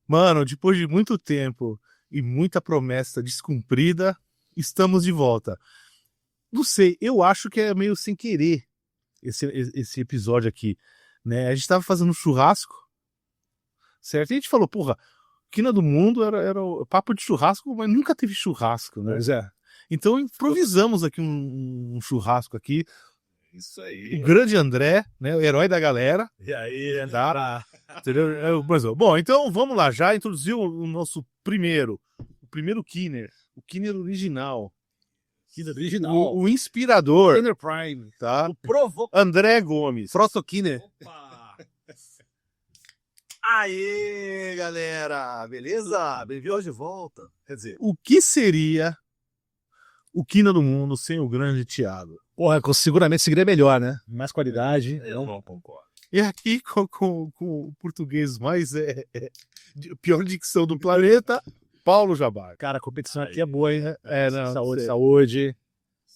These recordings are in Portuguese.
Mano, depois de muito tempo e muita promessa descumprida, estamos de volta. Não sei, eu acho que é meio sem querer esse episódio aqui, né? A gente tava fazendo um churrasco, certo? E a gente falou, porra, Quina do Mundo era o papo de churrasco, mas nunca teve churrasco, né? Pois é. Então improvisamos aqui um churrasco aqui. Isso aí. O grande André, né? O herói da galera. E aí, Tá? Entendeu? Bom, então vamos lá, já introduziu o nosso o primeiro Kinner, o Kinner original. Kinner original. O inspirador, Kinner Prime. tá? O provo... André Gomes. Frosto Kinner. Opa! Aê, galera! Beleza? Bem-vindos de volta. Quer dizer, O que seria o Quina do Mundo sem o grande Thiago? Porra, seguramente seguiria melhor, né? Mais qualidade. eu não concordo. E aqui com o português mais pior dicção do planeta, Paulo Jabbar. Cara, a competição aqui é boa, hein? Não, Saúde, sei. saúde.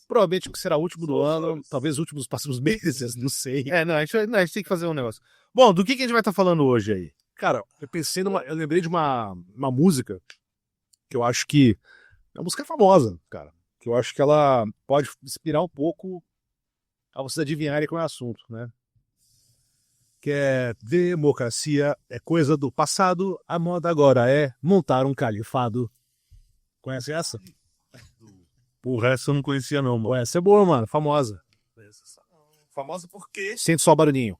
Provavelmente será o último do ano, talvez o último dos próximos meses, não sei. Não, a gente tem que fazer um negócio. Bom, do que a gente vai estar falando hoje aí? Cara, eu lembrei de uma música que eu acho que é uma música famosa, cara. Que eu acho que ela pode inspirar um pouco a vocês adivinharem qual é o assunto, né? Que é democracia é coisa do passado, a moda agora é montar um califado. Conhece essa? Por resto eu não conhecia não, mano. Essa é boa, mano, famosa. Famosa por quê? Sente só o barulhinho.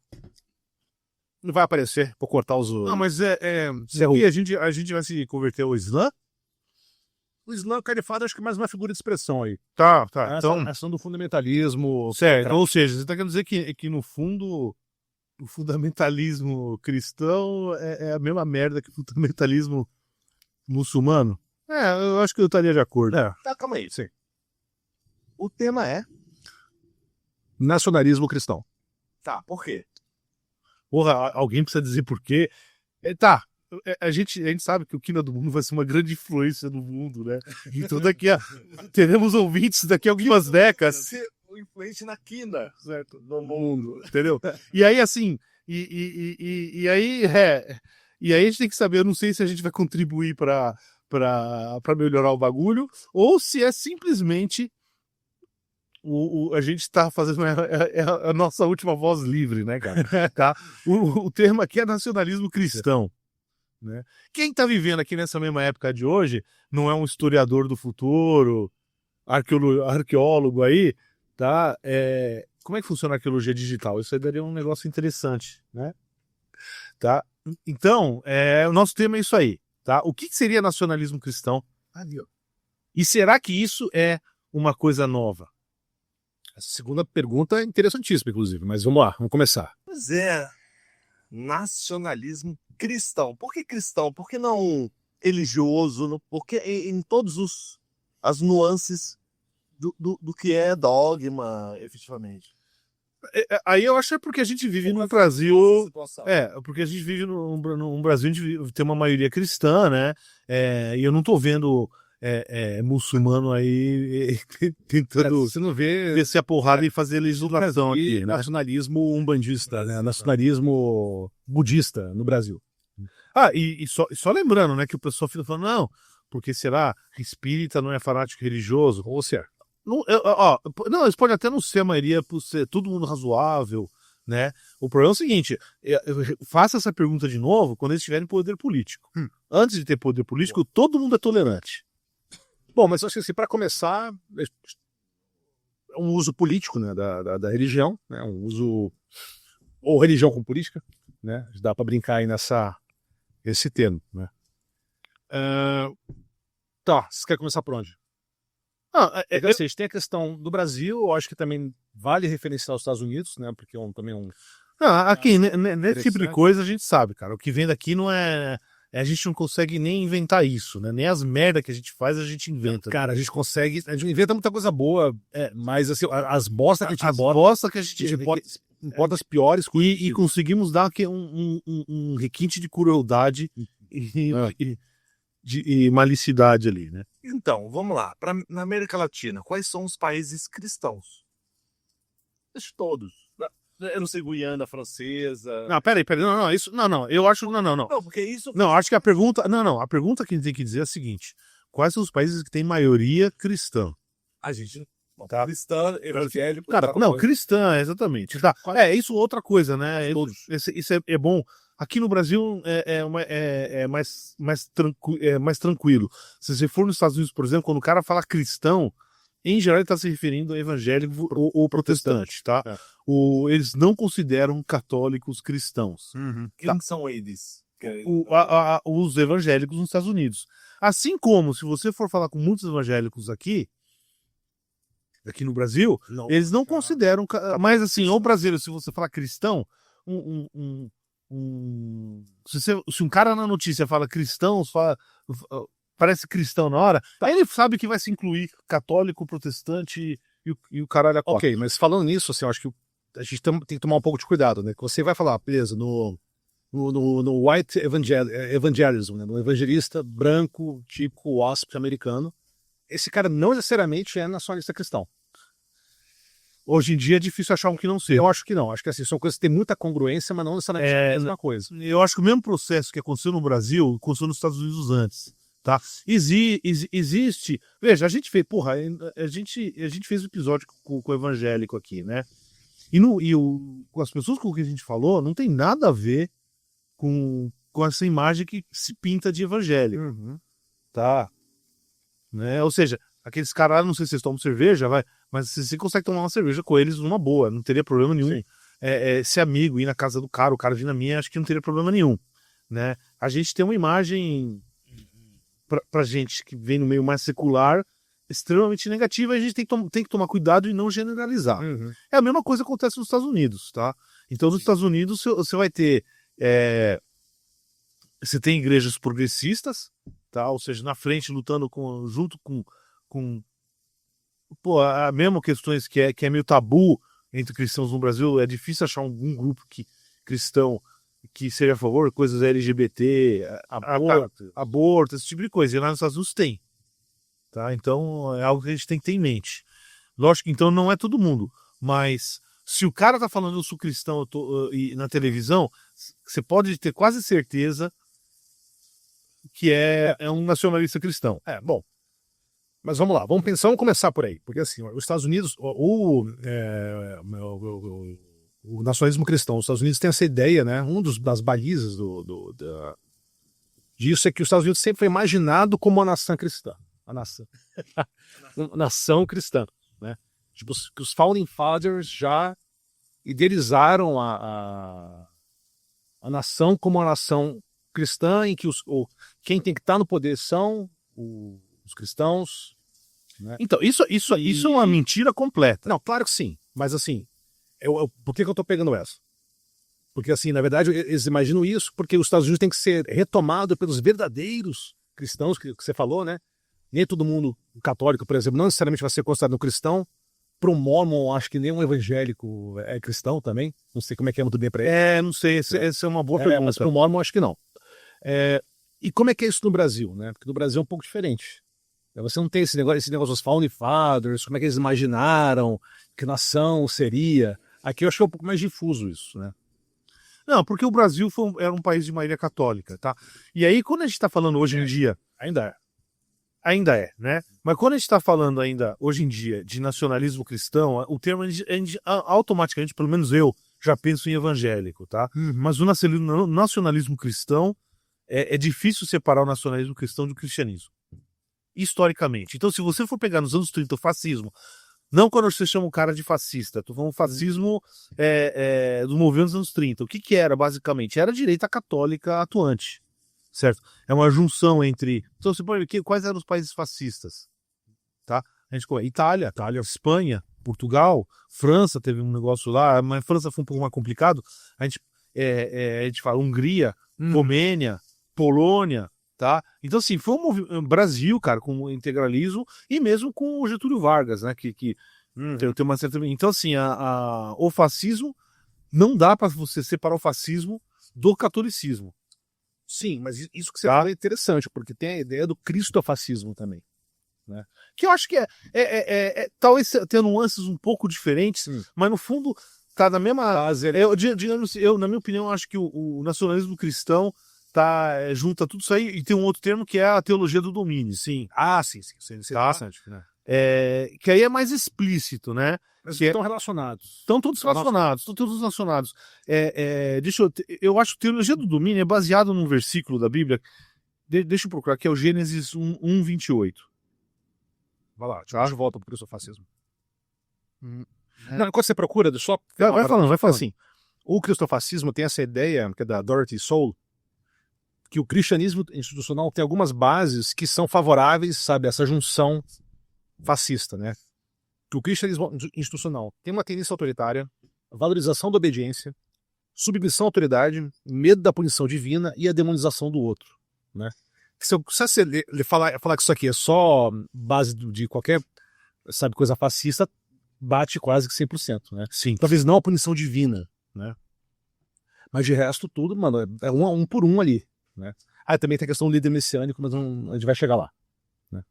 Não vai aparecer, vou cortar os... Não, mas Zerro. e a gente vai se converter ao Islã? O Islã, o califado, acho que é mais uma figura de expressão aí. Tá. Então, ação do fundamentalismo. Certo, ou seja, você está querendo dizer que no fundo o fundamentalismo cristão é a mesma merda que o fundamentalismo muçulmano? Eu acho que eu estaria de acordo. Tá, calma aí. Sim. O tema é... Nacionalismo cristão. Tá, por quê? Porra, alguém precisa dizer por quê. A gente sabe que o Quina do Mundo vai ser uma grande influência no mundo, né? Então teremos ouvintes daqui a algumas décadas. Ser o influente na quina, Certo, no mundo, entendeu? E aí, assim, e aí a gente tem que saber, eu não sei se a gente vai contribuir para melhorar o bagulho, ou se é simplesmente a gente está fazendo a nossa última voz livre, né, cara? Tá? O termo aqui é nacionalismo cristão. Né? Quem está vivendo aqui nessa mesma época de hoje não é um historiador do futuro, arqueólogo aí, tá? Como é que funciona a arqueologia digital? Isso aí daria um negócio interessante, né? Tá? Então, o nosso tema é isso aí, tá? O que seria nacionalismo cristão? Ali, ó. E será que isso é uma coisa nova? A segunda pergunta é interessantíssima, inclusive, mas vamos lá, vamos começar. Pois é, nacionalismo cristão. Por que cristão? Por que não religioso? Porque em todos as nuances do que é dogma, efetivamente. Aí eu acho que é porque a gente vive num Brasil. Porque a gente vive num Brasil onde tem uma maioria cristã, né? E eu não tô vendo muçulmano aí tentando Você não vê descer a porrada e fazer legislação aqui, né? nacionalismo umbandista, né? Nacionalismo budista no Brasil. E só lembrando, né, que o pessoal fica falando, não, porque será que espírita não é fanático religioso? Ou seja, Não, eles podem até não ser a maioria, por ser todo mundo razoável, né? O problema é o seguinte, faça essa pergunta de novo quando eles tiverem poder político. Antes de ter poder político, todo mundo é tolerante. bom, mas eu acho que assim, para começar, é um uso político, né, da religião, né, um uso ou religião com política, né? Dá para brincar aí esse termo, né? Tá, você quer começar por onde? Assim, a gente tem a questão do Brasil, eu acho que também vale referenciar os Estados Unidos, né? Porque também é um... Aqui, nesse tipo de coisa, a gente sabe, cara. O que vem daqui não é... A gente não consegue nem inventar isso, né? Nem as merdas que a gente faz, a gente inventa. Cara, a gente inventa muita coisa boa, mas assim, as bostas que a gente As bota, bosta que a gente importa as piores coisas. E conseguimos dar aqui um requinte de crueldade e malicidade ali, né? Então, vamos lá. Na América Latina, quais são os países cristãos? Todos. Eu não sei, Guiana Francesa. Não, peraí, não, isso, não, eu acho, não. Não, porque isso... Não, acho que a pergunta, a pergunta que a gente tem que dizer é a seguinte, quais são os países que têm maioria cristã? A gente... Bom, Tá. cristã, evangélico... Cara, não, cristã, exatamente. Tá. Isso outra coisa, né? Todos. Isso é bom. Aqui no Brasil é mais tranquilo. Se você for nos Estados Unidos, por exemplo, quando o cara fala cristão, em geral ele está se referindo a evangélico ou protestante, tá? É. Eles não consideram católicos cristãos. Quem são eles? Os evangélicos nos Estados Unidos. Assim como, se você for falar com muitos evangélicos aqui no Brasil, eles não consideram. Mas assim, o brasileiro, se você falar cristão, se um cara na notícia fala cristãos, parece cristão na hora, aí ele sabe que vai se incluir católico, protestante e o caralho a quatro. Ok, mas falando nisso, assim, eu acho que a gente tem que tomar um pouco de cuidado, né? Que você vai falar, beleza, no white evangelism, né? No evangelista branco, típico WASP americano, esse cara não necessariamente é nacionalista cristão. Hoje em dia é difícil achar um que não seja. Eu acho que não. Acho que assim, são coisas que têm muita congruência, mas não necessariamente é a mesma coisa. Eu acho que o mesmo processo que aconteceu no Brasil aconteceu nos Estados Unidos antes. Tá? Existe. Veja, a gente fez. Porra, a gente fez um episódio com o evangélico aqui, né? Com as pessoas com quem a gente falou, não tem nada a ver com essa imagem que se pinta de evangélico. Tá? Né? Ou seja, aqueles caras lá, não sei se vocês tomam cerveja, mas você consegue tomar uma cerveja com eles numa boa, não teria problema nenhum. Ser amigo, ir na casa do cara, o cara vir na minha, acho que não teria problema nenhum. Né? A gente tem uma imagem pra gente que vem no meio mais secular extremamente negativa, e a gente tem que tomar cuidado e não generalizar. É a mesma coisa que acontece nos Estados Unidos, tá? Então, nos Estados Unidos, você vai ter você tem igrejas progressistas, tá? Ou seja, na frente lutando junto com mesmo questões que é meio tabu entre cristãos no Brasil. É difícil achar algum grupo cristão que seja a favor, coisas LGBT, aborto, esse tipo de coisa. E lá nos Estados Unidos tem. Tá? Então é algo que a gente tem que ter em mente. Lógico que então não é todo mundo, mas se o cara tá falando eu sou cristão na televisão, você pode ter quase certeza que é um nacionalista cristão. Bom. Mas vamos lá, vamos começar por aí. Porque assim, os Estados Unidos, o nacionalismo cristão, os Estados Unidos tem essa ideia, né? Das balizas disso é que os Estados Unidos sempre foi imaginado como uma nação cristã. Nação cristã, né? Tipo, que os Founding Fathers já idealizaram a nação como uma nação cristã em que quem tem que estar no poder são os cristãos, né? Então, isso é uma mentira completa. Não, claro que sim. Mas assim, por que eu tô pegando essa? Porque assim, na verdade, eles imaginam isso porque os Estados Unidos tem que ser retomado pelos verdadeiros cristãos, que você falou, né? Nem todo mundo católico, por exemplo, não necessariamente vai ser considerado um cristão. Para um mormon, acho que nem um evangélico é cristão também. Não sei como é que é muito bem para ele. Não sei, essa é uma boa pergunta. Mas para o mormon, acho que não. E como é que é isso no Brasil, né? Porque no Brasil é um pouco diferente. Você não tem esse negócio dos Founding Fathers, como é que eles imaginaram que nação seria. Aqui eu acho que é um pouco mais difuso isso, né? Não, porque o Brasil era um país de maioria católica, tá? E aí, quando a gente está falando hoje em dia... Ainda é, né? Mas quando a gente está falando ainda, hoje em dia, de nacionalismo cristão, o termo, automaticamente, pelo menos eu, já penso em evangélico, tá? Mas o nacionalismo cristão, é difícil separar o nacionalismo cristão do cristianismo. Historicamente. Então, se você for pegar nos anos 30 o fascismo, não quando você chama o cara de fascista, tô falando fascismo do movimento dos anos 30. O que era, basicamente? Era a direita católica atuante. Certo? É uma junção entre... Então, você pode ver quais eram os países fascistas? Tá? A gente Itália, Espanha, Portugal, França teve um negócio lá, mas a França foi um pouco mais complicado. A gente fala Hungria, Romênia, Polônia, tá? Então, assim, foi um movimento... Brasil, cara, com o integralismo e mesmo com o Getúlio Vargas, né? Que tem uma certa... Então, assim, o fascismo, não dá para você separar o fascismo do catolicismo. Sim, mas isso que você fala é interessante, porque tem a ideia do cristofascismo também, né? Que eu acho que talvez tenha nuances um pouco diferentes, mas no fundo tá na mesma. Na minha opinião, eu acho que o nacionalismo cristão junta tudo isso aí, e tem um outro termo que é a teologia do domínio. Sim. Sim. Isso é interessante, né? Que aí é mais explícito, né? Mas Que estão relacionados. Estão todos relacionados. Eu acho que teologia do domínio é baseado num versículo da Bíblia. Deixa eu procurar, que é o Gênesis 1, 28. Vai lá, deixa eu voltar pro cristofascismo. Hum. Não, enquanto você procura, só... Vai falando assim. O cristofascismo tem essa ideia, que é da Dorothy Soul, que o cristianismo institucional tem algumas bases que são favoráveis, sabe, a essa junção fascista, né? Que o cristianismo institucional tem uma tendência autoritária, valorização da obediência, submissão à autoridade, medo da punição divina e a demonização do outro, né? Se você falar que isso aqui é só base de qualquer, sabe, coisa fascista, bate quase que 100%, né? Sim. Talvez não a punição divina, né? Mas de resto tudo, mano, é um por um ali, né? Também tem a questão do líder messiânico, mas a gente vai chegar lá, né?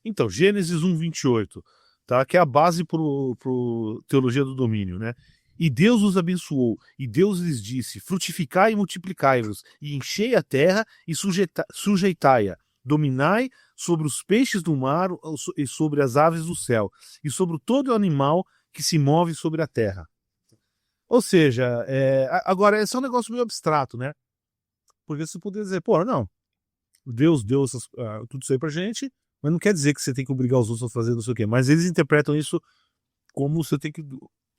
Então, Gênesis 1, 28, tá? Que é a base pro teologia do domínio, né? E Deus os abençoou, e Deus lhes disse: frutificai e multiplicai-vos, e enchei a terra e sujeitai-a, dominai sobre os peixes do mar e sobre as aves do céu, e sobre todo animal que se move sobre a terra. Ou seja, agora, esse é um negócio meio abstrato, né? Porque você poderia dizer, não, Deus deu tudo isso aí pra gente, mas não quer dizer que você tem que obrigar os outros a fazer não sei o quê. Mas eles interpretam isso como você tem que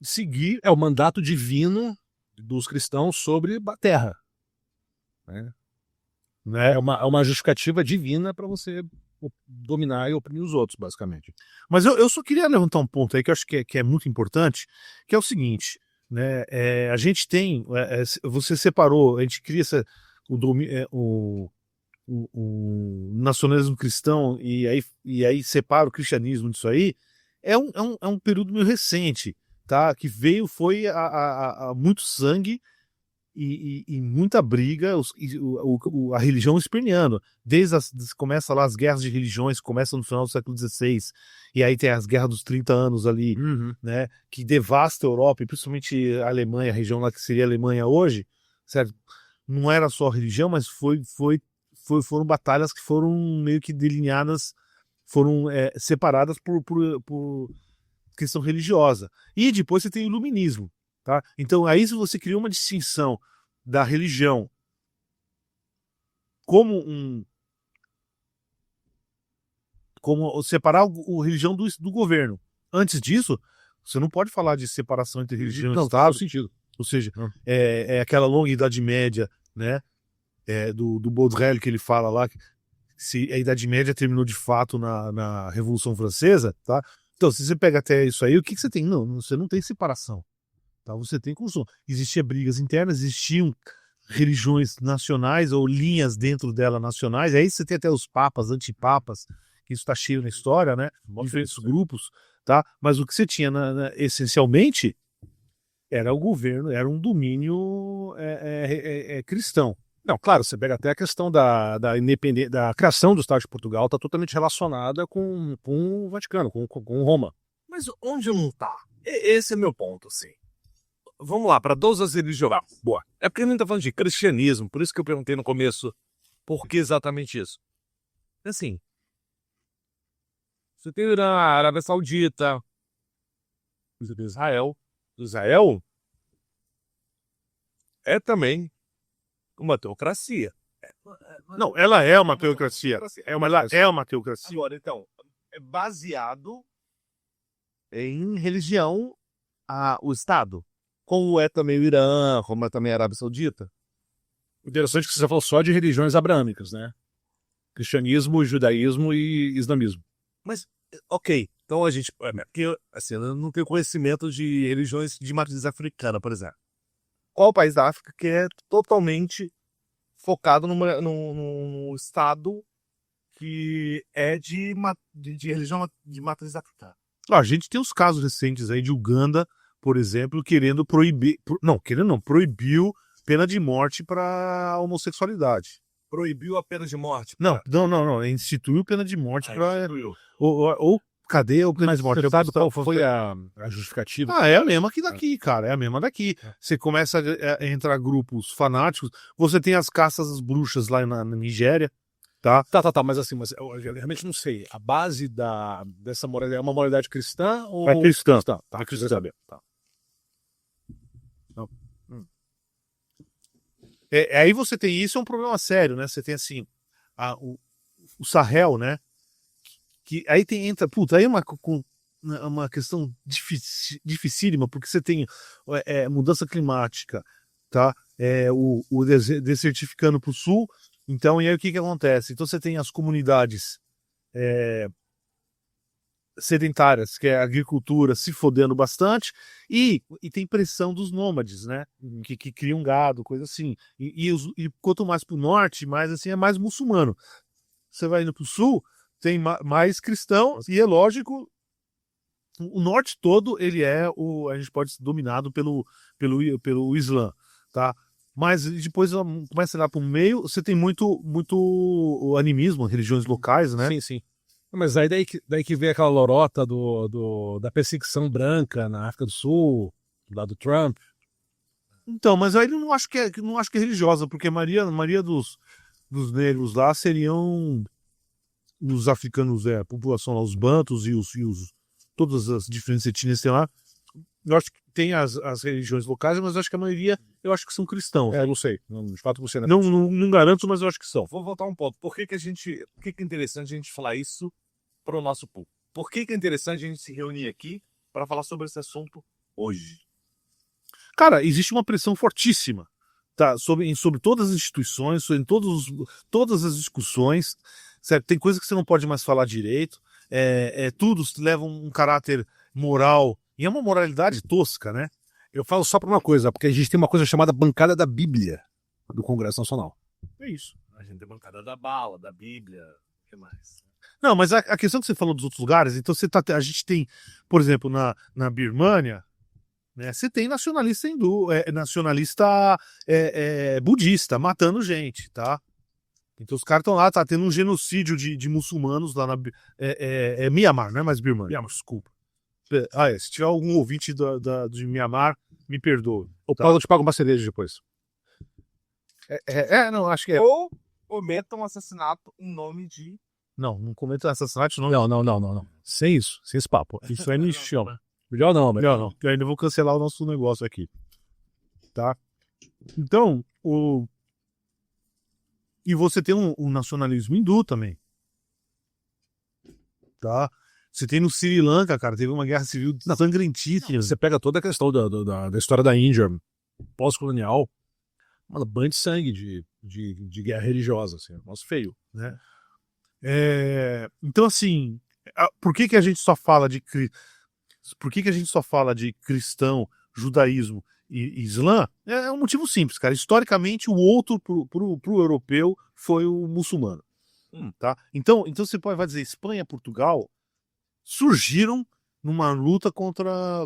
seguir o mandato divino dos cristãos sobre a terra, né? É uma justificativa divina para você dominar e oprimir os outros, basicamente. Mas eu só queria levantar um ponto aí que eu acho que é muito importante, que é o seguinte, né? A gente tem, você separou, a gente cria o nacionalismo cristão e aí separa o cristianismo disso aí. É um período meio recente, tá? Que foi a muito sangue e muita briga, a religião esperneando. Começa lá as guerras de religiões, começam no final do século XVI, e aí tem as guerras dos 30 anos ali, né? Que devasta a Europa, e principalmente a Alemanha, a região lá que seria a Alemanha hoje, certo? Não era só religião, mas foram batalhas que foram meio que delineadas, foram separadas por questão religiosa. E depois você tem o iluminismo, tá? Então aí você criou uma distinção da religião como separar a religião do governo. Antes disso, você não pode falar de separação entre religião e Estado. Não faz sentido. Ou seja, é aquela longa Idade Média, né? Do Baudelaire, que ele fala lá que se a Idade Média terminou de fato na Revolução Francesa, tá? Então, se você pega até isso aí, o que você tem? Não, você não tem separação, tá? Você tem construção. Existiam brigas internas, existiam religiões nacionais ou linhas dentro dela nacionais, aí você tem até os papas, antipapas, que isso está cheio na história, né? Diferentes grupos, tá? Mas o que você tinha, essencialmente, era o governo, era um domínio cristão. Não, claro, você pega até a questão da independência, da criação do Estado de Portugal, está totalmente relacionada com o Vaticano, com Roma. Mas onde não tá? Esse é meu ponto, assim. Vamos lá, para todas as religiões. Boa. É porque a gente tá falando de cristianismo, por isso que eu perguntei no começo por que exatamente isso. Assim, você tem o Irã, a Arábia Saudita, Israel. Israel é também uma teocracia. Não, ela é uma teocracia. Ela é uma teocracia. Agora, então, é baseado em religião o Estado. Como é também o Irã, como é também a Arábia Saudita. Interessante que você falou só de religiões abraâmicas, né? Cristianismo, judaísmo e islamismo. Mas, ok, então a gente... Porque, assim, eu não tenho conhecimento de religiões de matriz africana, por exemplo. Qual país da África que é totalmente focado num Estado que é de religião de matriz africana? A gente tem os casos recentes aí de Uganda, por exemplo, querendo proibir... proibiu pena de morte para homossexualidade. Proibiu a pena de morte? Não. Instituiu pena de morte para... Instituiu. Ou cadê o Pena de Morte? Você sabe qual foi a justificativa? Ah, é a mesma que daqui, cara. É a mesma daqui. Você começa a entrar grupos fanáticos. Você tem as caças às bruxas lá na Nigéria, tá? Tá, mas assim, eu realmente não sei. A base dessa moralidade é uma moralidade cristã ou... É cristã. Tá, É cristã. saber. Tá. Aí você tem isso, é um problema sério, né? Você tem assim, o Sahel, né? Que aí entra, puta, aí é uma questão dificílima, porque você tem mudança climática, tá? O desertificando para o sul, então, e aí o que acontece? Então você tem as comunidades sedentárias, que é a agricultura, se fodendo bastante, e tem pressão dos nômades, né? Que criam gado, coisa assim. E quanto mais pro norte, mais assim, é mais muçulmano. Você vai indo pro sul, tem mais cristão, e é lógico, o norte todo, ele a gente pode ser dominado pelo Islã, tá? Mas depois começa lá pro meio, você tem muito animismo, religiões locais, né? Sim. Mas aí daí que vem aquela lorota da perseguição branca na África do Sul, lá do Trump. Então, mas aí eu não acho que é religiosa, porque a maioria dos negros lá seriam os africanos, a população lá, os bantus e todas as diferentes etnias que tem lá. Eu acho que tem as religiões locais, mas eu acho que a maioria, eu acho que são cristãos. Não sei. De fato, você Não garanto, mas eu acho que são. Vou voltar um ponto. Por que é interessante a gente falar isso para o nosso público? Por que é interessante a gente se reunir aqui para falar sobre esse assunto hoje? Cara, existe uma pressão fortíssima, tá? Sobre todas as instituições, sobre todas as discussões, certo? Tem coisa que você não pode mais falar direito, tudo leva um caráter moral, e é uma moralidade tosca, né? Eu falo só para uma coisa, porque a gente tem uma coisa chamada bancada da Bíblia do Congresso Nacional. É isso. A gente tem bancada da bala, da Bíblia, o que mais? Não, mas a questão que você falou dos outros lugares, então a gente tem, por exemplo, na Birmânia, né, você tem nacionalista hindu, nacionalista budista, matando gente, tá? Então os caras estão lá, tá tendo um genocídio de muçulmanos lá na Mianmar, não é mais Birmânia. Mianmar, desculpa. Se tiver algum ouvinte de Mianmar, me perdoe. O Paulo te paga uma cerveja depois. Não, acho que é. Ou cometam um assassinato em nome de... Não cometa assassinato, não. Não. Sem isso, sem esse papo. Isso aí me chama. Melhor não. Eu ainda vou cancelar o nosso negócio aqui. Tá? Então, e você tem um nacionalismo hindu também. Tá? Você tem no Sri Lanka, cara, teve uma guerra civil sangrentíssima. Você pega toda a questão da história da Índia pós-colonial, uma banho de sangue de guerra religiosa, assim, nossa, feio. Né? Então, assim, por que a gente só fala de cristão, judaísmo e islã? É um motivo simples, cara. Historicamente, o outro pro europeu foi o muçulmano. Tá? Então você vai dizer, Espanha, Portugal surgiram numa luta contra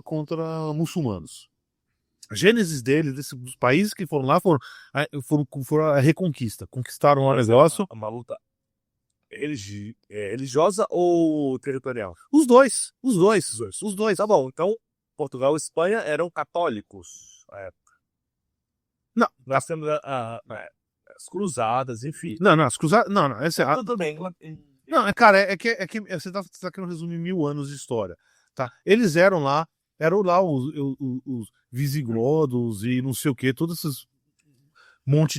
muçulmanos. A gênese dos países que foram lá foram a reconquista. Conquistaram o negócio. Uma luta religiosa ou territorial? Os dois. Tá bom, então Portugal e Espanha eram católicos na época. Não. Nós temos as cruzadas, enfim. Não, as cruzadas. Não, Tudo bem. Não, cara, é que você tá querendo resumir 1000 anos de história, tá? Eles eram lá os visigodos e não sei o que, todos esses monte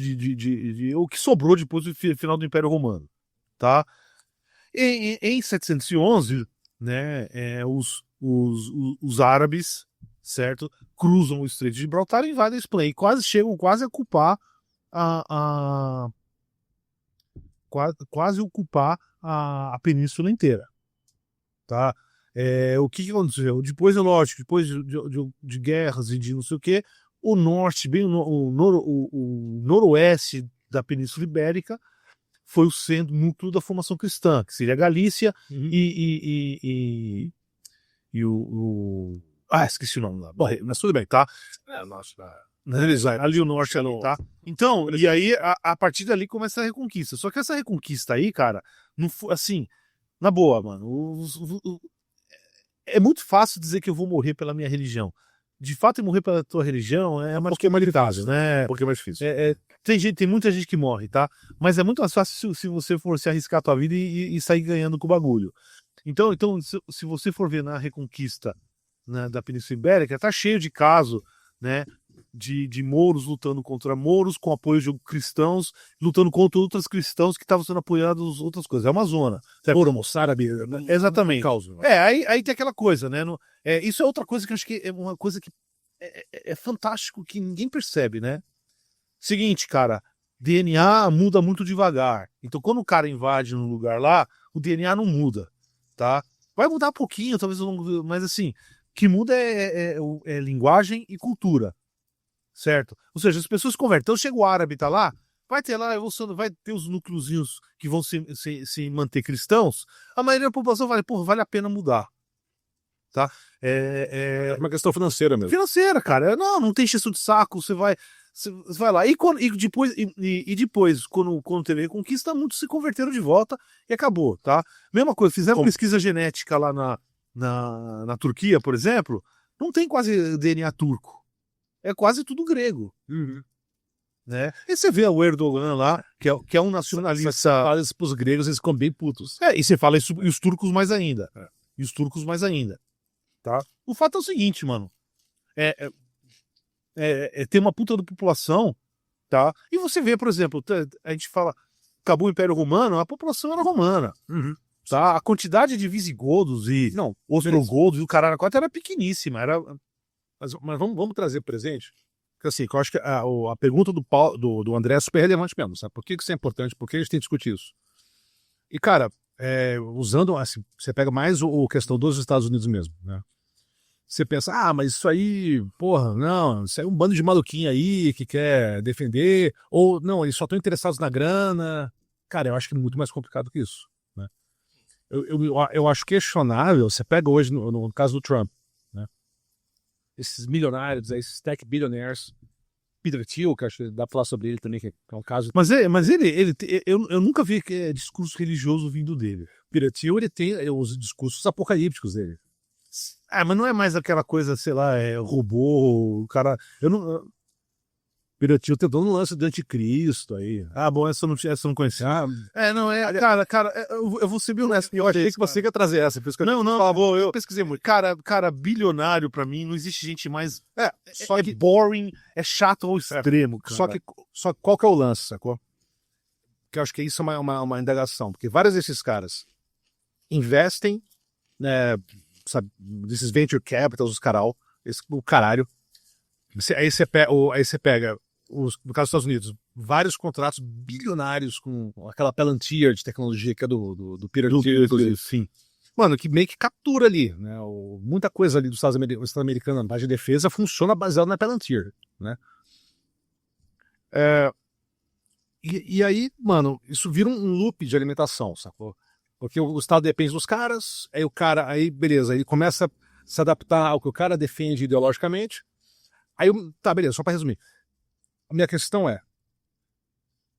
o que sobrou depois do final do Império Romano, tá? Em 711, né, os árabes, certo, cruzam o Estreito de Gibraltar e invadem a Espanha e chegam a ocupar a península inteira, tá? O que aconteceu? Depois, é lógico, depois de guerras e de não sei o que, o norte, bem o noroeste da Península Ibérica foi o centro, núcleo da formação cristã, que seria a Galícia e esqueci o nome lá. Bom, mas tudo bem, tá? Ali o norte, tá? Então, e aí, a partir dali começa a reconquista. Só que essa reconquista aí, cara, não foi assim, na boa, mano. é muito fácil dizer que eu vou morrer pela minha religião. De fato, morrer pela tua religião é mais Porque é mais difícil, né? Um pouquinho mais difícil. Tem muita gente que morre, tá? Mas é muito mais fácil se você for se arriscar a tua vida e sair ganhando com o bagulho. Então se você for ver na Reconquista, né, da Península Ibérica, tá cheio de caso, né, de mouros lutando contra mouros, com apoio de cristãos, lutando contra outros cristãos que estavam sendo apoiados outras coisas. É uma zona. Mouro, moçárabe, né? Exatamente. Causa. Aí tem aquela coisa, né? Isso é outra coisa que eu acho que é uma coisa que é fantástico, que ninguém percebe, né? Seguinte, cara, DNA muda muito devagar. Então, quando o cara invade um lugar lá, o DNA não muda, tá? Vai mudar um pouquinho, talvez, mas assim, o que muda é linguagem e cultura, certo? Ou seja, as pessoas se convertem. Então, chega o árabe, tá lá, vai ter lá, vai ter os núcleozinhos que vão se manter cristãos, a maioria da população vai, pô, vale a pena mudar, tá? É uma questão financeira mesmo. Financeira, cara. Não tem excesso de saco, você vai lá. E depois, quando teve Reconquista, muitos se converteram de volta e acabou, tá? Mesma coisa, fizeram pesquisa genética lá na Turquia, por exemplo, não tem quase DNA turco. É quase tudo grego. Né? E você vê o Erdogan lá, que é um nacionalista. Você fala isso pros gregos, eles ficam bem putos. E você fala isso, e os turcos mais ainda. E os turcos mais ainda. Tá? O fato é o seguinte, mano. Tem uma puta da população, tá? E você vê, por exemplo, a gente fala, acabou o Império Romano, a população era romana. Tá? A quantidade de visigodos e ostrogodos e o caralho a quatro era pequeníssima. Mas vamos trazer presente. Porque assim, eu acho que a pergunta do André é super relevante mesmo, sabe? Por que isso é importante? Por que a gente tem que discutir isso? E, cara, usando, assim, você pega mais a questão dos Estados Unidos mesmo, né? Você pensa, mas isso aí, porra, não, isso aí é um bando de maluquinho aí que quer defender, ou não, eles só estão interessados na grana. Cara, eu acho que é muito mais complicado que isso, né? Eu acho questionável, você pega hoje, no caso do Trump, né? Esses milionários, esses tech billionaires, Peter Thiel, que acho que dá pra falar sobre ele também, que é um caso... Mas eu nunca vi discurso religioso vindo dele. Peter Thiel, ele tem os discursos apocalípticos dele. Mas não é mais aquela coisa, sei lá, robô, o cara... Peter Thiel tentou no lance do anticristo aí. Bom, essa eu não conhecia. Cara, eu vou ser bem honesto. Eu achei que você ia trazer essa, por isso que eu pesquisei muito. Cara, bilionário pra mim, não existe gente mais... Só que boring, é chato ao extremo, cara. Só que qual que é o lance, sacou? Que eu acho que isso é uma indagação, porque vários desses caras investem, né, sabe, desses venture capitals, o caralho. Aí você pega, no caso dos Estados Unidos, vários contratos bilionários com aquela Palantir de tecnologia que é do Peter Thiel, inclusive. Sim. Mano, que meio que captura ali, né? Muita coisa ali do Estado americano, na parte de defesa, funciona baseado na Palantir, né? E aí, mano, isso vira um loop de alimentação, sacou? Porque o Estado depende dos caras, aí beleza, ele começa a se adaptar ao que o cara defende ideologicamente. Aí, tá, beleza, só pra resumir. A minha questão é,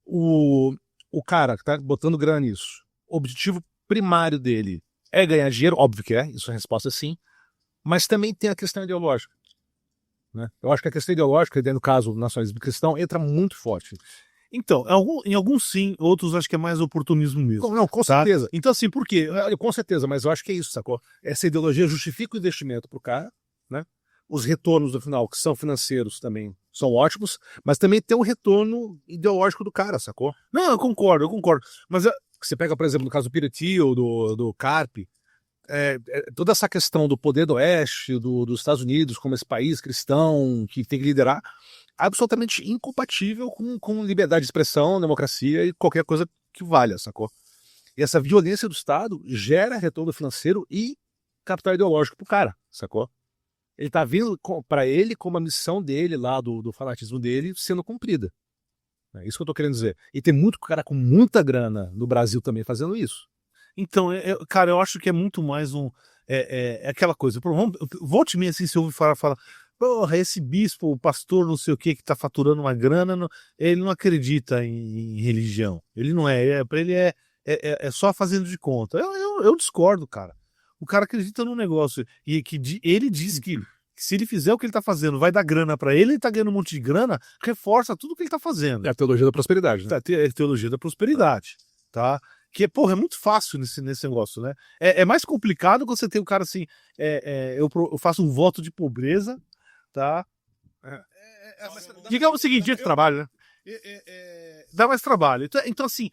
o cara que tá botando grana nisso, o objetivo primário dele é ganhar dinheiro, óbvio que isso a resposta é sim, mas também tem a questão ideológica, né? Eu acho que a questão ideológica, no caso do nacionalismo cristão, entra muito forte. Então, em alguns sim, outros acho que é mais oportunismo mesmo. Não, com certeza. Então assim, por quê? Com certeza, mas eu acho que é isso, sacou? Essa ideologia justifica o investimento pro cara, né? Os retornos, no final, que são financeiros também, são ótimos, mas também tem um retorno ideológico do cara, sacou? Não, eu concordo. Mas você pega, por exemplo, no caso do Peter Thiel, do Carpe, toda essa questão do poder do Oeste, dos Estados Unidos, como esse país cristão que tem que liderar, absolutamente incompatível com liberdade de expressão, democracia e qualquer coisa que valha, sacou? E essa violência do Estado gera retorno financeiro e capital ideológico pro cara, sacou? Ele tá vindo para ele como a missão dele lá, do fanatismo dele, sendo cumprida. É isso que eu tô querendo dizer. E tem muito cara com muita grana no Brasil também fazendo isso. Então, cara, eu acho que é muito mais aquela coisa. Volte meio assim, se ouve falar, porra, esse bispo, o pastor, não sei o que tá faturando uma grana, ele não acredita em religião. Ele não pra ele é só fazendo de conta. Eu discordo, cara. o cara acredita no negócio e que ele diz que se ele fizer o que ele tá fazendo, vai dar grana pra ele tá ganhando um monte de grana, reforça tudo que ele tá fazendo. É a teologia da prosperidade, né? É a teologia da prosperidade, tá? Que, porra, é muito fácil nesse negócio, né? É mais complicado quando você tem o cara assim, eu faço um voto de pobreza, tá? Digamos o seguinte, dia de trabalho, né? Dá mais trabalho. Então, assim,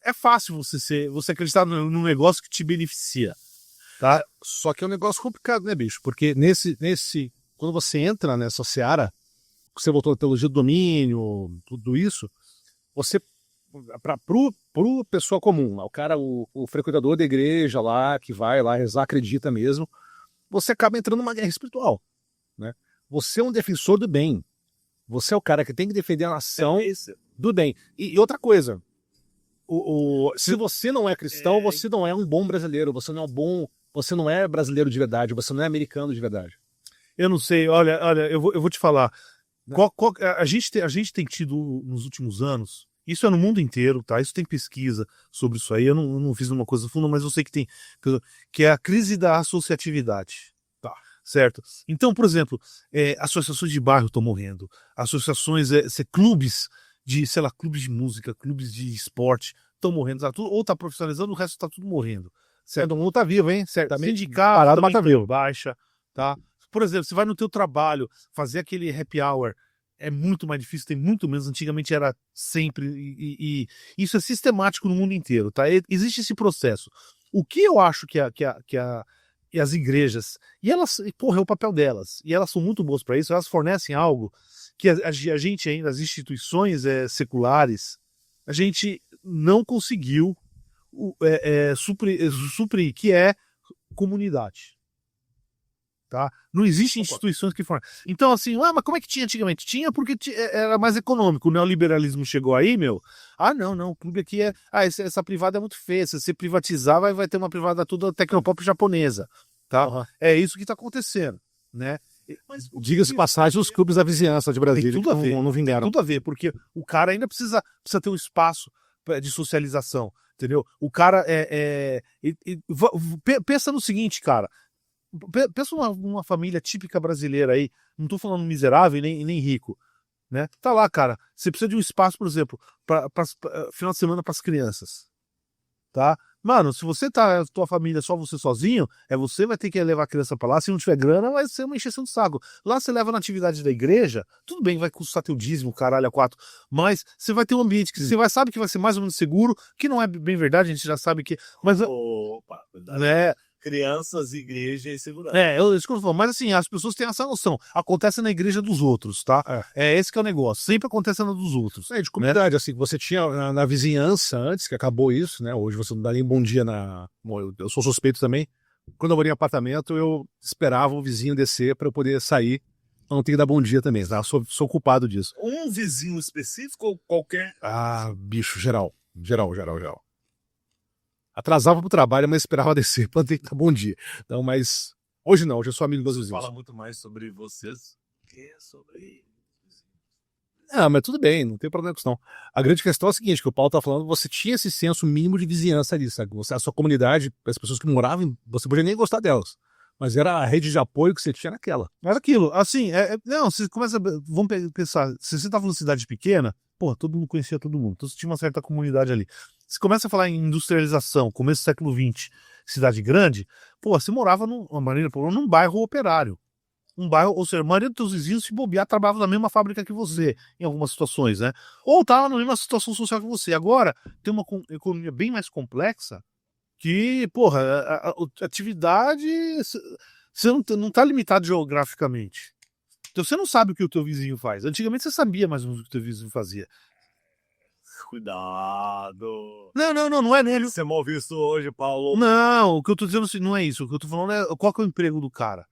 é fácil você acreditar num negócio que te beneficia. Tá? Só que é um negócio complicado, né, bicho? Porque quando você entra nessa seara, você voltou à teologia do domínio, tudo isso, você, pro pessoa comum, o cara, o frequentador da igreja lá, que vai lá rezar, acredita mesmo, você acaba entrando numa guerra espiritual, né? Você é um defensor do bem. Você é o cara que tem que defender a nação do bem. E outra coisa, se você não é cristão, você não é um bom brasileiro, você não é brasileiro de verdade, você não é americano de verdade. Eu não sei, olha, eu vou te falar. A gente tem tido nos últimos anos, isso é no mundo inteiro, tá? Isso tem pesquisa sobre isso aí. Eu não fiz uma coisa funda, mas eu sei que tem, que é a crise da associatividade. Tá. Certo? Então, por exemplo, associações de bairro estão morrendo, associações, clubes sei lá, clubes de música, clubes de esporte estão morrendo, tá? Ou tá profissionalizando, o resto tá tudo morrendo. Certo? Todo mundo tá vivo, hein? Certamente. Sindicato Parado, também mas tá tá em vivo. baixa, tá? Por exemplo, você vai no teu trabalho, fazer aquele happy hour é muito mais difícil, tem muito menos. Antigamente era sempre, e isso é sistemático no mundo inteiro, tá? Existe esse processo. O que eu acho que as igrejas, e elas, porra, é o papel delas, e elas são muito boas para isso, elas fornecem algo que a gente ainda, as instituições seculares, a gente não conseguiu suprir, que é comunidade. Tá? Não existem instituições que fornecem. Então, assim, mas como é que tinha antigamente? Tinha porque era mais econômico. O neoliberalismo chegou aí, meu. Não, o clube aqui essa privada é muito feia. Se você privatizar, vai ter uma privada toda tecnopop japonesa. Tá? Uhum. É isso que tá acontecendo, né? Mas diga-se passagem, os clubes da vizinhança de Brasília tem tudo a ver, não vingaram. Tem tudo a ver, porque o cara ainda precisa ter um espaço de socialização, entendeu? O cara pensa no seguinte, cara. Pensa numa família típica brasileira aí, não tô falando miserável nem rico, né? Tá lá, cara, você precisa de um espaço, por exemplo, para final de semana para as crianças, tá? Mano, se você tua família só você sozinho, você vai ter que levar a criança pra lá, se não tiver grana, vai ser uma encheção de saco. Lá você leva na atividade da igreja, tudo bem, vai custar teu dízimo, caralho, a 4, mas você vai ter um ambiente que você sabe que vai ser mais ou menos seguro, que não é bem verdade, a gente já sabe que, mas Opa, né? Crianças, igreja e segurança. Isso que eu tô falando. Mas assim, as pessoas têm essa noção. Acontece na igreja dos outros, tá? Esse que é o negócio. Sempre acontece na dos outros. De comunidade, assim, você tinha na vizinhança antes, que acabou isso, né? Hoje você não dá nem bom dia Bom, eu sou suspeito também. Quando eu morei em apartamento, eu esperava o vizinho descer para eu poder sair. Eu não tenho que dar bom dia também, tá? Sou culpado disso. Um vizinho específico ou qualquer? Bicho, geral. Atrasava pro trabalho, mas esperava descer pra ter que dar bom dia. Então, mas hoje não, hoje eu sou amigo dos vizinhos. Fala muito mais sobre vocês que sobre... Mas tudo bem, não tem problema com isso não. A grande questão é a seguinte, que o Paulo tá falando, você tinha esse senso mínimo de vizinhança ali, sabe? A sua comunidade, as pessoas que moravam, você podia nem gostar delas. Mas era a rede de apoio que você tinha naquela. Era aquilo, assim, não, você começa, vamos pensar, se você tava numa cidade pequena, porra, todo mundo conhecia todo mundo, então você tinha uma certa comunidade ali. Você começa a falar em industrialização, começo do século XX, cidade grande, pô, você morava num bairro operário. Um bairro, ou seja, a maioria dos teus vizinhos, se bobear, trabalhava na mesma fábrica que você, em algumas situações, né? Ou tava na mesma situação social que você. Agora, tem uma economia bem mais complexa, que, porra, a atividade, você não tá limitado geograficamente. Então você não sabe o que o teu vizinho faz. Antigamente você sabia mais ou menos o que o teu vizinho fazia. Cuidado. Não é nele. Você é mal visto hoje, Paulo. Não, o que eu tô dizendo assim, não é isso. O que eu tô falando é qual que é o emprego do cara.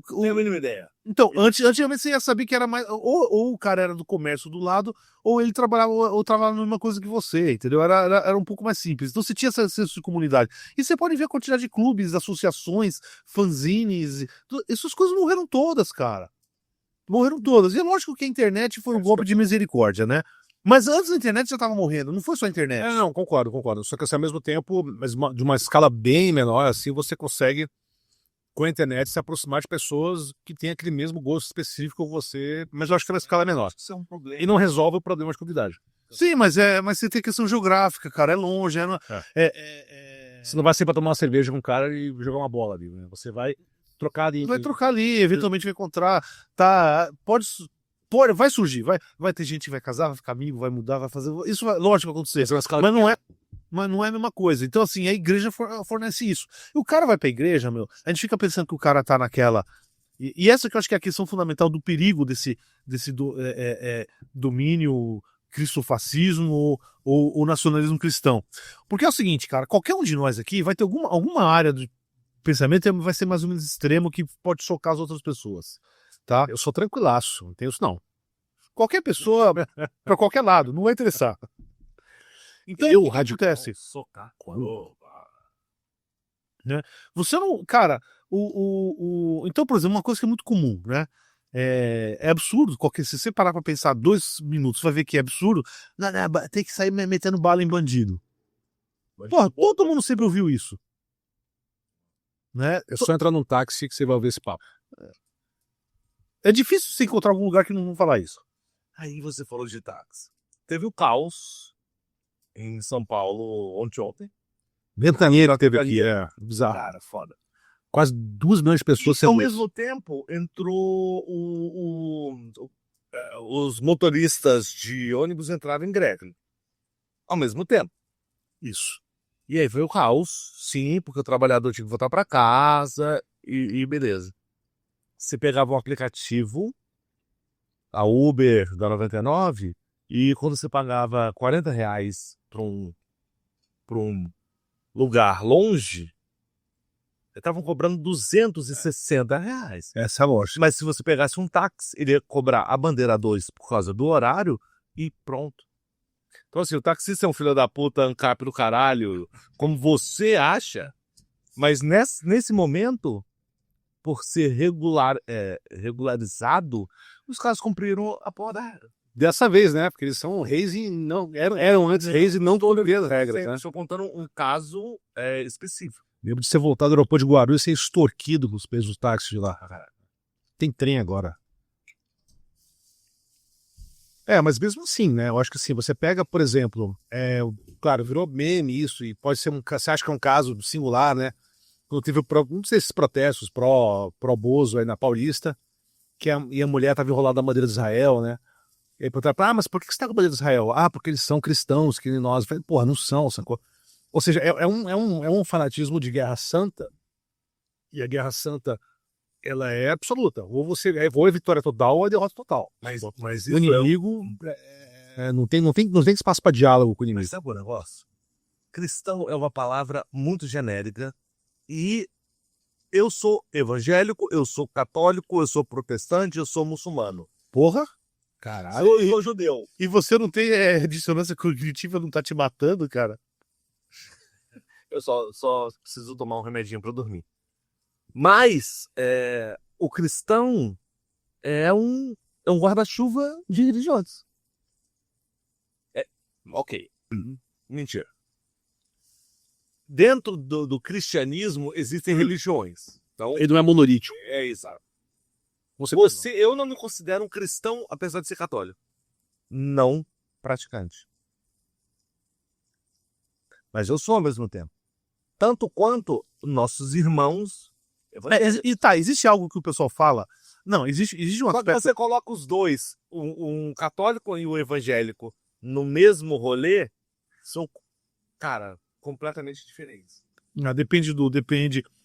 Tenho a mínima ideia. Então, antigamente você ia saber que era mais. Ou o cara era do comércio do lado, ou ele trabalhava na mesma coisa que você, entendeu? Era um pouco mais simples. Então você tinha esse senso de comunidade. E você pode ver a quantidade de clubes, associações, fanzines. Essas coisas morreram todas, cara. Morreram todas. E é lógico que a internet foi um golpe de misericórdia, né? Mas antes da internet já tava morrendo, não foi só a internet. Não, concordo. Só que assim, ao mesmo tempo, mas de uma escala bem menor, assim, você consegue, com a internet, se aproximar de pessoas que têm aquele mesmo gosto específico que você, mas eu acho que é uma escala menor. Isso é um problema. E não resolve o problema de comunidade. Sim, mas você tem questão geográfica, cara, é longe, Você não vai sair pra tomar uma cerveja com um cara e jogar uma bola ali, né? Você vai trocar ali. Vai trocar ali, eventualmente vai encontrar, vai surgir, vai ter gente que vai casar, vai ficar amigo, vai mudar, vai fazer, isso vai, lógico, vai acontecer, Essa é uma escala mas não é a mesma coisa. Então assim, a igreja fornece isso. E o cara vai pra igreja, a gente fica pensando que o cara tá naquela, e essa que eu acho que é a questão fundamental do perigo desse domínio cristofascismo ou nacionalismo cristão. Porque é o seguinte, cara, qualquer um de nós aqui vai ter alguma área do pensamento vai ser mais ou menos extremo que pode chocar as outras pessoas, tá? Eu sou tranquilaço, não tenho isso não. Qualquer pessoa, pra qualquer lado, não vai interessar. Então, o que acontece? Socar. Né? Você não, cara, então, por exemplo, uma coisa que é muito comum, né? É absurdo, se você parar pra pensar 2 minutos, você vai ver que é absurdo. Tem que sair metendo bala em bandido. Porra, todo mundo sempre ouviu isso. Né? É só entrar num táxi que você vai ouvir esse papo. É difícil você encontrar algum lugar que não falar isso. Aí você falou de táxi. Teve o caos em São Paulo ontem. Ventania teve aqui, bizarro. Cara, foda. Quase 2 milhões de pessoas E, ao sendo mesmo tempo, entrou os motoristas de ônibus entraram em greve. Ao mesmo tempo. Isso. E aí veio o caos, sim, porque o trabalhador tinha que voltar para casa e beleza. Você pegava um aplicativo, a Uber da 99, e quando você pagava R$40 para um lugar longe, estavam cobrando R$260. Essa é a lógica. Mas se você pegasse um táxi, ele ia cobrar a bandeira 2 por causa do horário e pronto. Então assim, o taxista é um filho da puta, ANCAP do caralho, como você acha, mas nesse momento, por ser regularizado, os caras cumpriram a porra da regra. Dessa vez, né? Porque eles são reis e não eram antes reis e não toleram as regras, né? Estou contando um caso específico. Lembro de você voltar do aeroporto de Guarulhos e ser extorquido com os preços dos táxis de lá. Tem trem agora. Mas mesmo assim, né? Eu acho que assim, você pega, por exemplo, claro, virou meme isso, e pode ser você acha que é um caso singular, né? Quando teve um desses protestos pró-Bozo aí na Paulista, e a mulher estava enrolada na bandeira de Israel, né? E aí perguntaram, mas por que você tá com a bandeira de Israel? Porque eles são cristãos, que nem nós. Eu falei, porra, não são, sacou? Ou seja, é um fanatismo de guerra santa, e a guerra santa, ela é absoluta. Ou é vitória total ou é derrota total. Mas O isso inimigo não tem espaço para diálogo com o inimigo. Mas sabe o negócio? Cristão é uma palavra muito genérica e eu sou evangélico, eu sou católico, eu sou protestante, eu sou muçulmano. Porra! Caralho. Eu sou judeu. E você não tem dissonância cognitiva, não tá te matando, cara? Eu só preciso tomar um remedinho para dormir. Mas o cristão é um guarda-chuva de religiosos. Ok. Mentira. Dentro do cristianismo existem religiões. Então, Ele não é monolítico. exato. Eu não me considero um cristão, apesar de ser católico. Não praticante. Mas eu sou ao mesmo tempo. Tanto quanto nossos irmãos. Existe algo que o pessoal fala? Não, existe um Só que aspecto. você coloca os dois, um católico e um evangélico, no mesmo rolê, são, cara, completamente diferentes. Depende.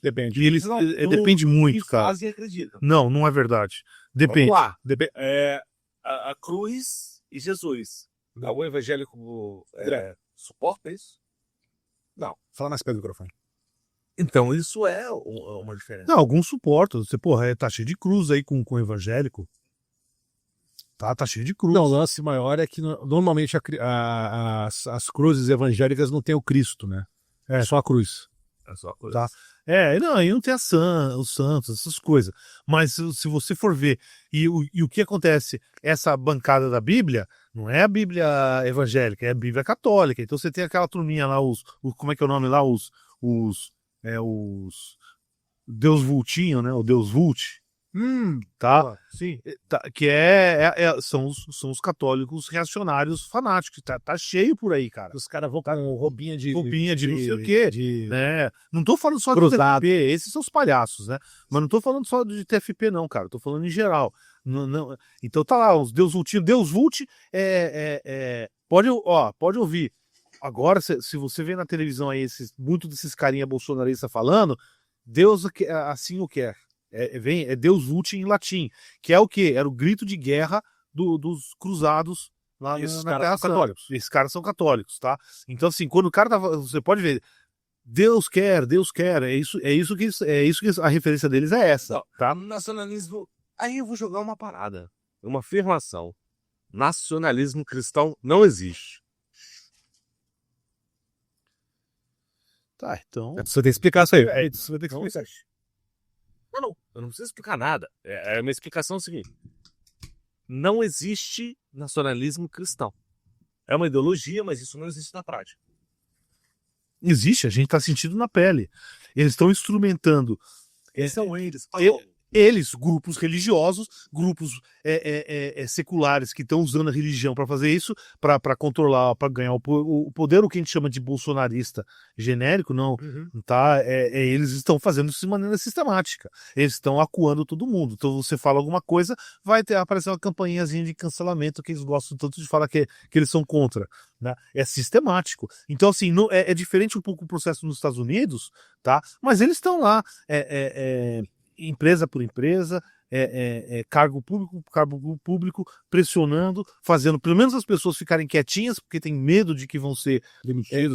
Depende. E eles depende muito, cara. Fazem e acreditam. Não é verdade. Depende. Vamos lá. A cruz e Jesus. O evangélico suporta isso? Não. Fala mais perto do microfone. Então isso é uma diferença. Não, alguns suportam. Você, porra, tá cheio de cruz aí com o evangélico. Tá cheio de cruz. Não, o lance maior é que normalmente as cruzes evangélicas não têm o Cristo, né? É só a cruz. É só a cruz. Tá. Não, aí não tem os santos, essas coisas. Mas se você for ver, e o que acontece, essa bancada da Bíblia, não é a Bíblia evangélica, é a Bíblia católica. Então você tem aquela turminha lá, como é que é o nome lá? Os Deus Vultinho, né? O Deus Vult, tá? Sim. Que são os católicos reacionários fanáticos. Tá cheio por aí, cara. Os caras vão com roupinha de Não sei o quê. Né? Não tô falando só Cruzado. de TFP, esses são os palhaços, né? Mas não tô falando só de TFP, não, cara. Tô falando em geral. Não. Então tá lá, os Deus Vultinho. Deus Vult pode ouvir. Agora, se você vê na televisão aí muito desses carinha bolsonaristas falando, Deus assim o quer. É Deus Vult em latim, que é o quê? Era o grito de guerra dos cruzados lá Esses na caras Terra são Santa. católicos. Esses caras são católicos, tá? Então, assim, quando o cara você pode ver, Deus quer, é isso que a referência deles é essa, Não, tá? Nacionalismo. Aí eu vou jogar uma parada. Uma afirmação. Nacionalismo cristão não existe. Tá, então. Você tem que explicar isso aí. Você vai ter que Não explicar. existe. Não. Eu não preciso explicar nada. A minha explicação é o seguinte. Não existe nacionalismo cristão. É uma ideologia, mas isso não existe na prática. Existe, a gente tá sentindo na pele. Eles estão instrumentando. São eles. Eles, grupos religiosos, grupos seculares que estão usando a religião para fazer isso, para controlar, para ganhar o poder, o que a gente chama de bolsonarista genérico, não, tá? Eles estão fazendo isso de maneira sistemática. Eles estão acuando todo mundo. Então você fala alguma coisa, vai aparecer uma campainhazinha de cancelamento que eles gostam tanto de falar que eles são contra. Né? É sistemático. Então, assim, é diferente um pouco o processo nos Estados Unidos, tá? Mas eles estão lá. Empresa por empresa, cargo público por cargo público, pressionando, fazendo pelo menos as pessoas ficarem quietinhas, porque tem medo de que vão ser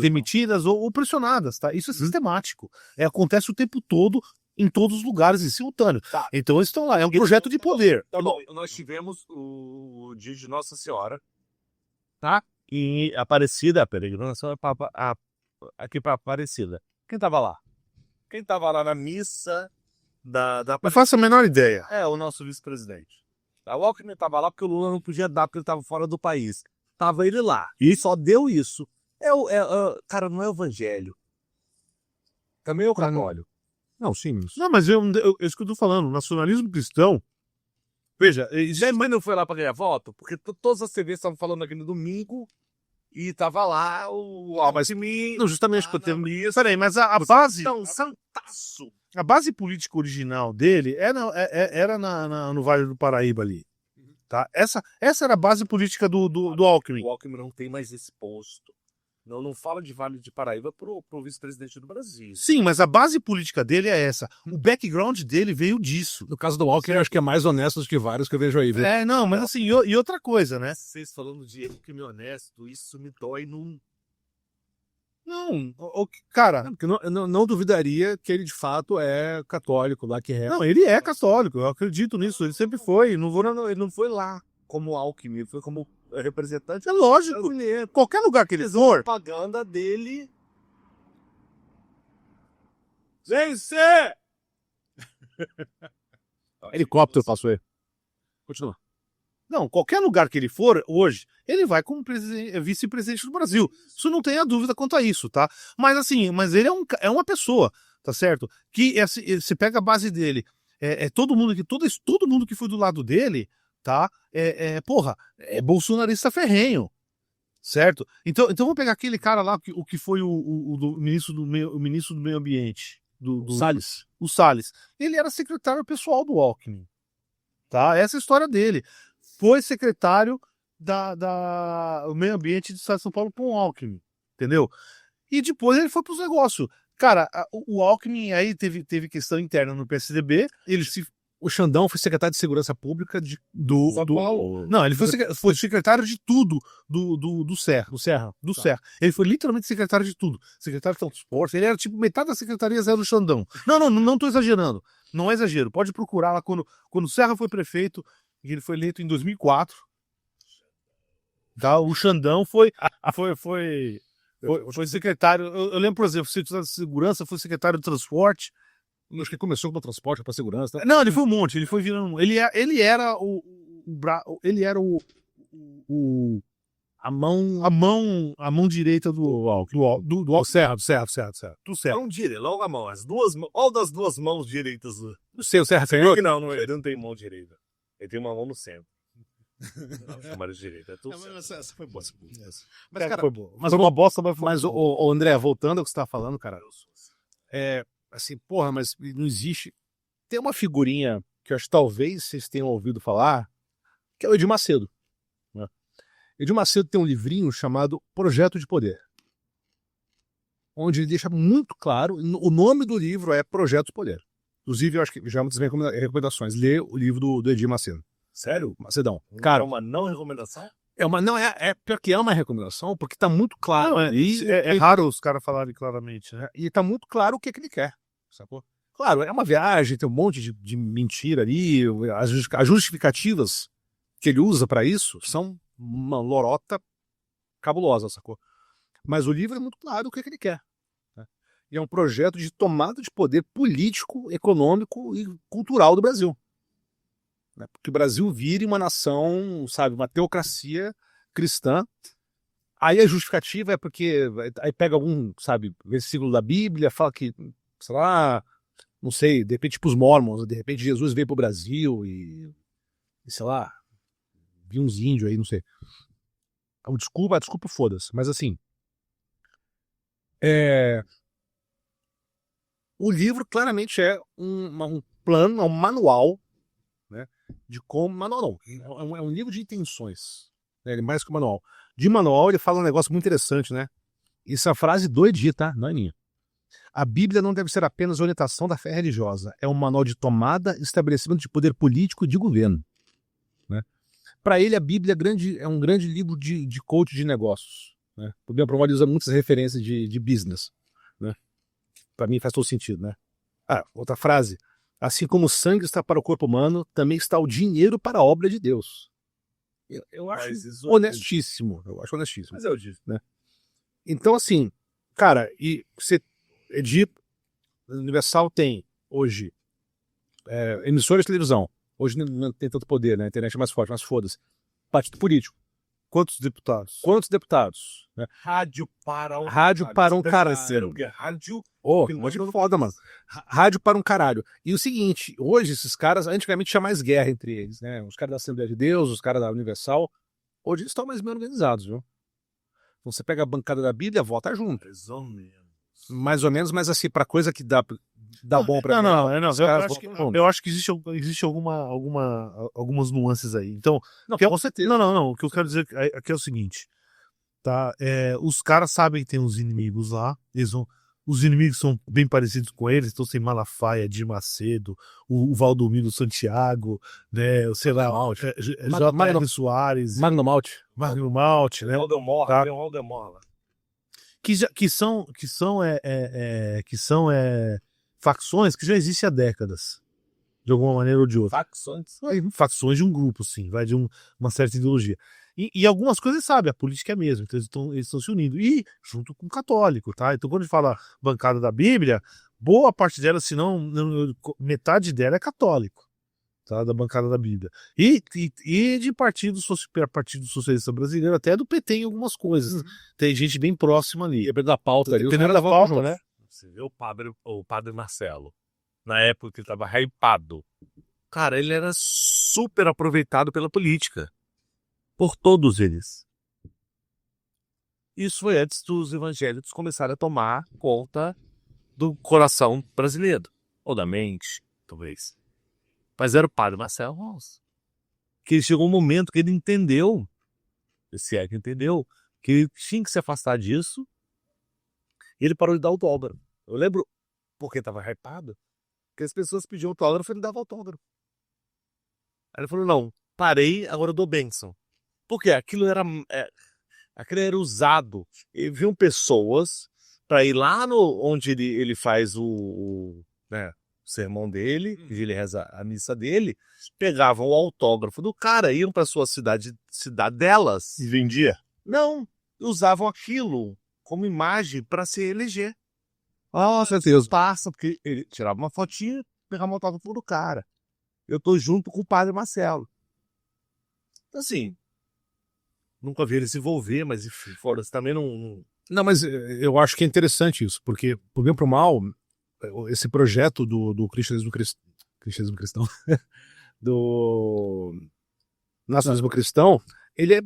demitidas ou pressionadas, tá? Isso é sistemático. Acontece o tempo todo, em todos os lugares, em simultâneo. Tá. Então eles estão lá, é um projeto de poder. Tá bom, nós tivemos o dia de Nossa Senhora, tá? E Aparecida, a peregrinação aqui para Aparecida. Quem tava lá? Quem tava lá na missa da Eu faço a menor ideia. É o nosso vice-presidente. O Alckmin estava lá porque o Lula não podia dar, porque ele estava fora do país. Tava ele lá. E só deu isso. Cara, não é o evangelho. Também é o católico. Não, sim. Não, mas é isso que eu tô falando. O nacionalismo cristão. Veja, Mas não foi lá para ganhar voto? Porque todas as TVs estavam falando aqui no domingo e tava lá o Alckmin. Não, justamente porque peraí, mas a base. Então, santaço. A base política original dele era no Vale do Paraíba ali. Tá? Essa era a base política do Alckmin. O Alckmin não tem mais esse posto. Não fala de Vale de Paraíba pro vice-presidente do Brasil. Sim, mas a base política dele é essa. O background dele veio disso. No caso do Alckmin, eu acho que é mais honesto do que vários que eu vejo aí. Viu? Não, mas assim, e outra coisa, né? Vocês falando de Alckmin honesto, isso me dói num... Não, cara... Porque eu não duvidaria que ele de fato é católico lá que é. Não, ele é católico, eu acredito nisso, ele sempre foi, ele não foi lá como Alckmin, ele foi como representante. É lógico, brasileiro. Qualquer lugar que ele for... Propaganda dele... Vencer! Helicóptero passou aí. Continua. Não, qualquer lugar que ele for hoje, ele vai como vice-presidente do Brasil. Isso não tenha dúvida quanto a isso, tá? Mas assim, ele é uma pessoa, tá certo? Que você pega a base dele, todo mundo que foi do lado dele, tá? É bolsonarista ferrenho, certo? Então vamos pegar aquele cara lá, o que foi o ministro do meio ambiente, do Salles. O Salles. Ele era secretário pessoal do Alckmin, tá? Essa é a história dele. Foi secretário do meio ambiente do estado de São Paulo com o Alckmin, entendeu? E depois ele foi para os negócios. Cara, o Alckmin aí teve questão interna no PSDB, O Xandão foi secretário de Segurança Pública do São Paulo. Não, ele foi secretário de tudo do Serra. Do Serra. Ele foi literalmente secretário de tudo. Secretário de transporte. Ele era tipo metade da secretaria zero do Xandão. Não tô exagerando. Não é exagero. Pode procurar lá quando o Serra foi prefeito, e ele foi eleito em 2004. Tá? O Xandão foi Foi secretário. Eu lembro, por exemplo, secretário de segurança, foi secretário de transporte. Acho que começou com o transporte para segurança. Né? Não, ele foi um monte, ele foi virando. Ele era ele era a mão direita Do Serra. do Serra. Não direito, logo a mão. As duas mãos. Qual das duas mãos direitas? Não sei, o Serra tem outro? Não, ele não tem mão direita. Ele tem uma mão no centro. Não, chamaram de direita. É tudo certo. Essa foi boa. Mas, cara, foi boa. Mas foi uma bosta, mas o André, voltando ao que você tá falando, cara, assim, porra, mas não existe. Tem uma figurinha que eu acho que talvez vocês tenham ouvido falar, que é o Edir Macedo. Né? Edir Macedo tem um livrinho chamado Projeto de Poder, onde ele deixa muito claro, o nome do livro é Projeto de Poder. Inclusive, eu acho que já é uma das minhas recomendações, ler o livro do Edir Macedo. Sério? Macedão. Cara, É uma não recomendação? pior que é uma recomendação, porque tá muito claro. Não, é raro os caras falarem claramente, né? E tá muito claro o que ele quer, sacou? Claro, é uma viagem, tem um monte de mentira ali, as justificativas que ele usa pra isso são uma lorota cabulosa, sacou? Mas o livro é muito claro o que ele quer. Né? E é um projeto de tomada de poder político, econômico e cultural do Brasil. Né? Porque o Brasil vire uma nação, sabe, uma teocracia cristã. Aí a justificativa é porque aí pega algum, sabe, versículo da Bíblia, fala que, sei lá, não sei, de repente pros Mormons, de repente Jesus veio pro Brasil e sei lá, vi uns índios aí, não sei. Desculpa, foda-se. Mas assim, o livro claramente é um plano, um manual, né, de como... Manual não, é um livro de intenções. Né, ele é mais que um manual. De manual ele fala um negócio muito interessante, né? Isso é a frase do Edir, tá? Não é minha. A Bíblia não deve ser apenas orientação da fé religiosa. É um manual de tomada e estabelecimento de poder político e de governo. Né? Para ele, a Bíblia é um grande livro de coach de negócios. Né? O Bíblia Promote usa muitas referências de business. Né? Para mim faz todo sentido. Né? Outra frase. Assim como o sangue está para o corpo humano, também está o dinheiro para a obra de Deus. Eu acho honestíssimo. Mas eu disse. Né? Então, assim, cara, e você... Edir, Universal tem hoje emissoras de televisão. Hoje não tem tanto poder, né? A internet é mais forte, mas foda-se. Partido político. Quantos deputados? Né? Rádio para um caralho. Rádio. Um monte de foda, mano. Rádio para um caralho. E o seguinte, hoje esses caras, antigamente tinha mais guerra entre eles, né? Os caras da Assembleia de Deus, os caras da Universal. Hoje eles estão mais bem organizados, viu? Então você pega a bancada da Bíblia, vota junto. Mais ou menos, mas assim, pra coisa que dá bom pra mim. Não. Eu acho que existe algumas nuances aí. Então, com certeza. Não. O que eu quero dizer aqui é o seguinte, tá? Os caras sabem que tem uns inimigos lá. Os inimigos são bem parecidos com eles. Então, tem Malafaia, Edir Macedo, o Valdomiro Santiago, né? Sei lá, J.R. Soares, Magno Malte, né? Aldemor lá. Que são facções que já existem há décadas, de alguma maneira ou de outra. Facções de um grupo, sim, vai de uma certa ideologia. E algumas coisas, sabe, a política é mesmo, então eles estão se unindo. E junto com o católico, tá? Então quando a gente fala bancada da Bíblia, boa parte dela, se não metade dela é católico. Tá, da bancada da Bíblia. E de Partido Socialista Brasileiro, até do PT em algumas coisas. Tem gente bem próxima ali. Dependendo da pauta ali. Dependendo da pauta, né? Você vê o padre Marcelo, na época que ele tava hypado. Cara, ele era super aproveitado pela política. Por todos eles. Isso foi antes dos evangélicos começarem a tomar conta do coração brasileiro. Ou da mente, talvez. Mas era o padre Marcelo Rons. Que chegou um momento que ele entendeu, se é que entendeu, que ele tinha que se afastar disso, e ele parou de dar autógrafo. Eu lembro, porque estava hypado, que as pessoas pediam autógrafo e ele dava autógrafo. Aí ele falou, não, parei, agora eu dou bênção. Porque aquilo era usado. E viam pessoas para ir lá onde ele faz o sermão dele, que ele reza a missa dele, pegavam o autógrafo do cara, iam para sua cidade delas. E vendia? Não, usavam aquilo como imagem para se eleger. Ah, com certeza. Passa, porque ele tirava uma fotinha, pegava uma autógrafo do cara. Eu tô junto com o padre Marcelo. Então, assim, nunca vi ele se envolver, mas enfim, fora isso também não. Não, mas eu acho que é interessante isso, porque, por bem ou por mal, esse projeto do cristianismo cristão, do nacionalismo cristão, ele é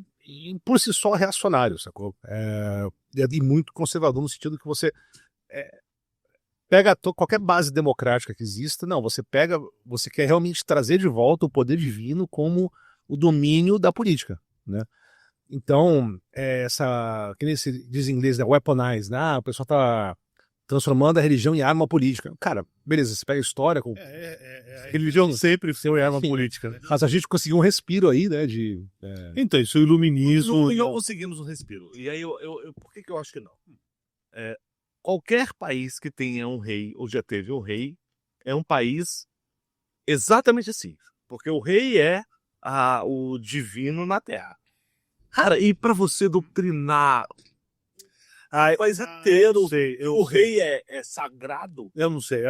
por si só reacionário, sacou? E muito conservador no sentido que você pega qualquer base democrática que exista, não, você quer realmente trazer de volta o poder divino como o domínio da política, né? Então, que nem se diz em inglês, né, weaponize, né? O pessoal tá transformando a religião em arma política. Cara, beleza, você pega a história com... Religião sempre foi arma Sim. política, né? Mas a gente conseguiu um respiro aí, né, Então, isso é o iluminismo. Não conseguimos um respiro. E aí, por que eu acho que não? Qualquer país que tenha um rei, ou já teve um rei, é um país exatamente assim. Porque o rei é o divino na terra. Cara, e para você doutrinar o país inteiro, o rei é sagrado? Eu não sei.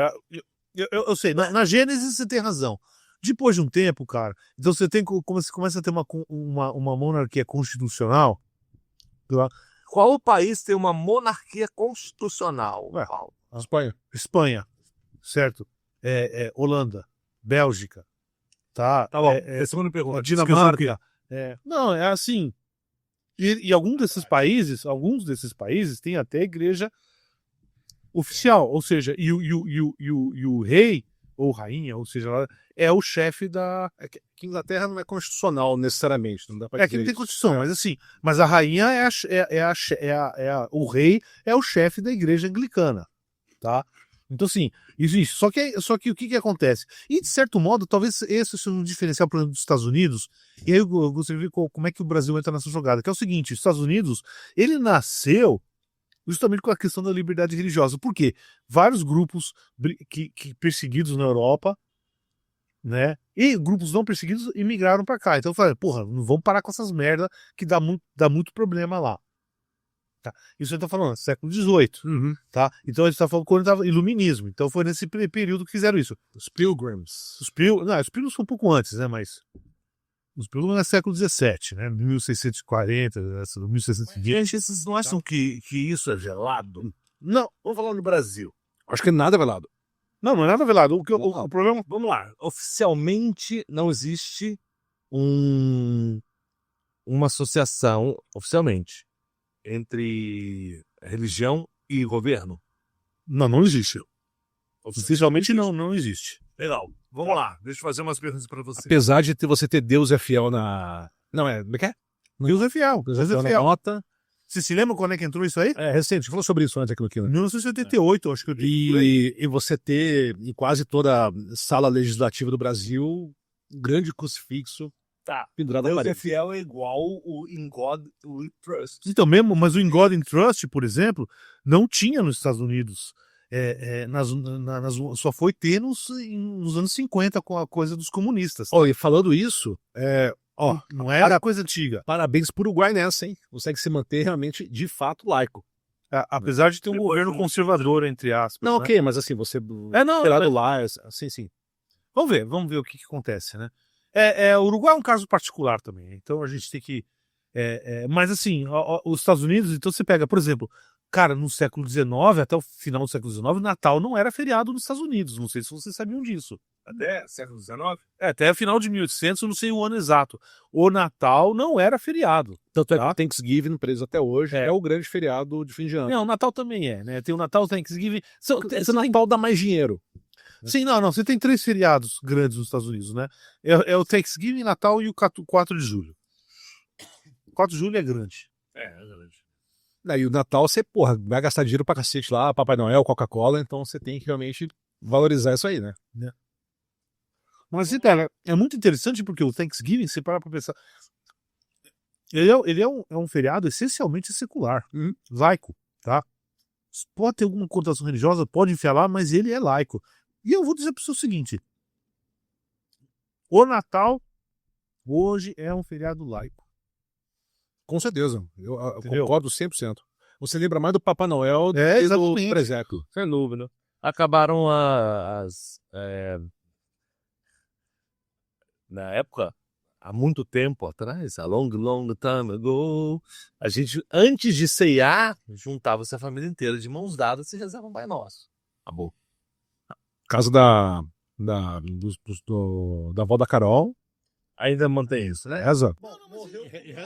Eu sei. Na Gênesis você tem razão. Depois de um tempo, cara, então você começa a ter uma monarquia constitucional. Qual país tem uma monarquia constitucional? Espanha, certo? Holanda, Bélgica, tá? Tá bom. Segunda pergunta. Dinamarca. Não, é assim. E alguns desses países têm até igreja oficial, ou seja, e o rei ou rainha, ou seja, é o chefe da. que Inglaterra não é constitucional necessariamente, não dá pra Que dizer não tem isso. constituição, mas assim, mas a rainha o rei é o chefe da igreja anglicana, tá? Então, assim, isso. Só que o que acontece? E, de certo modo, talvez esse seja um diferencial, por exemplo, dos Estados Unidos, e aí eu gostaria de ver como é que o Brasil entra nessa jogada, que é o seguinte, os Estados Unidos, ele nasceu justamente com a questão da liberdade religiosa. Por quê? Vários grupos que perseguidos na Europa, né, e grupos não perseguidos imigraram para cá. Então eu falei, porra, não vamos parar com essas merda que dá muito problema lá. Tá. Isso a gente tá falando, século XVIII. Uhum. Tá? Então a gente tá falando quando estava iluminismo. Então foi nesse período que fizeram isso. Os Pilgrims. Os Pilgrims foi um pouco antes, né? Mas os Pilgrims é século XVII, né? 1640, 1620. Gente, vocês não acham que isso é velado? Não, Vamos falar no Brasil. Acho que nada é velado. não é nada velado. O problema. Vamos lá. Oficialmente não existe uma associação, oficialmente, entre religião e governo. Não existe. Oficialmente não existe. Legal. Vamos lá. Deixa eu fazer umas perguntas para você. Apesar de você ter Deus é fiel na... Não, como é que é? Deus é fiel. Deus é Na fiel. nota. Você se lembra quando é que entrou isso aí? É recente, você falou sobre isso antes aqui no Kino. 1978, acho que eu digo. E você ter em quase toda a sala legislativa do Brasil um grande crucifixo pendurado na Deus é parede. fiel é igual o In God We Trust. Então mesmo, mas o In God and Trust, por exemplo, não tinha nos Estados Unidos. Só foi ter nos anos 50 com a coisa dos comunistas. E falando isso, Não era coisa antiga. parabéns pro Uruguai nessa, hein? Consegue se manter realmente, de fato, laico. Apesar de ter um governo conservador, entre aspas. Não, né? ok, mas assim, você... Não, Sei lá do lar, assim, sim. vamos ver o que acontece, né? O Uruguai é um caso particular também, então a gente tem que... mas assim, os Estados Unidos, então você pega, por exemplo, cara, no século XIX, até o final do século XIX, Natal não era feriado nos Estados Unidos, não sei se vocês sabiam disso. Até século XIX? Até o final de 1800, eu não sei o ano exato. O Natal não era feriado. Tanto é Tá. que o Thanksgiving, preso até hoje, é o grande feriado de fim de ano. Não, o Natal também é, né? Tem o Natal, o Thanksgiving. Você na Natal dá mais dinheiro. Sim, não, você tem 3 feriados grandes nos Estados Unidos, né? É o Thanksgiving, Natal e o 4 de julho. 4 de julho é grande. É grande. E o Natal, você, vai gastar dinheiro pra cacete lá, Papai Noel, Coca-Cola, então você tem que realmente valorizar isso aí, né? Mas, cara, é muito interessante porque o Thanksgiving, você para pra pensar, ele é um feriado essencialmente secular, laico, tá? Pode ter alguma conotação religiosa, pode enfiar lá, mas ele é laico. E eu vou dizer para o seguinte, o Natal hoje é um feriado laico. Com certeza. Eu Entendeu? concordo 100%. Você lembra mais do Papai Noel do É, que do exatamente. presépio. Sem dúvida. Acabaram na época, há muito tempo atrás, a long, long time ago, a gente, antes de ceiar, juntava-se a família inteira de mãos dadas e rezava um Pai Nosso. Acabou. Caso da avó da Carol, Ainda mantém isso, né? reza.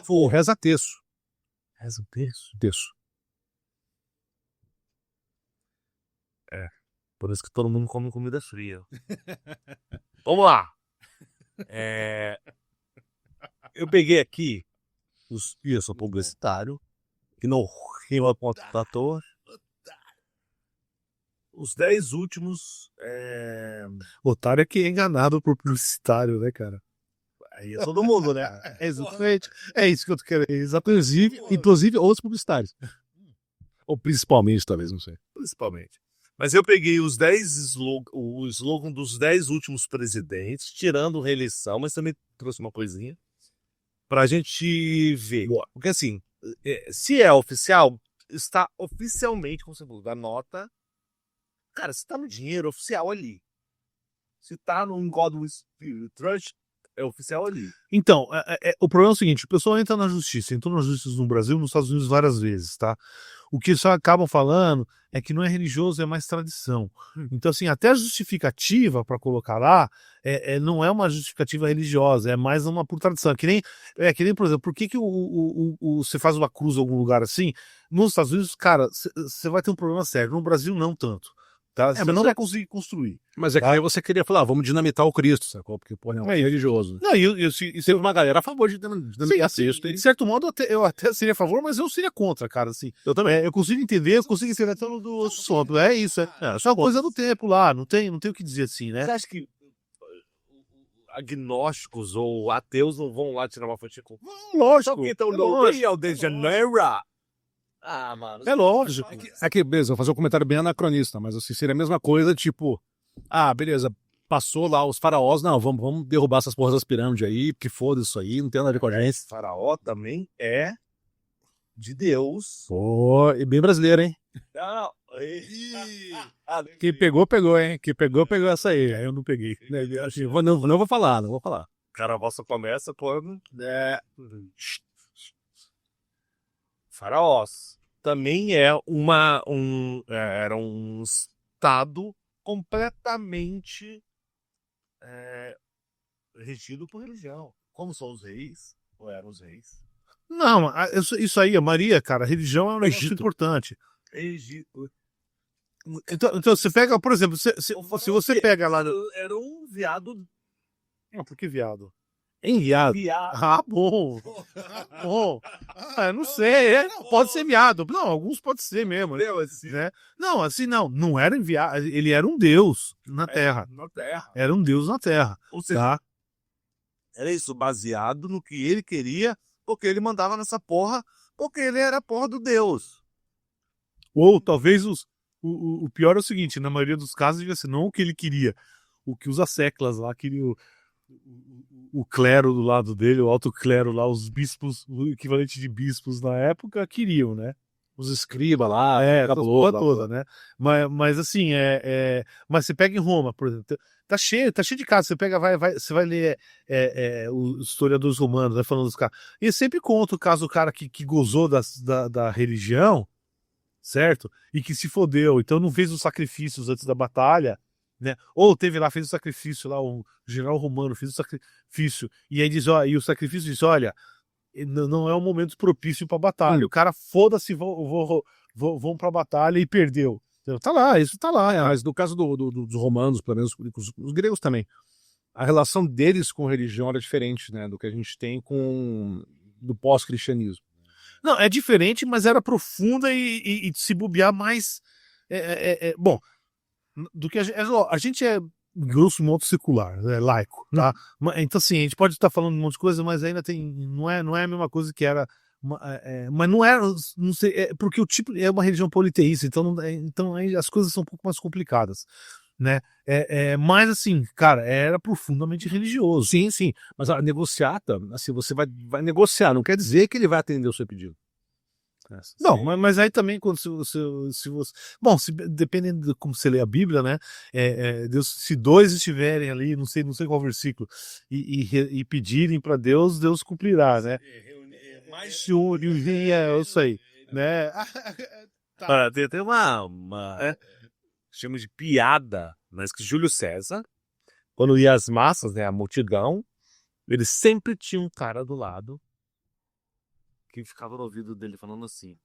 O reza terço. Reza o terço. Terço. Por isso que todo mundo come comida fria. Vamos lá. Eu peguei aqui eu sou publicitário, que não rima com a toa. Os 10 últimos. Otário é que é enganado por publicitário, né, cara? Aí é todo mundo, né? Exatamente. É isso que eu tô querendo. Inclusive outros publicitários. Ou principalmente, talvez, não sei. Principalmente. Mas eu peguei os 10 o slogan dos 10 últimos presidentes, tirando reeleição, mas também trouxe uma coisinha pra gente ver. Porque assim, se é oficial, está oficialmente, como você falou, da nota. Cara, se tá no dinheiro, é oficial ali. Se tá no God Spirit Trust, é oficial ali. Então, o problema é o seguinte, o pessoal entrou na justiça no Brasil, nos Estados Unidos várias vezes, tá? O que só acabam falando é que não é religioso, é mais tradição. Então, assim, até a justificativa para colocar lá não é uma justificativa religiosa, é mais uma por tradição. Que nem, por exemplo, por que você faz uma cruz em algum lugar assim? Nos Estados Unidos, cara, você vai ter um problema sério. No Brasil, não tanto. Tá? Você mas não vai conseguir construir. Mas é que Tá. aí você queria falar, vamos dinamitar o Cristo, sacou? Porque, pô, não é religioso. Não, Teve uma galera a favor de dinamitar Cristo. de certo modo, eu até seria a favor, mas eu seria contra, cara, assim. Eu também. Eu consigo entender até do assunto. É isso, é só coisa do tempo lá, não tem o que dizer assim, né? Você acha que agnósticos ou ateus não vão lá tirar uma fotinha com... Lógico. Só que então é no lógico. Rio de Janeiro. Ah, mano. É lógico. Aqui, beleza, vou fazer um comentário bem anacronista, mas assim, seria a mesma coisa, tipo, beleza, passou lá os faraós, não, vamos derrubar essas porras das pirâmides aí, porque foda isso aí, não tem nada a ver com a gente. Faraó também é de Deus. Pô, e bem brasileiro, hein? Não. Que pegou, hein? Que pegou essa aí. Aí eu não peguei. Não vou falar. Carnaval começa quando... Faraós. Também era um estado completamente regido por religião. Como são os reis, ou eram os reis. Não, isso aí, a Maria, cara, a religião é um negócio importante. Egito. Então você pega, por exemplo, se você pega lá... Era um viado. Por que viado? Enviado. Bom. Bom. Não sei. Pode ser viado. Não, alguns pode ser mesmo. Né? Não, assim, não era enviado. Ele era um deus na Terra. Na Terra. Era um deus na Terra. Ou seja, Tá? era isso, baseado no que ele queria, porque ele mandava nessa porra, porque ele era a porra do Deus. Ou talvez o pior é o seguinte: na maioria dos casos, devia ser não o que ele queria, o que os asseclas lá queriam. O clero do lado dele, o alto clero lá, os bispos, o equivalente de bispos na época, queriam, né? Os escribas lá, toda, né? Mas assim, mas você pega em Roma, por exemplo, tá cheio de casos, você pega, você vai ler os historiadores romanos, vai falando dos caras, e sempre conta o caso do cara que gozou da religião, certo? E que se fodeu, então não fez os sacrifícios antes da batalha, né? Ou fez o sacrifício lá, o general romano fez o sacrifício, e aí diz, e o sacrifício diz, olha, não é um momento propício pra batalha. O cara, foda-se, vão pra batalha e perdeu. Então, isso tá lá. Mas no caso dos romanos, pelo menos os gregos também, a relação deles com religião era diferente, né, do que a gente tem do pós-cristianismo. Não, é diferente, mas era profunda e se bobear mais... bom, do que a gente é grosso modo secular, laico, tá? Então assim, a gente pode estar falando um monte de coisa, mas ainda não é a mesma coisa que era, mas não era, não sei, porque o tipo é uma religião politeísta, então aí as coisas são um pouco mais complicadas, né? Mas assim, cara, era profundamente religioso. Sim, mas a negociata, assim, você vai negociar, não quer dizer que ele vai atender o seu pedido. Não, mas aí também, quando se você. Bom, dependendo de como você lê a Bíblia, né? Deus, se dois estiverem ali, não sei qual versículo, e pedirem para Deus, Deus cumprirá, né? Mais se um é isso aí, né? Olha, tem até uma chama de piada, mas que Júlio César, quando ia às massas, né, a multidão, ele sempre tinha um cara do lado que ficava no ouvido dele falando assim: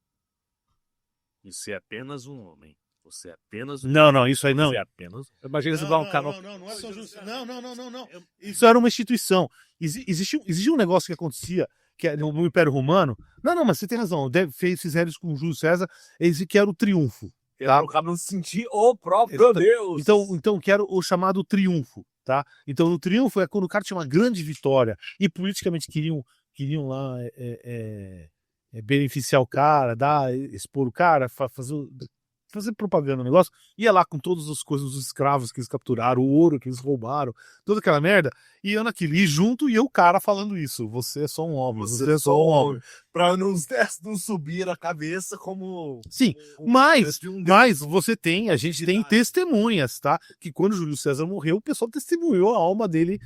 "Isso é apenas um homem. Você é apenas um Não, isso aí não. Você é apenas. Imagina você dar um cara. Não é só justiça. Não. Isso era uma instituição. Existia um negócio que acontecia que era no Império Romano. Não, mas você tem razão. Fizeram isso com Júlio César, que era o triunfo. Tá? O cara não sentir o próprio Deus. Então, que era o chamado triunfo. Tá? Então, o triunfo é quando o cara tinha uma grande vitória e politicamente queriam lá beneficiar o cara, expor o cara, fazer propaganda no negócio, ia lá com todas as coisas dos escravos que eles capturaram, o ouro que eles roubaram, toda aquela merda, e ia naquilo, e junto ia o cara falando isso: você é só um homem, você é só um homem. Pra não subir a cabeça como... Sim, mas a gente tem testemunhas, tá? Que quando Júlio César morreu, o pessoal testemunhou a alma dele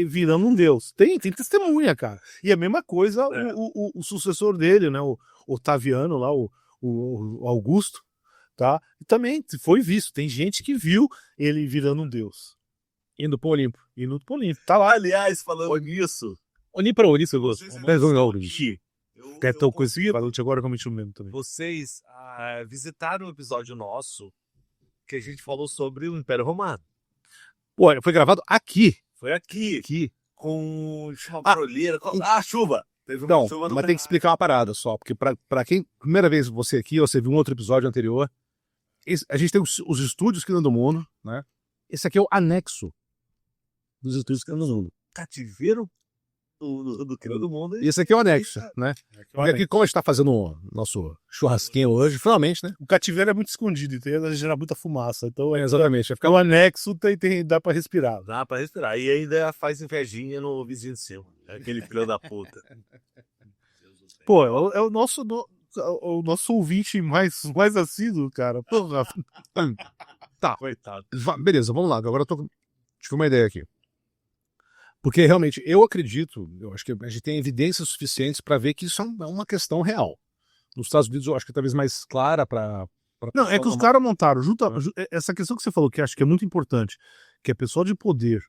virando um deus. Tem testemunha, cara. E a mesma coisa o sucessor dele, né? O Otaviano lá, o Augusto, tá? E também foi visto. Tem gente que viu ele virando um deus. Indo pro Olimpo. Tá lá. Aliás, falando nisso... Olimpo, eu gosto. Então, coisa agora como eu me lembro também. Vocês visitaram um episódio nosso que a gente falou sobre o Império Romano. Pô, foi gravado aqui. Foi aqui. Aqui. Com chuva. Não, mas tem que explicar uma parada só, porque pra quem, primeira vez você aqui, ou você viu um outro episódio anterior, a gente tem os estúdios que andam do mundo, né? Esse aqui é o anexo dos estúdios que andam do mundo. Cativeiro do Criador do Mundo. E esse aqui é o anexo, né? Porque aqui, como a gente tá fazendo o nosso churrasquinho hoje, finalmente, né? O cativeiro é muito escondido, então gera muita fumaça. Então, exatamente. Vai ficar o anexo dá pra respirar. Dá pra respirar. E ainda faz invejinha no vizinho seu. Aquele filho da puta. Pô, é o nosso ouvinte mais assíduo, cara. Porra. Tá. Coitado. Beleza, vamos lá. Agora tive uma ideia aqui. Porque realmente eu acho que a gente tem evidências suficientes para ver que isso é uma questão real. Nos Estados Unidos eu acho que é talvez mais clara para. Não, é que os caras montaram essa questão que você falou, que acho que é muito importante, que é pessoal de poder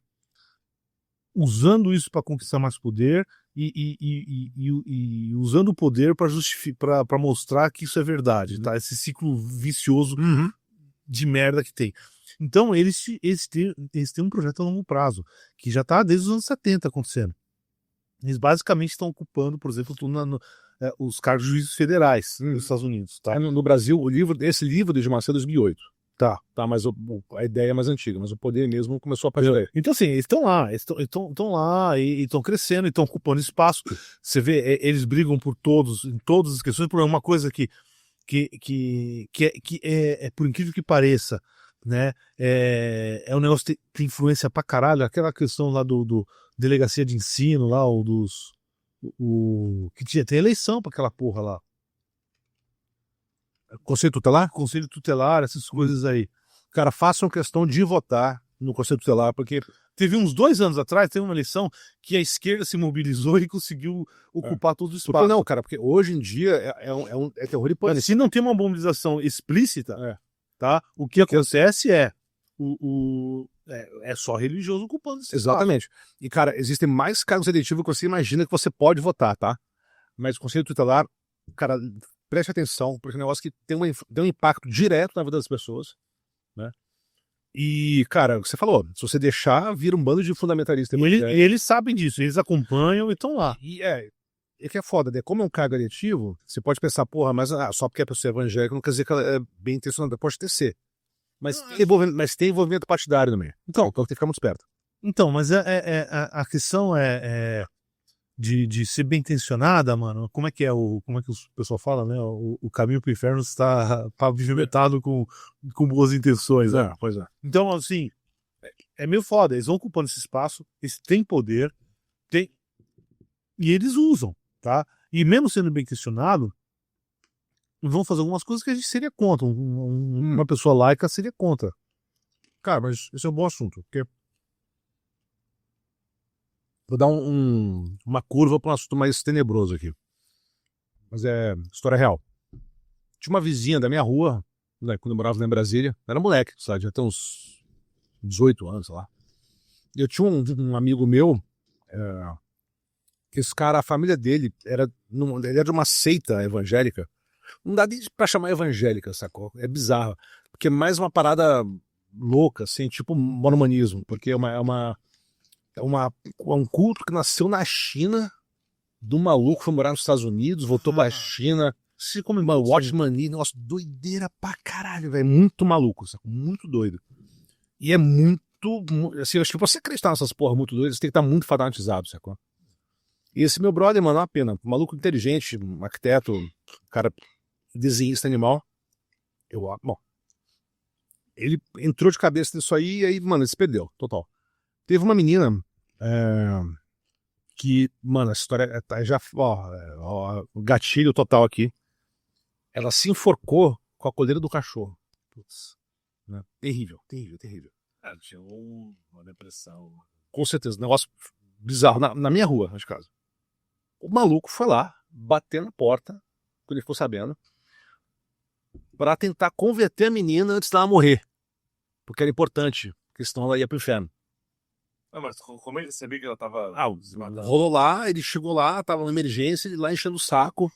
usando isso para conquistar mais poder e usando o poder para mostrar que isso é verdade, tá? Esse ciclo vicioso de merda que tem. Então, eles têm um projeto a longo prazo, que já está desde os anos 70 acontecendo. Eles basicamente estão ocupando, por exemplo, os cargos de juízes federais nos Estados Unidos. Tá? No Brasil, esse livro de Edir Macedo é 2008. Tá, mas a ideia é mais antiga, mas o poder mesmo começou a aparecer. Então, assim, eles estão lá e estão crescendo, e estão ocupando espaço. Você vê, eles brigam em todas as questões, por uma coisa que é por incrível que pareça, né? É um negócio que tem influência pra caralho. Aquela questão lá do delegacia de ensino, lá, que tem eleição pra aquela porra lá. Conselho tutelar? Conselho tutelar, essas coisas aí. Cara, façam questão de votar no Conselho tutelar, porque teve uns 2 anos atrás, teve uma eleição que a esquerda se mobilizou e conseguiu ocupar todo o espaço. Não, cara, porque hoje em dia é terror e pânico. Se não tem uma mobilização explícita, tá? O que acontece é só religioso ocupando esse exatamente. espaço. E, cara, existem mais cargos eletivos que você imagina que você pode votar, tá? Mas o Conselho tutelar, cara, preste atenção, porque é um negócio que tem um impacto direto na vida das pessoas, né? E, cara, você falou, se você deixar, vira um bando de fundamentalistas. Eles sabem disso, eles acompanham e estão lá. E que é foda, né? Como é um cargo eletivo, você pode pensar, porra, mas só porque a pessoa é evangélica não quer dizer que ela é bem intencionada, pode ser. Mas tem envolvimento partidário no meio. Então tem que ficar muito esperto. Então, mas a questão de ser bem intencionada, mano. Como é que o pessoal fala, né? O caminho pro inferno está pavimentado com boas intenções, né? Pois é. Então, assim, é meio foda. Eles vão ocupando esse espaço, eles têm poder, e eles usam, tá? E mesmo sendo bem intencionado, vão fazer algumas coisas que a gente seria contra. Uma pessoa laica seria contra. Cara, mas esse é um bom assunto, porque vou dar uma curva para um assunto mais tenebroso aqui. Mas é história real. Tinha uma vizinha da minha rua, né, quando eu morava lá em Brasília, era moleque, sabe, já tem uns 18 anos, sei lá. Eu tinha um amigo meu, que esse cara, a família dele ele era de uma seita evangélica. Não dá nem pra chamar evangélica, sacou? É bizarro. Porque é mais uma parada louca, assim, tipo mormonismo. Porque é um culto que nasceu na China, do maluco, foi morar nos Estados Unidos, voltou pra China. Se como Watchmania, nossa, doideira pra caralho, velho. Muito maluco, sacou? Muito doido. E é muito, assim, eu acho que pra você acreditar nessas porra muito doidas, você tem que estar muito fanatizado, sacou? E esse meu brother, mano, é uma pena. Um maluco inteligente, um arquiteto, um cara desenhista animal. Bom, ele entrou de cabeça nisso aí e aí, mano, ele se perdeu, total. Teve uma menina que, mano, a história já, o gatilho total aqui. Ela se enforcou com a coleira do cachorro. Putz, né? Terrível, terrível, terrível. Tinha uma depressão. Com certeza, negócio bizarro, na minha rua, nesse caso. O maluco foi lá, bater na porta, quando ele ficou sabendo, pra tentar converter a menina antes dela morrer. Porque era importante, porque senão ela ia pro inferno. Mas como ele sabia que ela tava... Rolou lá, ele chegou lá, tava na emergência, ele lá enchendo o saco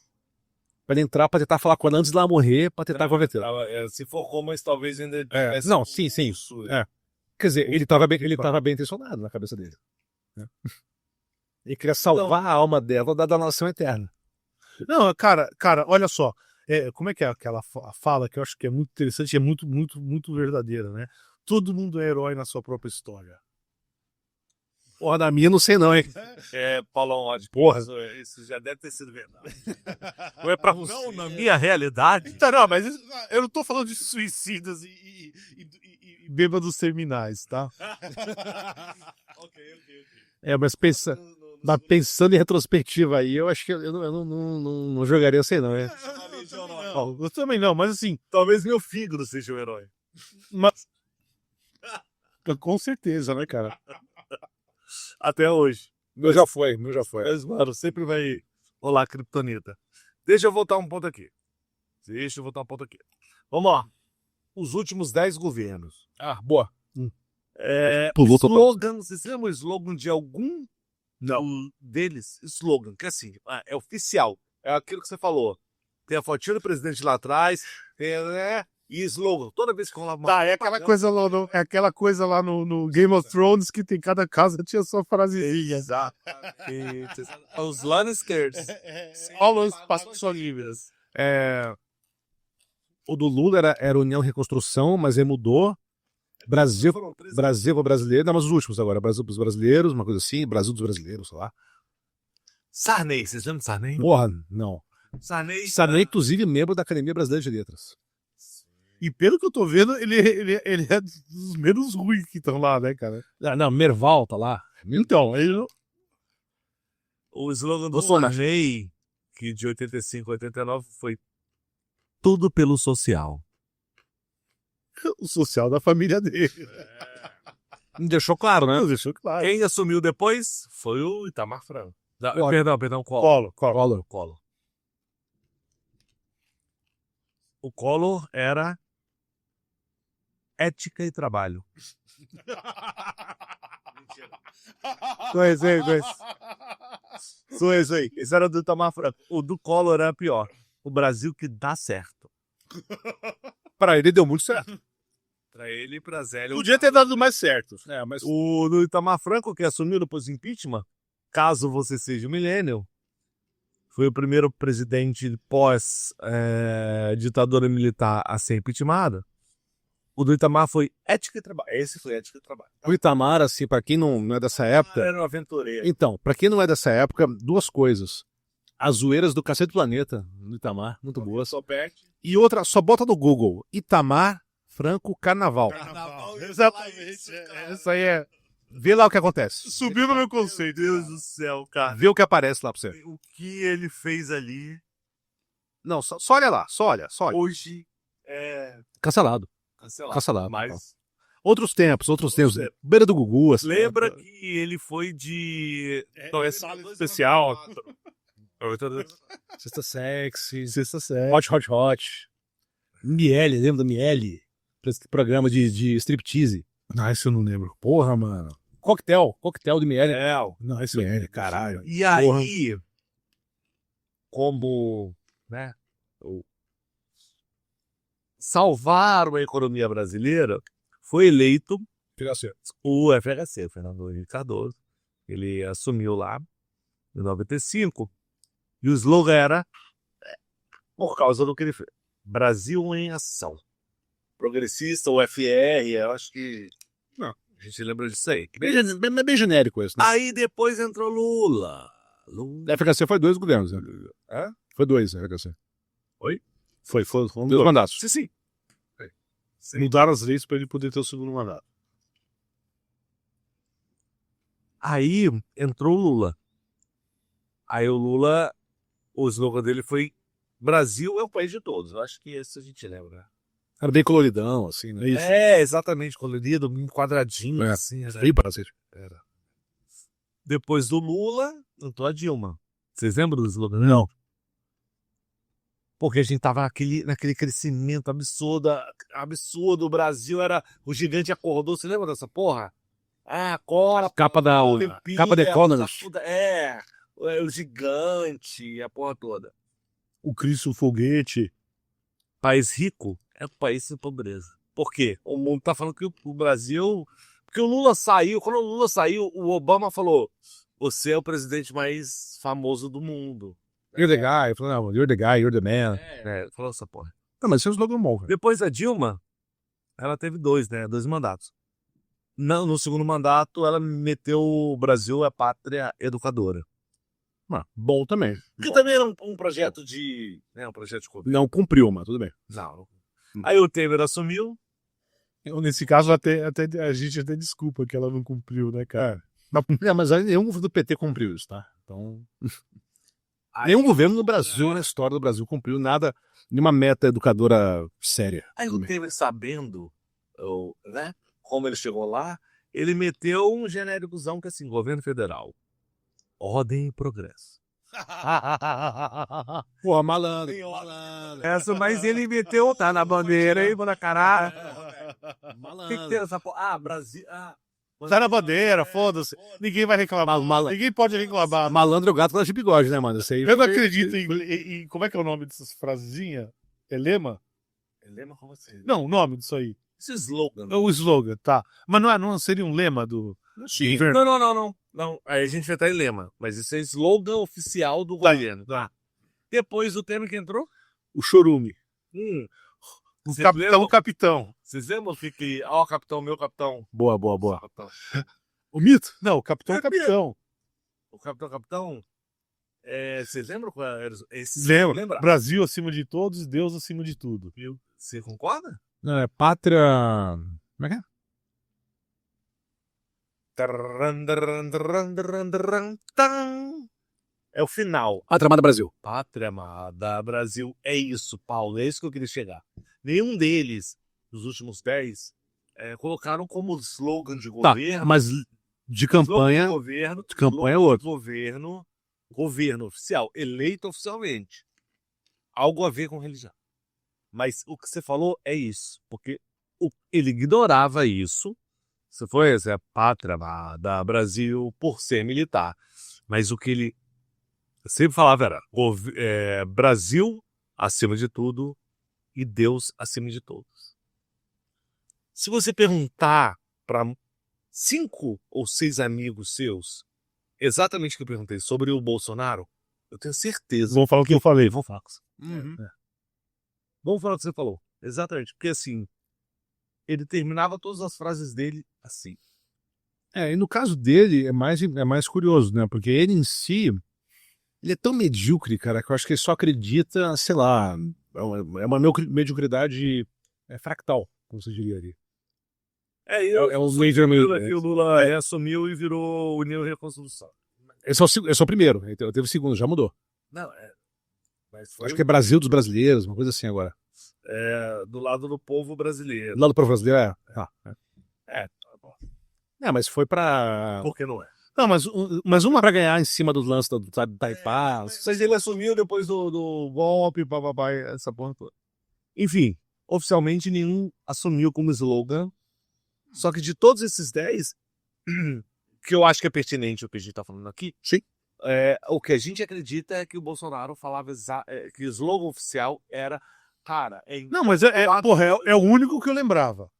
pra ele entrar, pra tentar falar com ela antes dela morrer, pra tentar converter. Se forrou, mas talvez ainda... Não, sim. Quer dizer, ele tava bem intencionado na cabeça dele. Né? Ele queria salvar a alma dela da danação eterna. Não, cara, olha só. Como é que é aquela fala que eu acho que é muito interessante e é muito, muito, muito verdadeira, né? Todo mundo é herói na sua própria história. Porra, da minha não sei não, hein? Paulão, ótimo. Porra. Isso já deve ter sido verdade. Não é pra você. Não, na minha realidade... Então, não, mas eu não tô falando de suicidas e bêbados terminais, tá? Ok. Mas pensando em retrospectiva aí, eu acho que eu não jogaria assim, não. Eu também não, mas assim... Talvez meu fígado seja o herói. Mas... Com certeza, né, cara? Até hoje. Meu já foi. Mas, mano, sempre vai rolar criptonita. Deixa eu voltar um ponto aqui. Vamos lá. Os últimos 10 governos. Boa. Pulou slogan, vocês lembram o slogan de algum Não. deles? Slogan, que assim, é oficial. É aquilo que você falou. Tem a fotinha do presidente lá atrás, e slogan. Toda vez que rola uma... É aquela coisa lá no Game of Thrones que tem cada casa tinha sua frasezinha. Os Lannisters. Aulas passolinas. O do Lula era União e Reconstrução, mas ele mudou. Brasil para brasileiro. Não, mas os últimos agora. Brasil para os brasileiros, uma coisa assim. Brasil dos brasileiros, sei lá. Sarney, vocês lembram de Sarney? Porra, não. Sarney, inclusive, membro da Academia Brasileira de Letras. E pelo que eu tô vendo, ele é dos menos ruins que estão lá, né, cara? Não, Merval tá lá. Então, ele não... O slogan do Sarney, que de 85 a 89 foi tudo pelo social. O social da família dele. Deixou claro, né? Deixou claro. Quem assumiu depois foi o Itamar Franco. Perdão, Collor. O Collor era ética e trabalho. Sou esse aí. Esse era do Itamar Franco. O do Collor era pior. O Brasil que dá certo. Para ele deu muito certo. Pra ele e pra Zélio. Podia ter dado mais certo. Mas... O do Itamar Franco, que assumiu depois do impeachment, caso você seja um millennial, foi o primeiro presidente pós-ditadura militar a ser impeachmentado. O do Itamar foi ética e trabalho. Esse foi ética e trabalho. O Itamar, assim, pra quem não é dessa época... Era um aventureiro. Então, pra quem não é dessa época, duas coisas. As zoeiras do Cacete do Planeta, do Itamar, muito boas. E outra, só bota no Google, Itamar Franco Carnaval. Exatamente. Isso aí é... Vê lá o que acontece. Subiu no meu conceito. Deus do céu, cara. Vê o que aparece lá pra você. O que ele fez ali Não, só olha lá, só olha. Hoje é Cancelado. cancelado. Mas Outros tempos. Beira do Gugu, assim. lembra que ele foi de especial. Sexta Sexy. Sexta série. Hot. Miele, lembra da Miele? Esse programa de striptease. Ah, isso eu não lembro. Porra, mano. Coquetel de Miele. Não, esse Miele, caralho. E aí, como, né, salvaram a economia brasileira, foi eleito o FHC, Fernando Henrique Cardoso. Ele assumiu lá em 95 e o slogan era, por causa do que ele fez, Brasil em Ação. Progressista, o FR, eu acho que Não. a gente lembra disso aí. Bem genérico esse, né? Aí depois entrou Lula. A FHC foi 2 governos, né? Hã? Foi 2 a FHC. Oi? Foi 2 mandatos. Sim. Mudaram as leis para ele poder ter o segundo mandato. Aí entrou o Lula. Aí o Lula, o slogan dele foi Brasil é o país de todos. Eu acho que esse a gente lembra. Era bem coloridão, assim, né? Isso. É, exatamente, colorido, bem quadradinho, É. assim. Era. Bem parecido. Depois do Lula, entrou a Dilma. Vocês lembram do slogan? Não. Porque a gente tava naquele crescimento absurdo. O Brasil era. O gigante acordou. Você lembra dessa porra? Ah, agora. Capa da Olimpíada, capa da Economist. O gigante, a porra toda. O Cristo Foguete. País rico é um país sem pobreza. Por quê? O mundo tá falando que o Brasil. Porque o Lula saiu. Quando o Lula saiu, o Obama falou: você é o presidente mais famoso do mundo. You're the guy. Eu falei, não, you're the guy, you're the man. Falou essa porra. Não, mas esse é o slogan bom, velho. Depois da Dilma, ela teve 2 mandatos. No segundo mandato, ela meteu o Brasil é pátria educadora. Bom também. Que também era um projeto de. Um projeto de governo. Não cumpriu, mas tudo bem. Não. Aí o Temer assumiu. Nesse caso, até a gente até desculpa que ela não cumpriu, né, cara? Mas nenhum do PT cumpriu isso, tá? Então. Nenhum governo no Brasil, na história do Brasil, cumpriu nada, nenhuma meta educadora séria. Aí o Temer, sabendo, né, como ele chegou lá, ele meteu um genéricozão que é assim, governo federal. Ordem e progresso. Pô, malandro. Essa, mas ele meteu, tá na bandeira aí, vou na caralho. O que tem essa porra? Ah, Brasil. Tá na bandeira, foda-se. Ninguém vai reclamar. Ninguém pode reclamar. Malandro é o gato com as de bigode, né, mano? Eu não acredito em. Como é que é o nome dessas frasezinhas? É lema? É lema como assim? Não, o nome disso aí. Esse slogan. O slogan, tá. Mas não seria um lema do. Sim. Não. Aí a gente vai estar em lema. Mas isso é slogan oficial do governo. Tá. Depois do Temer que entrou? O chorume. O capitão. Vocês lembram o que. Ó, capitão, meu capitão. Boa. Capitão. O mito? Não, o capitão. O capitão. Vocês lembram qual era esse? Lembra? Brasil acima de todos, Deus acima de tudo. Você concorda? Não, é pátria. Como é que é? É o final. Pátria Amada Brasil. Pátria Amada Brasil. É isso, Paulo. É isso que eu queria chegar. Nenhum deles, nos últimos 10, colocaram como slogan de governo. Tá, mas de campanha. De campanha é outro. Governo oficial, eleito oficialmente. Algo a ver com religião. Mas o que você falou é isso. Porque ele ignorava isso. Você foi a Pátria Amada Brasil por ser militar. Mas o que ele sempre falava era Brasil acima de tudo e Deus acima de todos. Se você perguntar para 5 ou 6 amigos seus exatamente o que eu perguntei sobre o Bolsonaro, eu tenho certeza. Vão falar o que eu falei. Vão falar. Vamos falar o que você falou. Exatamente. Porque assim, ele terminava todas as frases dele assim. E no caso dele é mais curioso, né? Porque ele em si, ele é tão medíocre, cara, que eu acho que ele só acredita, sei lá, é uma mediocridade fractal, como você diria ali. O Lula assumiu e virou União e Reconstrução. Esse é o primeiro, ele teve o segundo, já mudou. Não, Mas foi Acho que é Brasil dos brasileiros, uma coisa assim agora. do lado do povo brasileiro. Do lado do povo brasileiro é. Ah, É, mas foi pra. por que não é? Não, mas uma pra ganhar em cima dos lances do Taipá. Mas ele assumiu depois do golpe, bababá, essa porra toda. Enfim, oficialmente nenhum assumiu como slogan. Só que de todos esses 10, que eu acho que é pertinente o que a gente tá falando aqui, Sim. o que a gente acredita é que o Bolsonaro falava que o slogan oficial era, cara, Não, mas porra, é o único que eu lembrava.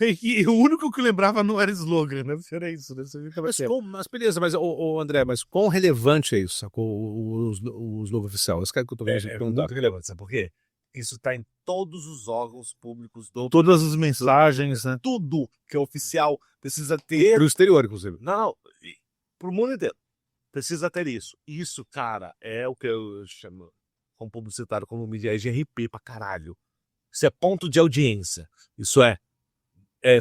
E o único que eu lembrava não era slogan, né? Era isso, né? Você fica Mas beleza, mas André, mas quão relevante é isso, sacou? O slogan oficial? Esse cara que eu tô vendo é perguntar. muito relevante, sabe por quê? Isso tá em todos os órgãos públicos do todas as mensagens, né? tudo que é oficial precisa ter. Pro exterior, inclusive. Não, pro mundo inteiro. Precisa ter isso. Isso, cara, é o que eu chamo, como publicitário, como mídia, é GRP pra caralho. Isso é ponto de audiência. Isso é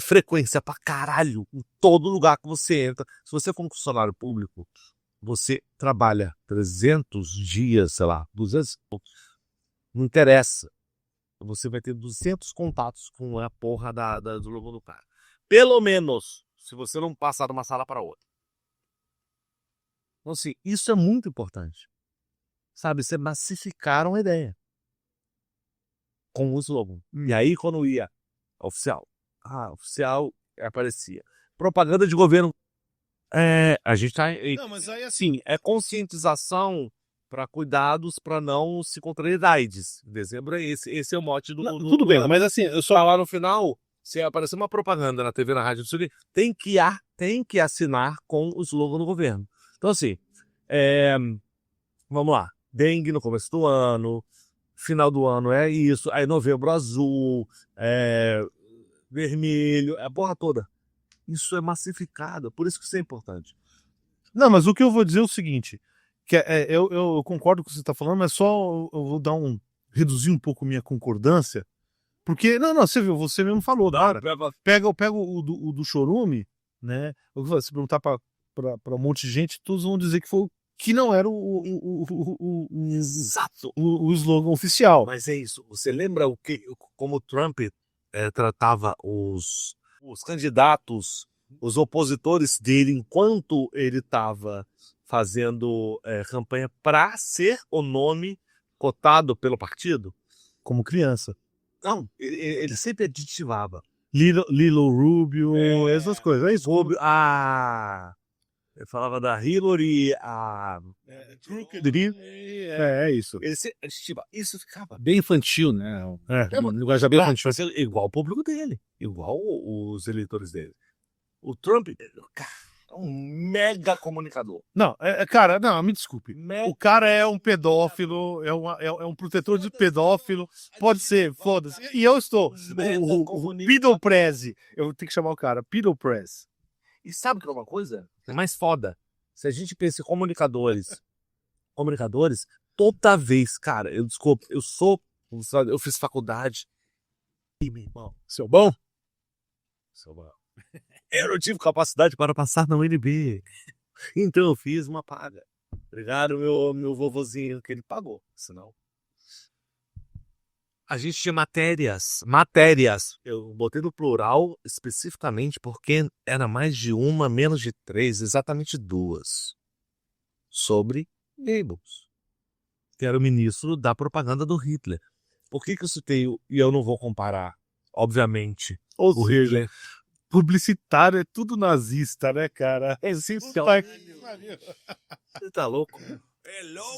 frequência pra caralho em todo lugar que você entra. Se você for um funcionário público, você trabalha 300 dias, sei lá, 200, não interessa. Você vai ter 200 contatos com a porra do logo do cara. Pelo menos, se você não passar de uma sala para outra. Então, assim, isso é muito importante. Sabe, você massificaram a ideia. Com o slogan. E aí, quando ia oficial, aparecia. Propaganda de governo. A gente tá. Não, mas aí assim, É conscientização para cuidados para não se contrair AIDS. Dezembro é esse. Esse é o mote do. tudo bem, mas assim, eu só. Lá no final, se aparecer uma propaganda na TV, na rádio, não sei o quê, tem que assinar com o slogan do governo. Então, assim, vamos lá. Dengue no começo do ano, final do ano é isso, aí novembro azul, vermelho, a porra toda. Isso é massificado, por isso que isso é importante. Não, mas o que eu vou dizer é o seguinte, que eu concordo com o que você está falando, mas só eu vou reduzir um pouco minha concordância, porque, não, você viu, você mesmo falou, cara, pega o do Chorume, né, se perguntar para um monte de gente, todos vão dizer que não era Exato. o slogan oficial. Mas é isso, você lembra como o Trump tratava os candidatos, os opositores dele, enquanto ele estava fazendo campanha para ser o nome cotado pelo partido? Como criança. Não, ele sempre aditivava. Lilo Rubio, essas coisas. É isso. Rubio, eu falava da Hillary, É isso. ele sempre aditivava. Isso ficava Bem infantil, né? Um linguagem bem infantil. igual o público dele, igual os eleitores dele. O Trump, cara, é um mega comunicador. Não, cara, não, me desculpe. O cara é um pedófilo, é um protetor de pedófilo. Pode ser, foda-se. E eu estou. O Pedo Press. Eu tenho que chamar o cara, Pedo Press. E sabe que é uma coisa? É mais foda. Se a gente pensa em comunicadores, toda vez, cara, eu fiz faculdade. E, meu irmão, Seu bom? eu não tive capacidade para passar na UNB. Então eu fiz uma paga. Obrigado, meu vovozinho, que ele pagou. Senão. A gente tinha matérias. Eu botei no plural especificamente porque era mais de uma, menos de 3, exatamente 2. Sobre Goebbels, que era o ministro da propaganda do Hitler. Por que eu citei, e eu não vou comparar, obviamente, o Hitler. Publicitário é tudo nazista, né, cara? É essencial. Você tá louco?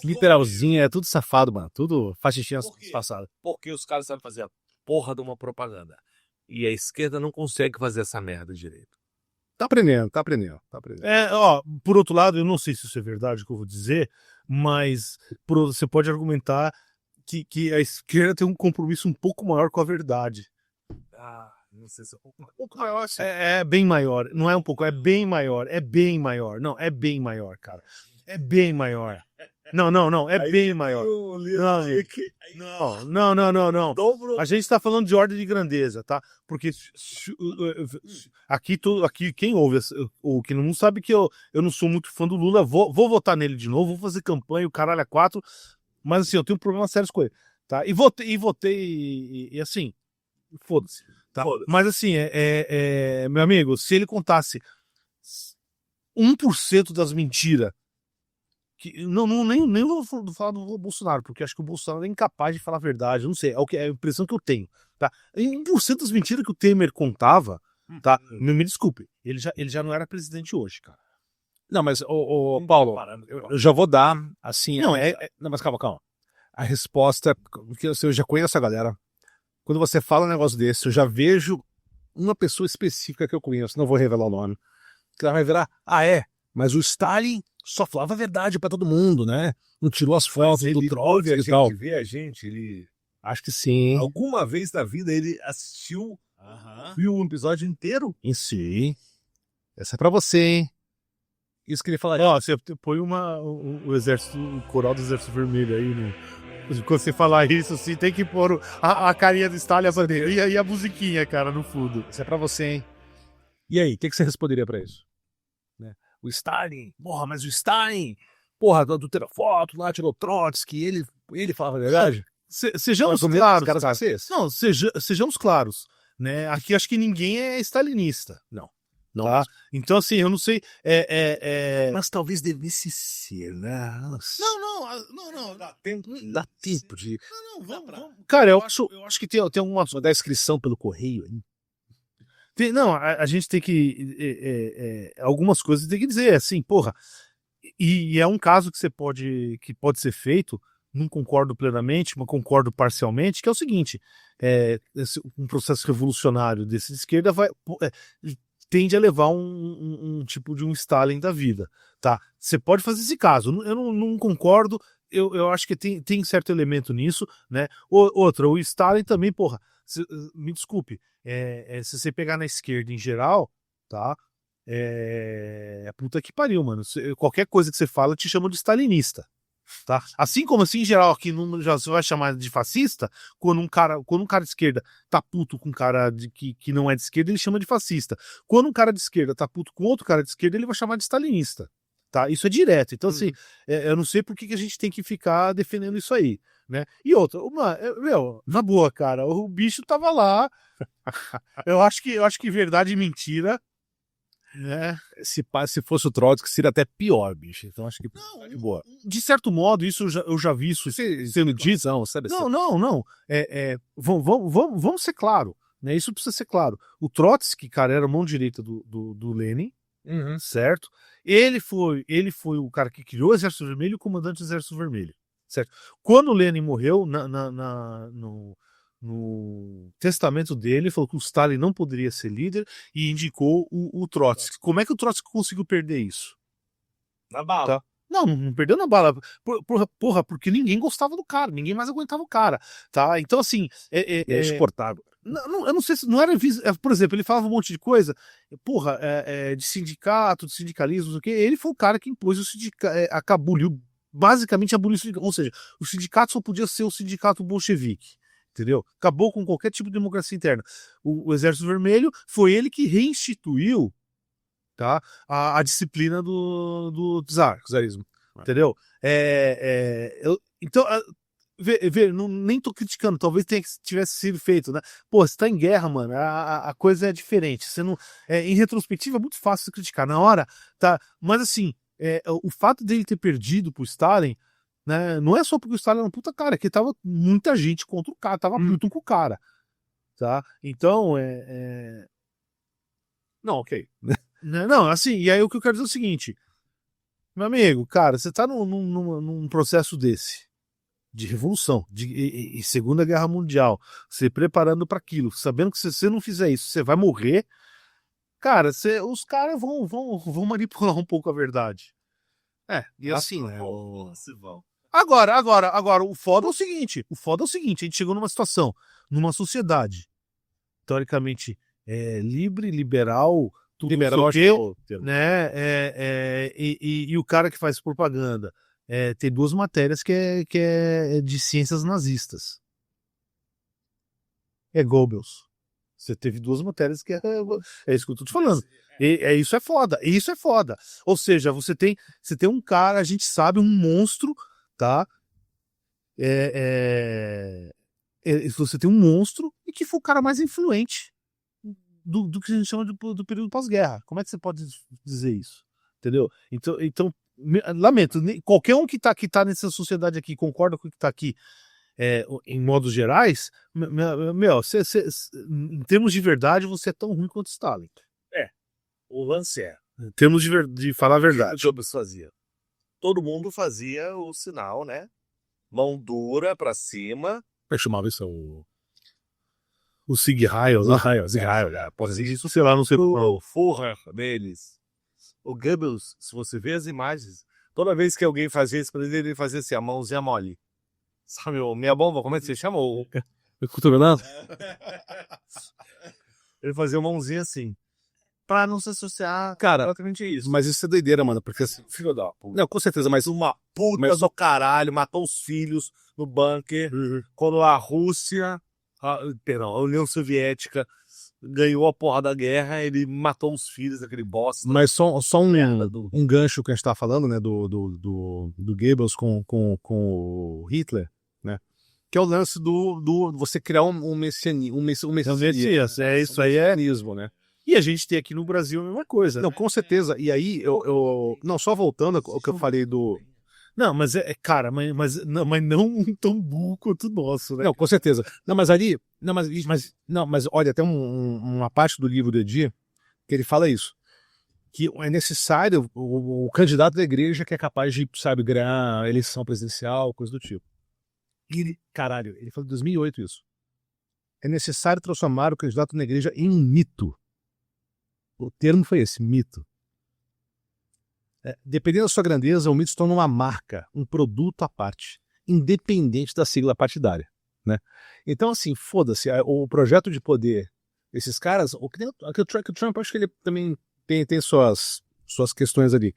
Literalzinho, é tudo safado, mano. Tudo faixinha passada. Porque os caras sabem fazer a porra de uma propaganda. E a esquerda não consegue fazer essa merda direito. Tá aprendendo. Por outro lado, eu não sei se isso é verdade o que eu vou dizer, mas você pode argumentar que a esquerda tem um compromisso um pouco maior com a verdade. Não sei se um pouco maior, assim. É bem maior. Não é um pouco, é bem maior. É bem maior. Não, é bem maior, cara. É bem maior. Não, é bem maior. Não. A gente está falando de ordem de grandeza, tá? Porque aqui quem ouve, ou quem não sabe que eu não sou muito fã do Lula, vou votar nele de novo, vou fazer campanha, o caralho a 4. Mas assim, eu tenho um problema sério com ele, tá? E votei, e assim, foda-se, tá? Foda-se. Mas assim, meu amigo, se ele contasse 1% das mentiras, que, nem vou falar do Bolsonaro, porque acho que o Bolsonaro é incapaz de falar a verdade, eu não sei, é a impressão que eu tenho, tá? Em 1% das mentiras que o Temer contava, tá? Me desculpe, ele já não era presidente hoje, cara. Não, mas, Paulo, eu já vou dar, assim... Não, Não, mas calma. A resposta, porque eu já conheço a galera. Quando você fala um negócio desse, eu já vejo uma pessoa específica que eu conheço, não vou revelar o nome, que ela vai virar, mas o Stalin só falava a verdade pra todo mundo, né? Não tirou as fotos do Trotsky e tal. Ele vê a gente, ele... Acho que sim. Alguma vez na vida ele assistiu, viu um episódio inteiro? Em si. Essa é pra você, hein? Isso que ele falaria. ó, você põe o exército, o coral do Exército Vermelho aí no... Quando você falar isso, assim, tem que pôr a carinha do Stalin e a musiquinha, cara, no fundo. Isso é pra você, hein? E aí, o que você responderia pra isso? Né? O Stalin, mas o Stalin, do tirou foto lá, tirou Trotsky, ele falava a verdade? Sejamos Mas o claros, caras cara. vocês? Não, sejamos claros, né? Aqui acho que ninguém é stalinista. Não. Tá? Então, assim, eu não sei. Mas talvez devesse ser, né? Não. Dá tempo de. Não, vamos. Cara, eu acho que tem algumas. Mandar inscrição pelo correio aí. A gente tem que. Algumas coisas tem que dizer, assim, porra. E é um caso que pode ser feito, não concordo plenamente, mas concordo parcialmente, que é o seguinte: um processo revolucionário desse de esquerda tende a levar um tipo de um Stalin da vida, tá? Você pode fazer esse caso, eu não concordo, eu acho que tem certo elemento nisso, né? Outra, o Stalin também, porra, me desculpe, se você pegar na esquerda em geral, tá? Puta que pariu, mano. Qualquer coisa que você fala te chama de stalinista. Tá? Assim como assim, em geral, aqui já você vai chamar de fascista, quando um cara de esquerda tá puto com um cara que não é de esquerda, ele chama de fascista. Quando um cara de esquerda tá puto com outro cara de esquerda, ele vai chamar de stalinista. Tá? Isso é direto. Então, assim, eu não sei por que a gente tem que ficar defendendo isso aí. Né? E outra, na boa, cara, o bicho tava lá. eu acho que verdade e mentira. Se fosse o Trotsky, seria até pior, bicho. Então acho que de boa. De certo modo, isso eu já vi isso sendo dito. Não, sabe? Não. Vamos ser claro, né? Isso precisa ser claro. O Trotsky, cara, era a mão direita do Lenin, certo? Ele foi o cara que criou o Exército Vermelho e o comandante do Exército Vermelho, certo? Quando o Lenin morreu, no testamento dele, falou que o Stalin não poderia ser líder e indicou o Trotsky. Como é que o Trotsky conseguiu perder isso? Na bala. Tá? Não perdeu na bala. Porra, porque ninguém gostava do cara, ninguém mais aguentava o cara, tá? Então, assim... É exportável. Eu não sei se não era... Por exemplo, ele falava um monte de coisa, porra, de sindicato, de sindicalismo, não sei o quê. Ele foi o cara que impôs o sindicato, basicamente aboliu o sindicato. Ou seja, o sindicato só podia ser o sindicato bolchevique. Entendeu? Acabou com qualquer tipo de democracia interna. O Exército Vermelho foi ele que reinstituiu, tá, a disciplina do czarismo. Entendeu? Então, nem tô criticando, talvez tivesse sido feito, né? Pô, você tá em guerra, mano, a coisa é diferente. Você não, em retrospectiva é muito fácil criticar. Na hora, tá? Mas assim, o fato dele ter perdido pro Stalin, né, não é só porque o Stalin era um puta cara, é que tava muita gente contra o cara, tava puto com o cara, tá? Então, Não, ok. Não, assim, e aí o que eu quero dizer é o seguinte, meu amigo, cara, você tá num processo desse, de revolução, de Segunda Guerra Mundial, se preparando para aquilo, sabendo que se você não fizer isso, você vai morrer, cara, os caras vão manipular um pouco a verdade. E assim, né? Agora, o foda é o seguinte, a gente chegou numa situação, numa sociedade, teoricamente, livre, liberal, tudo Liberal, né, e o cara que faz propaganda, tem duas matérias que é de ciências nazistas. Goebbels. Você teve duas matérias que é isso que eu tô te falando. Isso é foda. Ou seja, você tem um cara, a gente sabe, um monstro, tá? você tem um monstro e que foi o cara mais influente do que a gente chama do período pós-guerra. Como é que você pode dizer isso? Entendeu? Então lamento, qualquer um que tá nessa sociedade aqui, concorda com o que tá aqui, em modos gerais, em termos de verdade, você é tão ruim quanto Stalin. O lance é, Em termos de falar a o verdade. que Goebbels fazia? Todo mundo fazia o sinal, né? Mão dura pra cima. Como é que chamava isso? O Sieg Heil, né? Sieg Heil, né? Pode dizer isso. Sei lá, não sei. O Führer deles. O Goebbels, se você vê as imagens, toda vez que alguém fazia isso pra ele fazia assim, a mãozinha mole. Sabe, minha bomba, como é que você chama? Cotovelando? Ele fazia uma mãozinha assim. Pra não se associar, Cara, exatamente isso. mas isso é doideira, mano, porque assim... Filho da puta. Não, com certeza, mas... Uma puta Mas- do caralho, matou os filhos no bunker. Quando a Rússia, a União Soviética ganhou a porra da guerra, ele matou os filhos daquele bosta. Mas só um gancho que a gente tá falando, né, do Goebbels com o Hitler, né, que é o lance do você criar um messianismo, Messias, isso aí é. messianismo, né? E a gente tem aqui no Brasil a mesma coisa. Não, com certeza. E aí, não, só voltando ao que eu falei do... Não, mas cara, mas não um tão burro quanto o nosso, né? Não, com certeza. Não, mas ali... mas olha, tem uma parte do livro do Edir que ele fala isso. Que é necessário o candidato da igreja que é capaz de, sabe, ganhar eleição presidencial, coisa do tipo. E ele, caralho, ele falou em 2008 isso. É necessário transformar o candidato da igreja em um mito. O termo foi esse, mito. Dependendo da sua grandeza, o mito se torna uma marca, um produto à parte, independente da sigla partidária, né? Então, assim, foda-se, o projeto de poder, esses caras, o Trump, acho que ele também tem suas questões ali.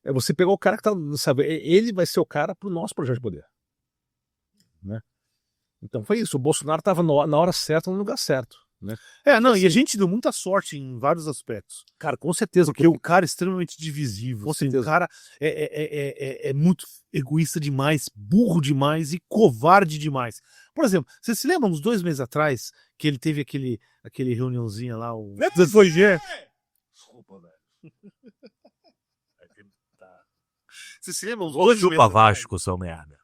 É você pegar o cara que tá, sabe, ele vai ser o cara pro nosso projeto de poder, né? Então foi isso, o Bolsonaro tava na hora certa, no lugar certo, né? Não, e a gente deu muita sorte em vários aspectos. Cara, com certeza, Porque o cara é extremamente divisível. Com assim, certeza. o cara é muito egoísta demais, burro demais e covarde demais. Por exemplo, você se lembra uns 2 meses atrás que ele teve aquele reuniãozinha lá? Foi Desculpa, velho. Você se lembra uns Ô, 2 chupa meses Vasco, seu merda.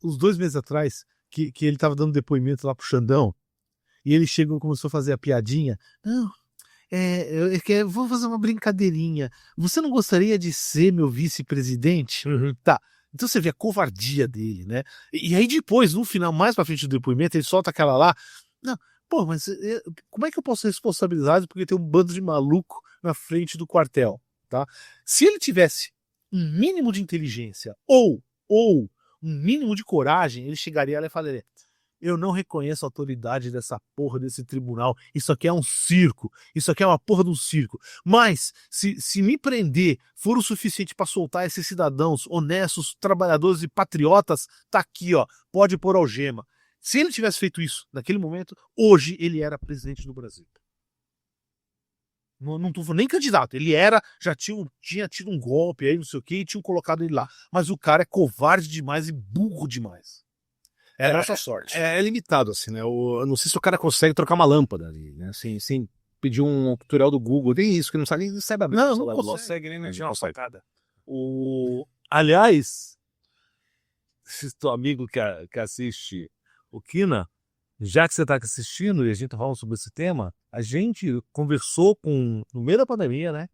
uns 2 meses atrás que ele tava dando depoimento lá pro Xandão e ele chegou e começou a fazer a piadinha? Não, vou fazer uma brincadeirinha. Você não gostaria de ser meu vice-presidente? Tá. Então você vê a covardia dele, né? E aí depois, no final, mais pra frente do depoimento, ele solta aquela lá. Não, pô, mas como é que eu posso responsabilizar porque tem um bando de maluco na frente do quartel, tá? Se ele tivesse um mínimo de inteligência ou um mínimo de coragem, ele chegaria lá e falaria: eu não reconheço a autoridade dessa porra desse tribunal. Isso aqui é um circo. Isso aqui é uma porra de um circo. Mas, se me prender for o suficiente para soltar esses cidadãos honestos, trabalhadores e patriotas, tá aqui, ó. Pode pôr algema. Se ele tivesse feito isso naquele momento, hoje ele era presidente do Brasil. Não tô falando nem candidato. Ele já tinha tido um golpe aí, não sei o que, e tinham colocado ele lá. Mas o cara é covarde demais e burro demais. É a nossa sorte. É limitado, assim, né? Eu não sei se o cara consegue trocar uma lâmpada ali, né? Sem pedir um tutorial do Google. Tem isso, que não sabe nem abrir. Não consegue nem mexer uma facada. Aliás, esse teu amigo que assiste o Kina, já que você está assistindo e a gente tá falando sobre esse tema, a gente conversou no meio da pandemia, né?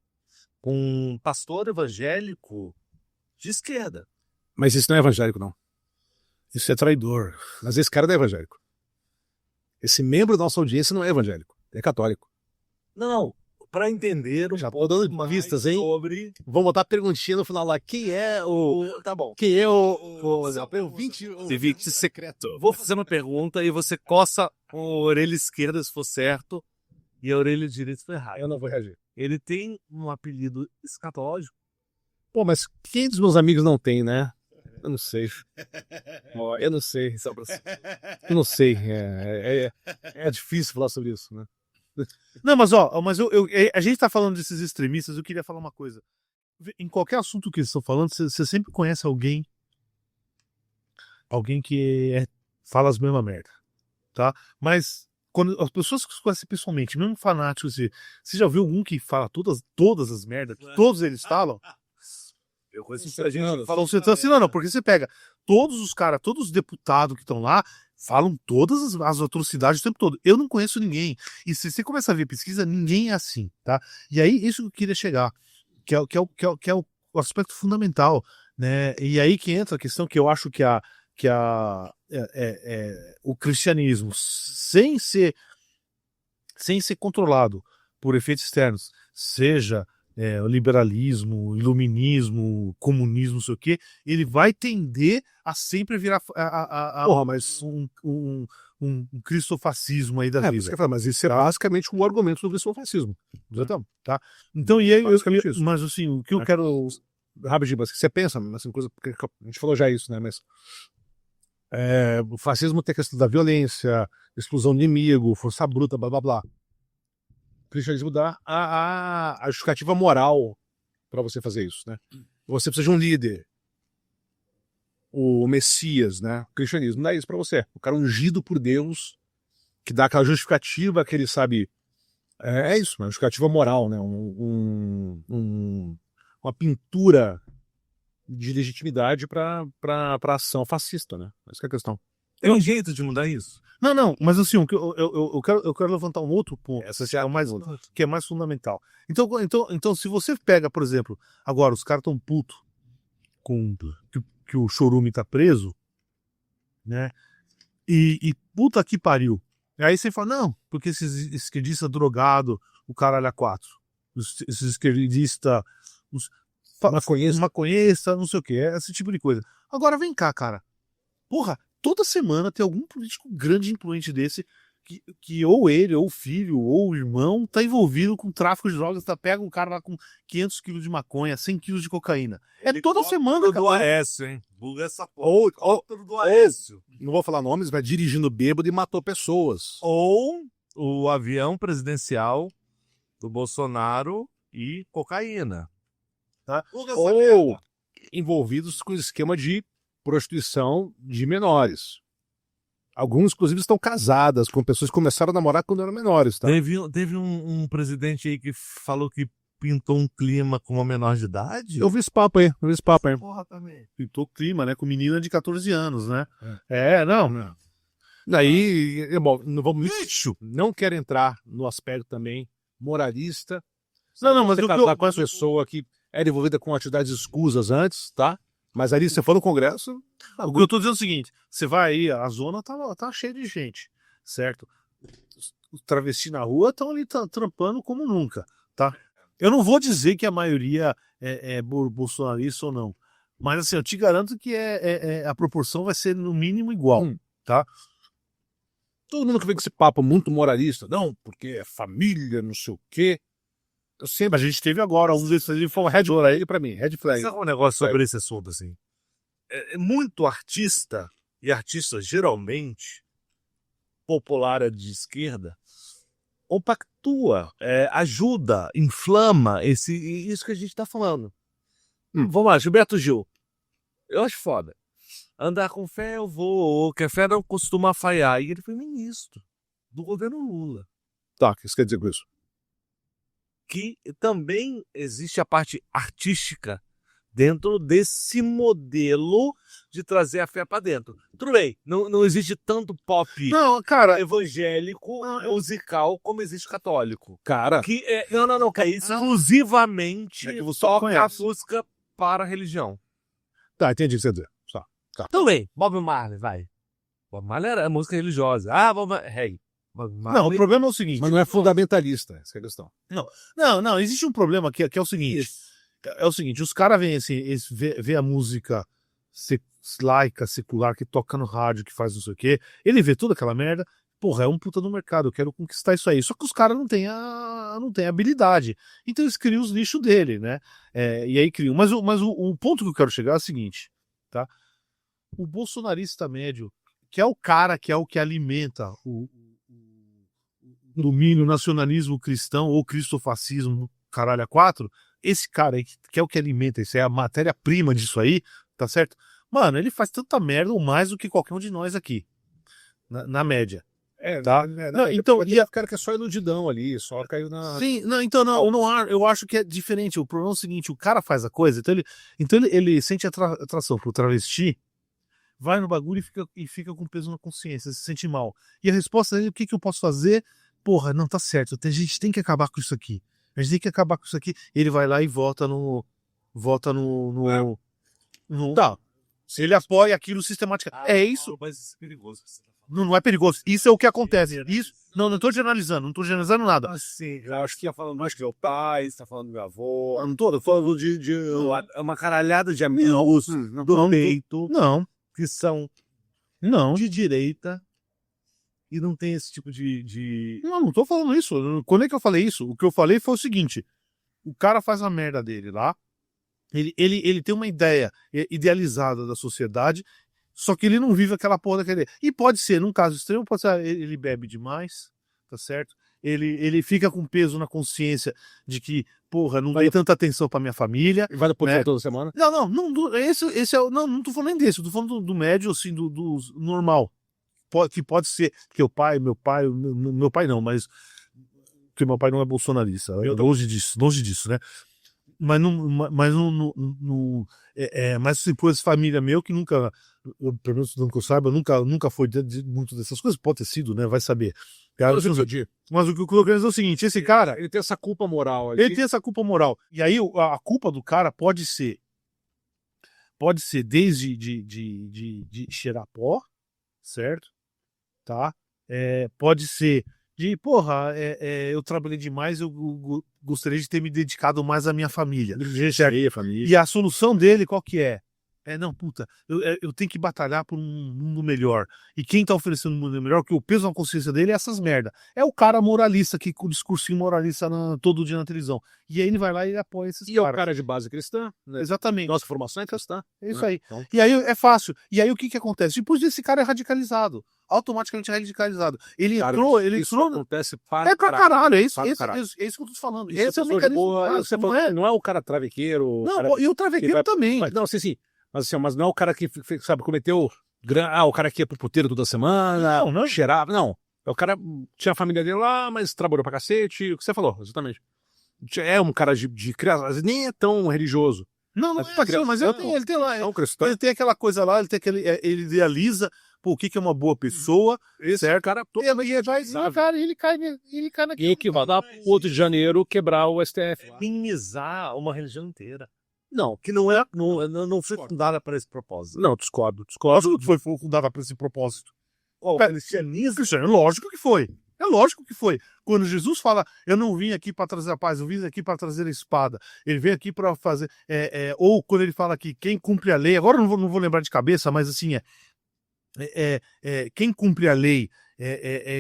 Com um pastor evangélico de esquerda. Mas isso não é evangélico, não. Isso é traidor. Mas esse cara não é evangélico. Esse membro da nossa audiência não é evangélico. É católico. Não, para entender Já tô dando mais vistas, hein? sobre... Vamos botar a perguntinha no final lá. Quem é Tá bom. Quem é o 20 secreto? Vou fazer uma pergunta e você coça a orelha esquerda se for certo e a orelha direita se for errado. Eu não vou reagir. Ele tem um apelido escatológico. Pô, mas quem dos meus amigos não tem, né? Eu não sei. Eu não sei. Eu não sei. É difícil falar sobre isso, né? Não, mas a gente tá falando desses extremistas, eu queria falar uma coisa. Em qualquer assunto que eles estão falando, você sempre conhece alguém alguém que fala as mesmas merda, tá? Mas quando as pessoas que se conhecem pessoalmente, mesmo fanáticos, você já viu algum que fala todas as merdas que todos eles falam? Eu conheço muita gente que Falam assim, não, porque você pega todos os caras, todos os deputados que estão lá, falam todas as atrocidades o tempo todo. Eu não conheço ninguém. E se você começa a ver pesquisa, ninguém é assim, tá? E aí, isso que eu queria chegar, que é o aspecto fundamental, né? E aí que entra a questão que eu acho que o cristianismo, sem ser controlado por efeitos externos, seja o liberalismo, o iluminismo, o comunismo, não sei o quê, ele vai tender a sempre virar mas um cristofascismo aí da isso que eu vida. ia falar, mas isso é basicamente um argumento do cristofascismo. Exatamente. Tá? Então, e aí, Basicamente isso. mas assim, o que eu quero. Rapidinho, mas você pensa, assim, coisa, porque a gente falou já isso, né? Mas o fascismo tem a questão da violência, exclusão do inimigo, força bruta, blá blá blá. O cristianismo dá a justificativa moral para você fazer isso, né? Você precisa de um líder. O Messias, né? O cristianismo dá isso para você. O cara ungido por Deus, que dá aquela justificativa que ele sabe. É isso, uma justificativa moral, né? Uma pintura de legitimidade para ação fascista, né? Essa que é a questão. Tem um jeito de mudar isso? Não, mas assim, o que eu quero levantar um outro ponto, Essa já é mais outra. que é mais fundamental. Então, se você pega, por exemplo, agora os caras estão putos com que o Chorume tá preso, né? E puta que pariu. Aí você fala, não, porque esses esquerdistas drogados, o caralho a quatro. Esses esquerdistas, maconhista, não sei o que, esse tipo de coisa. Agora vem cá, cara. Porra, toda semana tem algum político grande influente desse que ou ele, ou o filho, ou o irmão tá envolvido com tráfico de drogas, pega um cara lá com 500 quilos de maconha, 100 quilos de cocaína. Toda semana, cara. Do Aécio, hein? Buga essa porra. Ou do Aécio. Não vou falar nomes, mas dirigindo bêbado e matou pessoas. Ou o avião presidencial do Bolsonaro e cocaína. Tá? Ou envolvidos com esquema de prostituição de menores. Alguns, inclusive, estão casadas com pessoas que começaram a namorar quando eram menores, tá? Teve um presidente aí que falou que pintou um clima com uma menor de idade? Eu vi esse papo aí, Porra, também. Pintou clima, né? Com menina de 14 anos, né? Não. Daí, bom, não vamos lixo. Não quero entrar no aspecto também moralista. Não, mas você casar com uma pessoa que era envolvida com atividades escusas antes, tá? Mas ali você for no Congresso. O que eu tô dizendo é o seguinte: você vai aí, a zona tá cheia de gente, certo? Os travestis na rua estão ali trampando como nunca, tá? Eu não vou dizer que a maioria é bolsonarista ou não, mas assim, eu te garanto que a proporção vai ser no mínimo igual, tá? Todo mundo que vem com esse papo muito moralista, não, porque é família, não sei o quê. Eu sempre, a gente teve agora, um desses ali foi um red flag aí pra mim, red flag. Sabe um negócio sobre esse assunto, assim? Muito artista, e artista geralmente popular de esquerda, compactua, ajuda, inflama isso que a gente tá falando. Vamos lá, Gilberto Gil. Eu acho foda. Andar com fé eu vou, que a fé não costuma falhar. E ele foi ministro do governo Lula. Tá, o que você quer dizer com isso? Que também existe a parte artística dentro desse modelo de trazer a fé para dentro. Tudo bem, não existe tanto pop evangélico, musical, como existe católico. Cara, Que não, cara, exclusivamente que você toca a conhece. música para a religião. tá, entendi o que você quer dizer. Tá. Tudo bem, Bob Marley, vai. Bob Marley era música religiosa. Bob Marley. Bob Marley. Não, o problema é o seguinte. Mas não é fundamentalista, essa é a questão. Não, existe um problema que é o seguinte. É o seguinte, os caras veem assim, vê a música laica, secular, que toca no rádio, que faz não sei o quê. Ele vê toda aquela merda. Porra, é um puta no mercado, eu quero conquistar isso aí. Só que os caras não têm a habilidade. Então eles criam os nichos dele, né? E aí criam. Mas o ponto que eu quero chegar é o seguinte, tá? O bolsonarista médio, que é o cara que é o que alimenta o domínio, nacionalismo cristão ou cristofascismo, caralho a quatro, esse cara aí, que é o que alimenta, isso é a matéria-prima disso aí, tá certo? Mano, ele faz tanta merda ou mais do que qualquer um de nós aqui. Na média. Tá? Não, então, e o cara que é só iludidão ali, só caiu na. Sim, não, então eu acho que é diferente. O problema é o seguinte: o cara faz a coisa, então ele sente atração pro travesti, vai no bagulho e fica com peso na consciência, se sente mal. E a resposta dele, o que eu posso fazer? Porra, não tá certo, a gente tem que acabar com isso aqui. A gente tem que acabar com isso aqui. Ele vai lá e vota no. Tá. Se ele apoia aquilo sistematicamente. É isso. Mas isso é perigoso. Não é perigoso. Isso é o que acontece. Isso. Não tô generalizando, não tô generalizando nada. Assim, Eu acho que ia falando mais que meu pai, você tá falando do meu avô. eu não tô falando de uma caralhada de amigos do peito Não, que são não. de direita e não tem esse tipo de... Não tô falando isso. Quando é que eu falei isso? O que eu falei foi o seguinte: o cara faz a merda dele lá, ele tem uma ideia idealizada da sociedade, só que ele não vive aquela porra daquele. E pode ser, num caso extremo, pode ser ele bebe demais, tá certo? Ele fica com peso na consciência de que, porra, não dei tanta atenção pra minha família. Vai no poder né? toda semana? Não, esse é não tô falando nem desse, eu tô falando do médio, assim, do normal. Que pode ser, porque meu pai não, mas porque meu pai não é bolsonarista, longe disso, né? Mas mas se fosse família meu que nunca, pelo menos não que eu saiba, nunca foi muito dessas coisas, pode ter sido, né? Vai saber. Cara, mas o que eu quero dizer é o seguinte: esse cara, Ele tem essa culpa moral ali. ele tem essa culpa moral. E aí a culpa do cara pode ser desde de cheirar pó, certo? Tá? Pode ser de, porra, eu trabalhei demais, eu gostaria de ter me dedicado mais à minha família. Certo? Família. E a solução dele, qual que é? Não, puta, eu tenho que batalhar por um mundo melhor. E quem tá oferecendo um mundo melhor, que o peso na consciência dele é essas merda. É o cara moralista, que com o discursinho moralista todo dia na televisão. E aí ele vai lá e apoia esses E é o caras. cara de base cristã, né? Exatamente. Nossa formação é cristã. É isso né? aí. Então, E aí é fácil. E aí o que acontece? Depois desse cara é radicalizado. Automaticamente radicalizado. Ele cara, entrou. isso acontece para É pra caralho, é isso Para que caralho. eu tô te falando. Isso Esse é o pessoa de mecanismo boa, básico, você não falou, é? não é o cara travequeiro. Não, cara e o travequeiro vai- também. Não, sim. Mas não é o cara que, sabe, cometeu. O cara que ia pro puteiro toda semana, Não. cheirava. Não. É o cara tinha a família dele lá, mas trabalhou pra cacete. O que você falou, exatamente. É um cara de criança, mas nem é tão religioso. Não é aquilo, mas ele tem lá. É um cristão. Ele tem aquela coisa lá, ele tem ele idealiza o que é uma boa pessoa, certo? cara todo. Ele cai naquilo. E que vai dar pro 8 de janeiro quebrar o STF. Minimizar uma religião inteira. Não. Que não foi fundada para esse propósito. Não, discordo. Lógico que foi fundada para esse propósito. O cristianismo Lógico que foi. É lógico que foi. Quando Jesus fala, eu não vim aqui para trazer a paz, eu vim aqui para trazer a espada. Ele vem aqui para fazer. Ou quando ele fala que quem cumpre a lei, agora eu não vou lembrar de cabeça, mas assim, quem cumpre a lei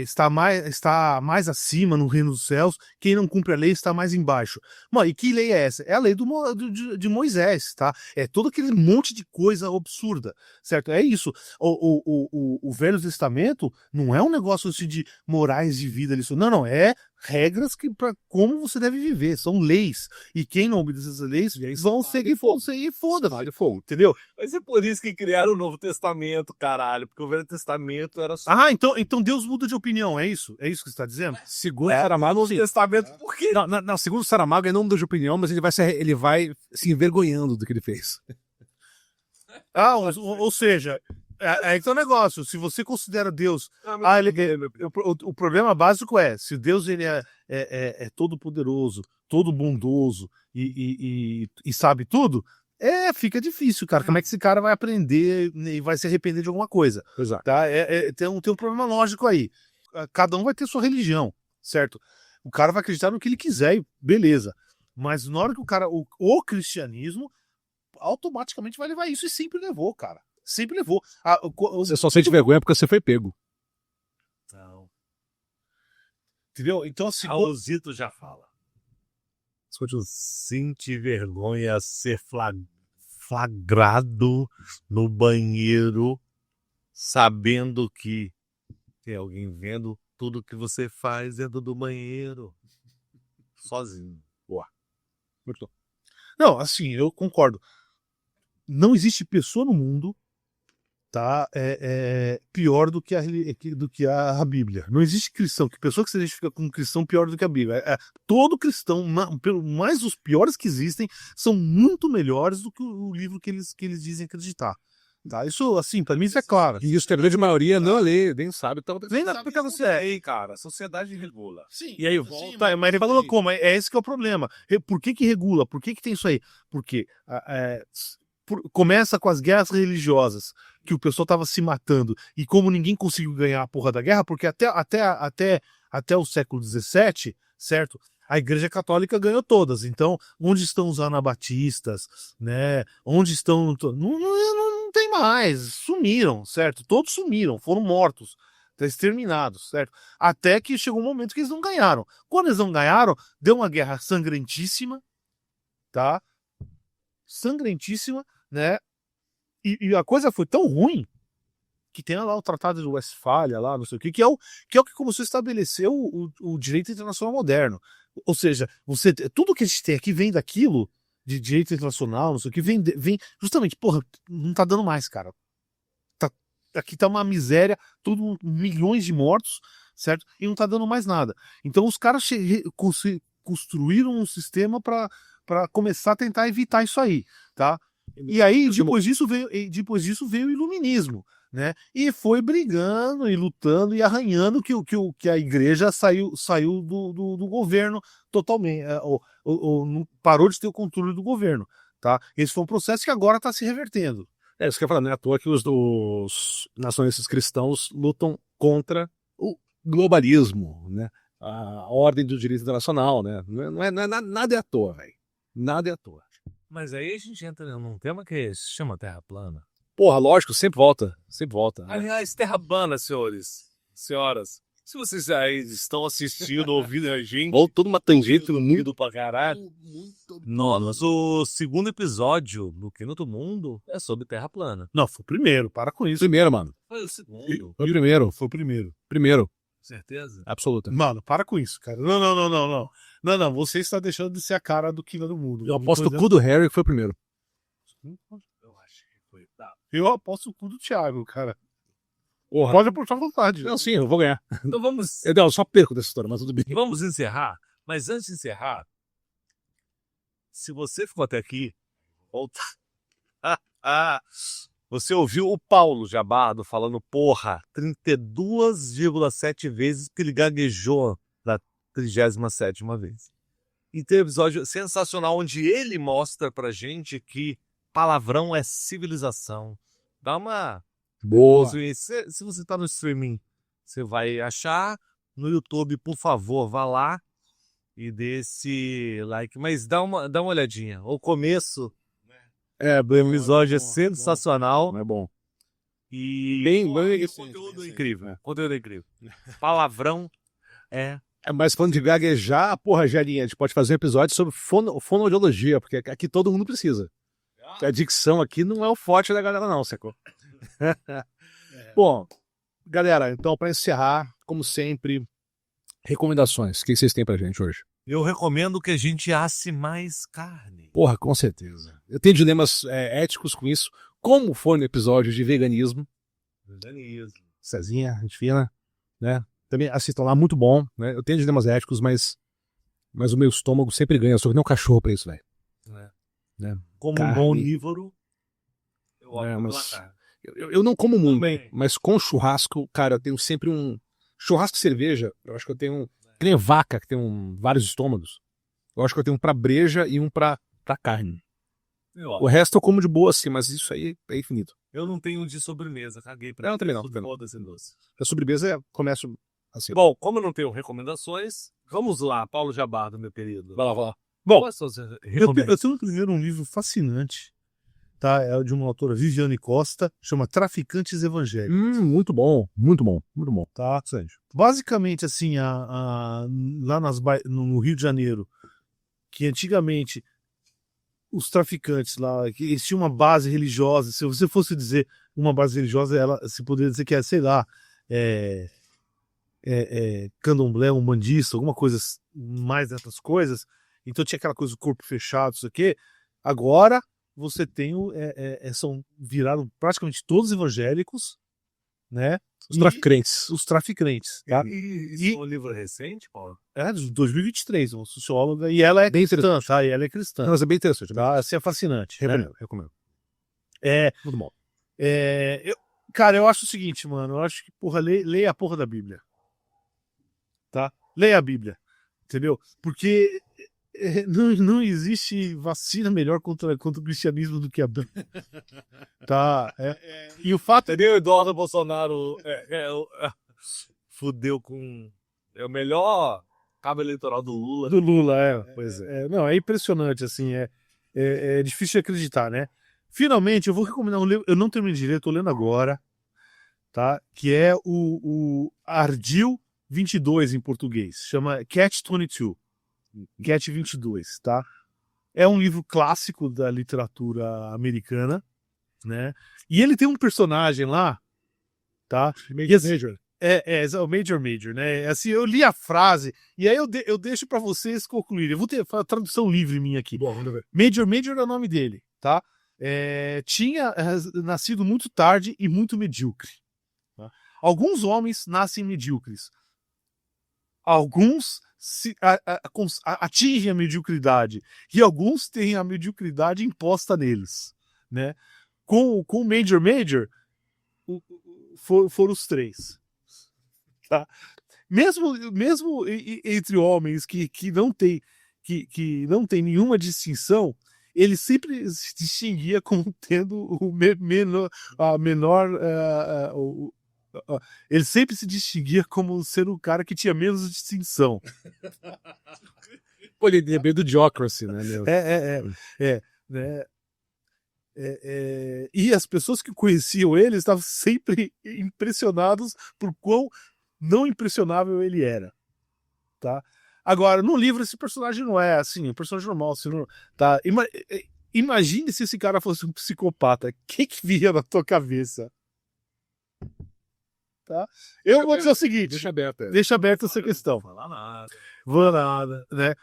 está mais acima no reino dos céus, quem não cumpre a lei está mais embaixo. Mano, e que lei é essa? É a lei de Moisés, tá? É todo aquele monte de coisa absurda, certo? É isso. O Velho Testamento não é um negócio assim de morais de vida, isso. Não, é regras para como você deve viver, são leis. E quem não obedece essas leis vão seguir foda-se, entendeu? Mas é por isso que criaram o Novo Testamento, caralho. Porque o Velho Testamento era só. Então Deus muda de opinião, é isso? É isso que você está dizendo? Segundo Saramago, sim. Testamento, por quê? Não, segundo Saramago, ele não muda de opinião, mas ele vai se envergonhando do que ele fez. Ou seja, aí que é o negócio. Se você considera Deus. O problema básico é: se Deus ele é todo poderoso, todo bondoso e sabe tudo, fica difícil, cara. Como é que esse cara vai aprender e vai se arrepender de alguma coisa? Exato. Tá? Tem um problema lógico aí. Cada um vai ter sua religião, certo? O cara vai acreditar no que ele quiser e beleza. Mas na hora que o cristianismo automaticamente vai levar isso e sempre levou, cara. Sempre levou. Você só sente vergonha porque você foi pego. Não. Entendeu? Então, assim. Raulzito já fala. Sente vergonha ser flagrado no banheiro, sabendo que tem alguém vendo tudo que você faz dentro do banheiro. Sozinho. Boa. Muito bom. Não, assim, eu concordo. Não existe pessoa no mundo tá, é pior do que a Bíblia. Não existe cristão, que pessoa que se identifica como cristão pior do que a Bíblia. Todo cristão, mais os piores que existem, são muito melhores do que o livro que eles dizem acreditar. Tá? Isso, assim, pra mim isso é claro. E isso, a grande maioria não lê, nem sabe. Então, Nem na- porque você é. Ei, cara, a sociedade regula. Sim, E aí sim, volta, mas ele falou como? É esse que é o problema. Por que regula? Por que tem isso aí? Porque começa com as guerras religiosas, que o pessoal tava se matando, e como ninguém conseguiu ganhar a porra da guerra, porque até o século XVII, certo? A Igreja Católica ganhou todas. Então, onde estão os anabatistas, né? Onde estão... Não tem mais. Sumiram, certo? Todos sumiram, foram mortos, exterminados, certo? Até que chegou um momento que eles não ganharam. Quando eles não ganharam, deu uma guerra sangrentíssima, tá? Sangrentíssima, né? E a coisa foi tão ruim que tem lá o Tratado de Westfália, lá, não sei o que é o que começou a estabelecer o direito internacional moderno. Ou seja, tudo que a gente tem aqui vem daquilo de direito internacional, não sei o que, vem justamente, porra, não tá dando mais, cara. Aqui tá uma miséria, milhões de mortos, certo? E não tá dando mais nada. Então os caras construíram um sistema para começar a tentar evitar isso aí, tá? E aí, depois disso veio o iluminismo, né? E foi brigando e lutando e arranhando que a igreja saiu do governo totalmente, ou parou de ter o controle do governo, tá? Esse foi um processo que agora está se revertendo. É isso que eu ia falar, não é à toa que os nacionalistas cristãos lutam contra o globalismo, né? A ordem do direito internacional, né? Nada é à toa, velho. Nada é à toa. Mas aí a gente entra num tema que se chama Terra Plana. Porra, lógico, sempre volta, sempre volta. Né? Aliás, Terra Plana, senhoras. Se vocês aí estão assistindo, ouvindo a gente, Voltou numa tangente muito pra caralho. Mas o segundo episódio do Quinto Mundo é sobre Terra Plana. Não, foi o primeiro, para com isso. Primeiro, mano. Foi o segundo. Foi o primeiro. Foi o primeiro. Primeiro. Certeza? Absoluta. Mano, para com isso, cara. Não, você está deixando de ser a cara do Quina do Mundo. Eu aposto o cu do Harry que foi o primeiro. Eu acho que foi. Tá. Eu aposto o cu do Thiago, cara. Porra. Pode apostar à vontade. Não, sim, eu vou ganhar. Então vamos, Eu só perco dessa história, mas tudo bem. vamos encerrar. Mas antes de encerrar, se você ficou até aqui, volta. Você ouviu o Paulo Jabado falando porra 32,7 vezes que ele gaguejou da 37ª vez. E tem um episódio sensacional onde ele mostra pra gente que palavrão é civilização. Dá uma... Boa. Se você tá no streaming, você vai achar. No YouTube, por favor, vá lá e dê esse like. Mas dá uma olhadinha. O começo do episódio é sensacional. Não é bom. E Bem, o conteúdo é incrível. Conteúdo é incrível. Palavrão é... Mas falando de gaguejar, porra, Jarinha, a gente pode fazer um episódio sobre fonoaudiologia, porque aqui todo mundo precisa. A dicção aqui não é o forte da galera não, sacou? Bom, galera, então para encerrar, como sempre, recomendações. O que vocês têm pra gente hoje? Eu recomendo que a gente asse mais carne. Porra, com certeza. Eu tenho dilemas éticos com isso, como foi no episódio de veganismo. Veganismo. Cezinha, gente fina, né? Também assistam lá, muito bom, né? Eu tenho dilemas éticos, mas o meu estômago sempre ganha. Eu sou que nem um cachorro pra isso, velho. Né? Como Carne. um bom onívoro, eu opto pela mas carne. eu não como muito, Também. mas com churrasco, cara, eu tenho sempre um... Churrasco e cerveja, eu acho que eu tenho um... Que nem vaca, que tem vários estômagos. Eu acho que eu tenho um pra breja e um pra carne. O resto eu como de boa, assim, mas isso aí é infinito. Eu não tenho de sobremesa, caguei pra Não, também não, tudo, também não. foda-se doce. A sobremesa começo assim. Bom, como eu não tenho recomendações, vamos lá, Paulo Jabardo, meu querido. Vai lá. Bom, Quais são as eu recomendações? tenho primeiro um livro fascinante, tá? É de uma autora, Viviane Costa, chama Traficantes Evangélicos. Muito bom, muito bom, muito bom. Tá? Basicamente, assim, lá no Rio de Janeiro, que antigamente os traficantes lá, que eles tinham uma base religiosa, se você fosse dizer uma base religiosa, ela se poderia dizer que é, sei lá, candomblé, umbandista, alguma coisa mais dessas coisas. Então tinha aquela coisa do corpo fechado, isso aqui. Agora você tem viraram praticamente todos evangélicos, né? Os traficantes. Os traficantes. Tá? Isso é um livro recente, Paulo? É de 2023, uma socióloga, e ela é Bem cristã, tá? E ela é cristã. Mas é bem interessante. Tá? Assim, é fascinante. Né? Recomendo. É, Muito bom. cara, eu acho o seguinte, mano. Eu acho que, porra, leia a porra da Bíblia. Tá? Leia a Bíblia. Entendeu? Porque não existe vacina melhor contra o cristianismo do que a Bíblia. Tá? E o fato Entendeu? Eduardo Bolsonaro fudeu com... É o melhor cabo eleitoral do Lula. do Lula, Pois é. não, é impressionante, assim. É difícil de acreditar, né? Finalmente, eu vou recomendar um livro. Eu não terminei de ler, tô lendo agora. Tá? Que é o Ardil 22 em português. Chama Catch 22. Catch 22, tá? É um livro clássico da literatura americana, né? E ele tem um personagem lá, tá? Major. É o Major, né? Assim, eu li a frase e aí eu deixo pra vocês concluírem. Eu vou ter a tradução livre minha aqui. Bom, vamos ver. Major é o nome dele, tá? Tinha nascido muito tarde e muito medíocre. Tá? Alguns homens nascem medíocres. Alguns atingem a mediocridade e alguns têm a mediocridade imposta neles, né? Com o Major, foram os três, tá? Mesmo entre homens que não tem nenhuma distinção, ele sempre se distinguia como tendo ele sempre se distinguia como sendo o cara que tinha menos distinção. Pô, ele é bem do Diocracy, né, meu? Né? E as pessoas que conheciam ele estavam sempre impressionados por quão não impressionável ele era. Tá? Agora, no livro, esse personagem não é assim, um personagem normal. Assim, não, tá? Imagine se esse cara fosse um psicopata. O que viria na tua cabeça? Tá? Eu vou dizer o seguinte: deixa aberta essa questão. Vou nada, né?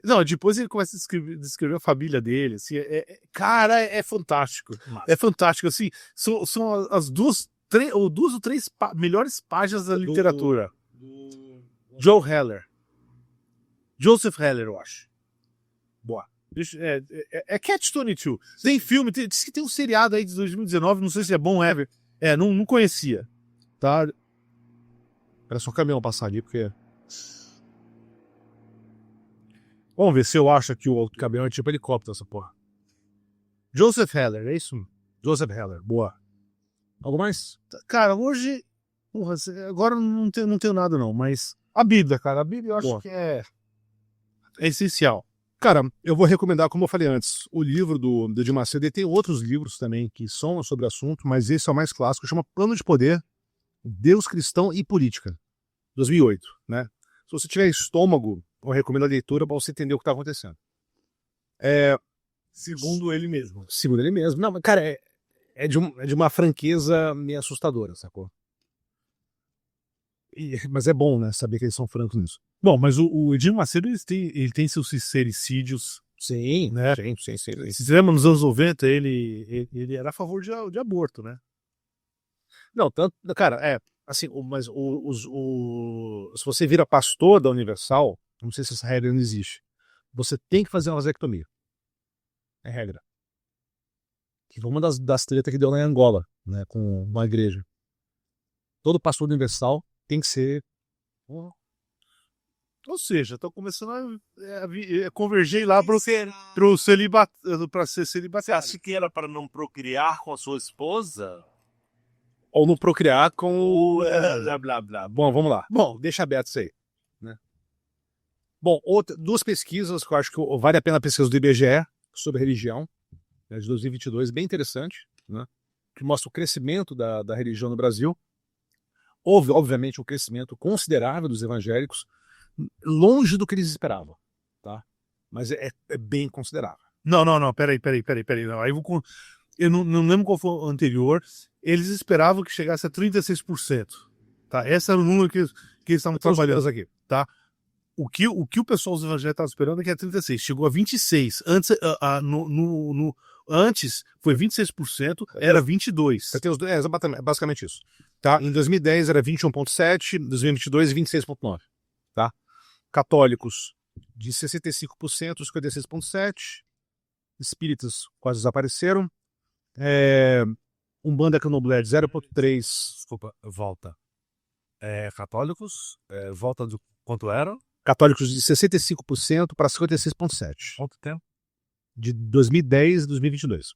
Não, depois ele começa a descrever a família dele. Assim, cara, é fantástico. Massa. É fantástico. Assim, são as duas ou três melhores páginas da literatura. Joseph Heller, eu acho. Boa. Catch 22. Tem filme, diz que tem um seriado aí de 2019, não sei se é bom, ever. Não conhecia. Tá? Era só o caminhão passar ali, porque... Vamos ver se eu acho aqui O caminhão é tipo helicóptero, essa porra. Joseph Heller, é isso? Joseph Heller, boa. Algo mais? Cara, hoje... Porra, agora não tenho nada não, mas... A Bíblia, cara. A Bíblia eu acho que é essencial. Cara, eu vou recomendar, como eu falei antes, o livro do Edir Macedo. Ele tem outros livros também que são sobre o assunto, mas esse é o mais clássico. Chama Plano de Poder, Deus Cristão e Política, 2008, né? Se você tiver estômago, eu recomendo a leitura para você entender o que está acontecendo. Segundo ele mesmo. Segundo ele mesmo. Não, mas, cara, é de uma franqueza meio assustadora, sacou? Mas é bom, né, saber que eles são francos nisso. Bom, mas o Edir Macedo ele tem seus sincericídios. Sim, né? Sim. Se você lembra, nos anos 90, ele era a favor de aborto, né? Não, tanto, cara, assim, mas se você vira pastor da Universal, não sei se essa regra não existe, você tem que fazer uma vasectomia. É regra. Que foi uma das tretas que deu lá em Angola, né, com uma igreja. Todo pastor da Universal tem que ser... Ou seja, estão começando a convergir lá para ser celibatário. Você acha que era para não procriar com a sua esposa? Ou não procriar com o... Blá, blá, blá. Bom, vamos lá. Bom, deixa aberto isso aí. Né? Bom, duas pesquisas que eu acho que vale a pena a pesquisa do IBGE sobre religião, né, de 2022, bem interessante, né, que mostra o crescimento da religião no Brasil. Houve, obviamente, um crescimento considerável dos evangélicos, longe do que eles esperavam, tá? Mas é bem considerável. Não, peraí. Não. Aí eu não lembro qual foi o anterior. Eles esperavam que chegasse a 36%. Tá? Esse era o número que eles estavam trabalhando aqui. Tá? O que o pessoal dos evangélicos estava esperando é que era 36%. Chegou a 26%. Antes, Antes foi 26%, era 22%. Você tem os dois, é basicamente isso. Tá? Em 2010 era 21,7%, em 2022 26,9%. Tá? Católicos de 65%, 56,7%. Espíritas quase desapareceram. Umbanda Candomblé de 0,3%. Desculpa, volta. Católicos, volta do quanto era? Católicos de 65% para 56,7%. Quanto tempo? De 2010 a 2022.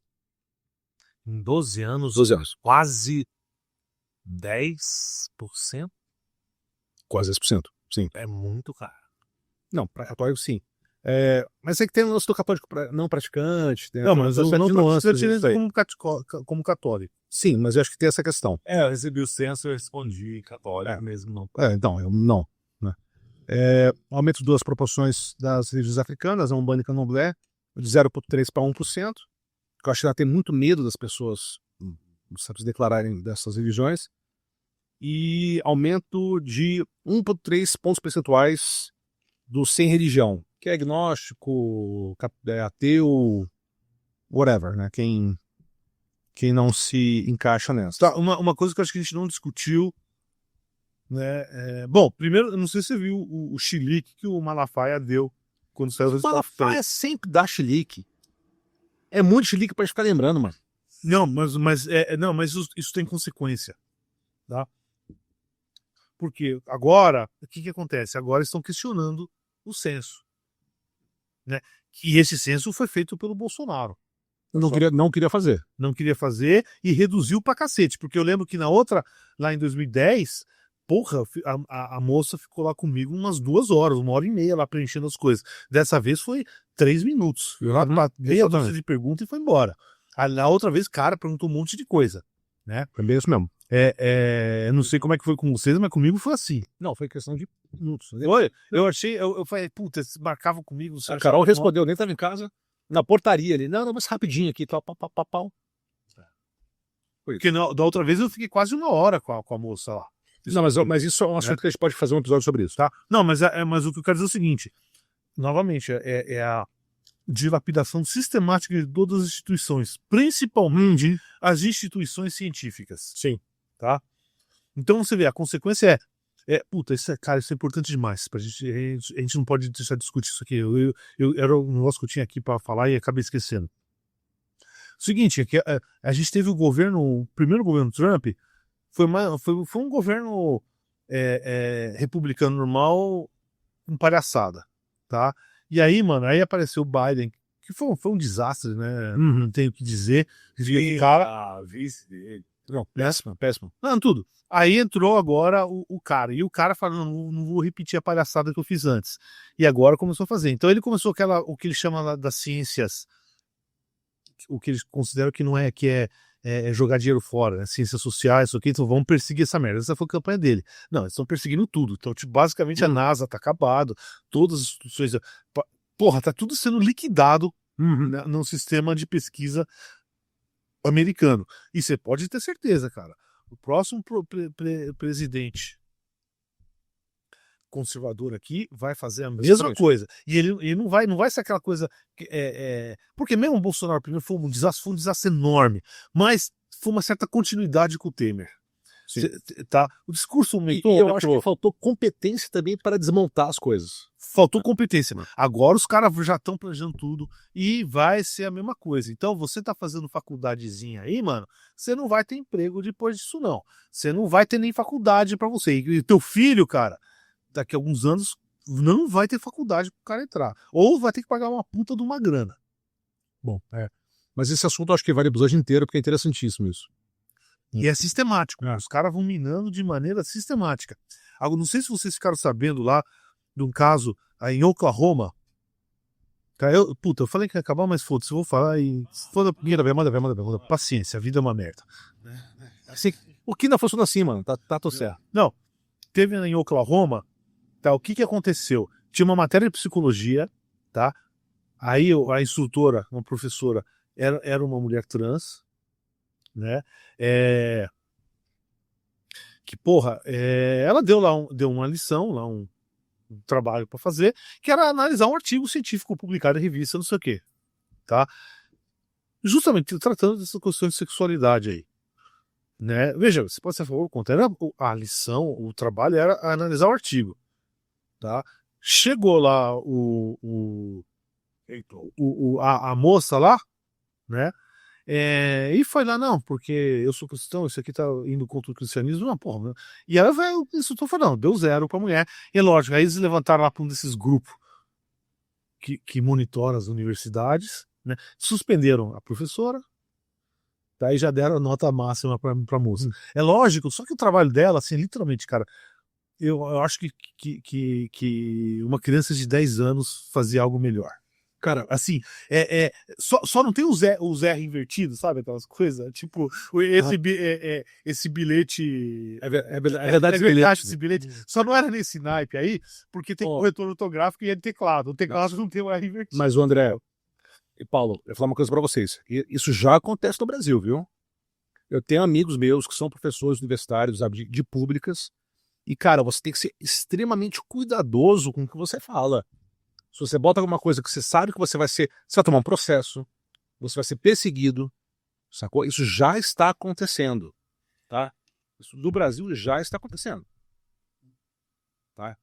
Em 12 anos, 12 anos. quase 10%. Quase 10%. Sim. É muito caro. Não, para católico sim. Mas é que tem o lance do católico não praticante. Tem Não, mas eu não nuances tirei disso aí. como católico. Sim, mas eu acho que tem essa questão. Eu recebi o censo e eu respondi católico mesmo, não. Então, eu não. Né? Aumento das proporções das religiões africanas, a Umbanda e Candomblé, de 0,3% para 1%, que eu acho que ela tem muito medo das pessoas se declararem dessas religiões, e aumento de 1,3 pontos percentuais do sem religião, que é agnóstico, ateu, whatever, né? Quem não se encaixa nessa. Tá, uma coisa que eu acho que a gente não discutiu, né? Bom, primeiro, eu não sei se você viu o chilique que o Malafaia deu quando saiu o resultado. Malafaia sempre dá chilique. É muito chilique pra gente ficar lembrando, mano. Não, mas isso tem consequência, tá? Porque agora, o que acontece? Agora estão questionando o censo, né? E esse censo foi feito pelo Bolsonaro. Eu não queria fazer. Não queria fazer e reduziu pra cacete. Porque eu lembro que na outra, lá em 2010, porra, a moça ficou lá comigo umas 2 horas, 1h30 lá preenchendo as coisas. Dessa vez foi 3 minutos. Meia dúzia de pergunta e foi embora. Na outra vez, cara, perguntou um monte de coisa, né? Foi bem isso mesmo. Eu não sei como é que foi com vocês, mas comigo foi assim. Não, foi questão de minutos. Eu falei, puta, eles marcavam comigo. A Carol respondeu, nem estava em casa, na portaria ali. Não, mas rapidinho aqui, pau. Porque da outra vez eu fiquei quase 1 hora com a moça lá. Não, mas isso é um assunto que a gente pode fazer um episódio sobre isso. Tá? Não, mas o que eu quero dizer é o seguinte, novamente, é a dilapidação sistemática de todas as instituições, principalmente as instituições científicas. Sim. Tá? Então você vê, a consequência puta, isso é importante demais pra gente. A gente não pode deixar de discutir isso aqui. Era um negócio que eu tinha aqui para falar e acabei esquecendo. O seguinte, é que a gente teve o primeiro governo Trump foi um governo republicano normal, com palhaçada, tá? E aí, mano, aí apareceu o Biden, que foi um desastre, né? Não tenho o que dizer. Vice dele. Não, péssimo. Não, tudo. Aí entrou agora o cara. E o cara falando, não vou repetir a palhaçada que eu fiz antes. E agora começou a fazer. Então ele começou o que ele chama das ciências, o que eles consideram que não é, que é jogar dinheiro fora, né? Ciências sociais, isso aqui, então vamos perseguir essa merda. Essa foi a campanha dele. Não, eles estão perseguindo tudo. Então, tipo, basicamente a NASA tá acabado, todas as instituições. Porra, tá tudo sendo liquidado num sistema de pesquisa americano. E você pode ter certeza, cara. O próximo presidente conservador aqui vai fazer a mesma coisa. E ele não vai ser aquela coisa. Porque mesmo o Bolsonaro primeiro foi um desastre enorme. Mas foi uma certa continuidade com o Temer. Tá? O discurso aumentou. Eu acho que faltou competência também para desmontar as coisas. Faltou competência, mano. Agora os caras já estão planejando tudo e vai ser a mesma coisa. Então você tá fazendo faculdadezinha aí, mano, você não vai ter emprego depois disso, não. Você não vai ter nem faculdade para você. E teu filho, cara, daqui a alguns anos não vai ter faculdade pro cara entrar. Ou vai ter que pagar uma puta de uma grana. Bom, mas esse assunto eu acho que vale o episódio inteiro, porque é interessantíssimo isso. E é sistemático. Os caras vão minando de maneira sistemática. Não sei se vocês ficaram sabendo lá de um caso aí em Oklahoma. Eu falei que ia acabar, mas foda-se, eu vou falar e... Manda ver. Paciência, a vida é uma merda. Assim, o que ainda funciona assim, mano, tá tudo certo. Não, teve em Oklahoma, tá, o que aconteceu? Tinha uma matéria de psicologia, tá? Aí a instrutora, uma professora, era uma mulher trans, né? Que, porra, ela deu uma lição, lá um trabalho para fazer, que era analisar um artigo científico publicado em revista, não sei o quê, tá? justamente tratando dessas questões de sexualidade aí. Né? Veja, você pode ser a favor ou contra. A lição, o trabalho era analisar o artigo. Tá? Chegou lá a moça lá, né? E foi lá, não, porque eu sou cristão, isso aqui tá indo contra o cristianismo, não, porra. Né? E aí o instrutor falou, não, deu 0 pra mulher. E é lógico, aí eles levantaram lá para um desses grupos que monitora as universidades, né? Suspenderam a professora, daí já deram a nota máxima pra moça. É lógico, só que o trabalho dela, assim, literalmente, cara, eu acho que uma criança de 10 anos fazia algo melhor. Cara, assim, só não tem os R invertidos, sabe? Aquelas coisas, tipo, esse bilhete... É verdade, esse bilhete. Só não era nesse naipe aí, porque tem corretor ortográfico e é teclado. O teclado não tem o R invertido. Mas o André e Paulo, eu vou falar uma coisa pra vocês. Isso já acontece no Brasil, viu? Eu tenho amigos meus que são professores universitários, sabe, de públicas, e, cara, você tem que ser extremamente cuidadoso com o que você fala. Se você bota alguma coisa que você sabe que você vai tomar um processo, você vai ser perseguido, sacou? Isso já está acontecendo, tá? Isso no Brasil já está acontecendo, tá?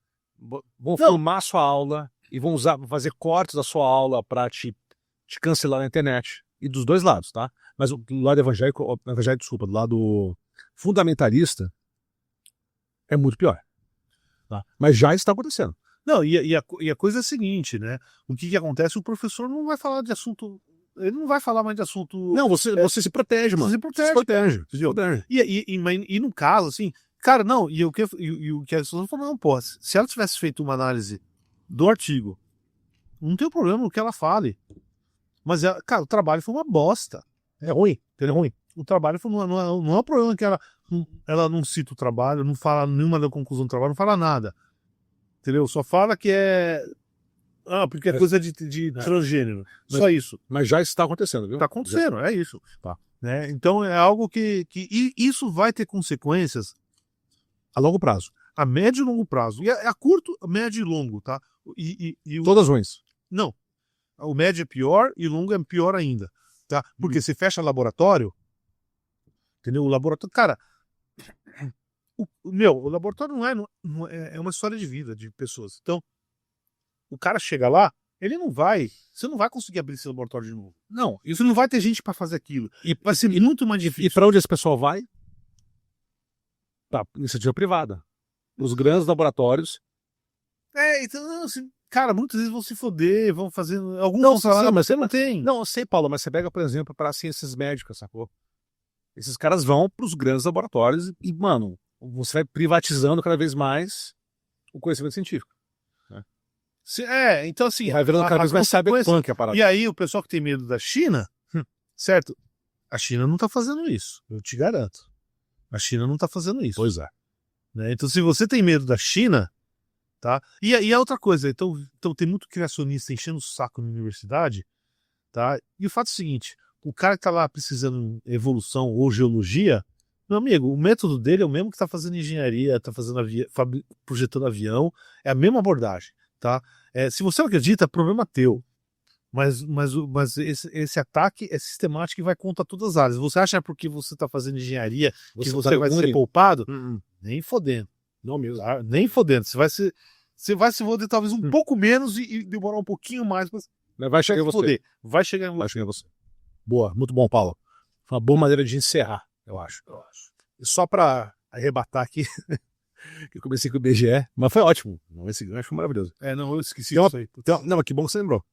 Vão filmar a sua aula e vão fazer cortes da sua aula para te cancelar na internet. E dos dois lados, tá? Mas do lado evangélico, desculpa, do lado fundamentalista, é muito pior, tá? Mas já está acontecendo. Não, e a coisa é a seguinte, né? O que acontece? O professor não vai falar de assunto. Ele não vai falar mais de assunto. Não, você se protege, mano. Você se protege. Se protege. Entendeu? E no caso, assim, cara, não, e o que a pessoa falou, não, pô, se ela tivesse feito uma análise do artigo, não tem problema no que ela fale. Mas, cara, o trabalho foi uma bosta. É ruim, entendeu? É ruim. O trabalho não é um problema que ela não cita o trabalho, não fala nenhuma da conclusão do trabalho, não fala nada. Entendeu? Só fala que porque é coisa de transgênero. Só isso. Mas já está acontecendo, viu? Está acontecendo, é isso. Tá. Né? Então é algo que isso vai ter consequências a longo prazo. A médio e longo prazo. E a curto, médio e longo, tá? Todas ruins. Não. O médio é pior e o longo é pior ainda. Tá? Porque você fecha laboratório, entendeu? O laboratório. Cara, o laboratório não é uma história de vida de pessoas. Então, o cara chega lá, ele não vai. Você não vai conseguir abrir esse laboratório de novo. Não. Isso não vai ter gente para fazer aquilo. E vai ser muito mais difícil. E para onde esse pessoal vai? Pra iniciativa privada. Os grandes laboratórios. Então, assim, cara, muitas vezes vão se foder, vão fazer. Alguns vão falar, mas você não tem. Não, eu sei, Paulo, mas você pega, por exemplo, para ciências médicas, sacou? Esses caras vão para os grandes laboratórios e, mano, você vai privatizando cada vez mais o conhecimento científico. Né? Então assim. Vai virando cada vez mais cyberpunk a parada. E aí, o pessoal que tem medo da China, certo? A China não tá fazendo isso, eu te garanto. A China não tá fazendo isso. Pois é. Né? Então, se você tem medo da China, tá? E a outra coisa, então tem muito criacionista enchendo o saco na universidade, tá? E o fato é o seguinte: o cara que tá lá precisando de evolução ou geologia, meu amigo, o método dele é o mesmo que tá fazendo engenharia, tá fazendo projetando avião, é a mesma abordagem, tá? Se você não acredita, é problema teu. Mas esse ataque é sistemático e vai contra todas as áreas. Você acha porque você está fazendo engenharia que você vai ser poupado? Nem fodendo. Não mesmo. Tá? Nem fodendo. Você vai se foder talvez um pouco menos e demorar um pouquinho mais. Mas vai chegar em você. Vai chegar em você. Boa, muito bom, Paulo. Foi uma boa maneira de encerrar, eu acho. E só para arrebatar aqui, que eu comecei com o IBGE, mas foi ótimo. Esse gancho foi maravilhoso. Não, eu esqueci disso aí. Não, mas que bom que você lembrou.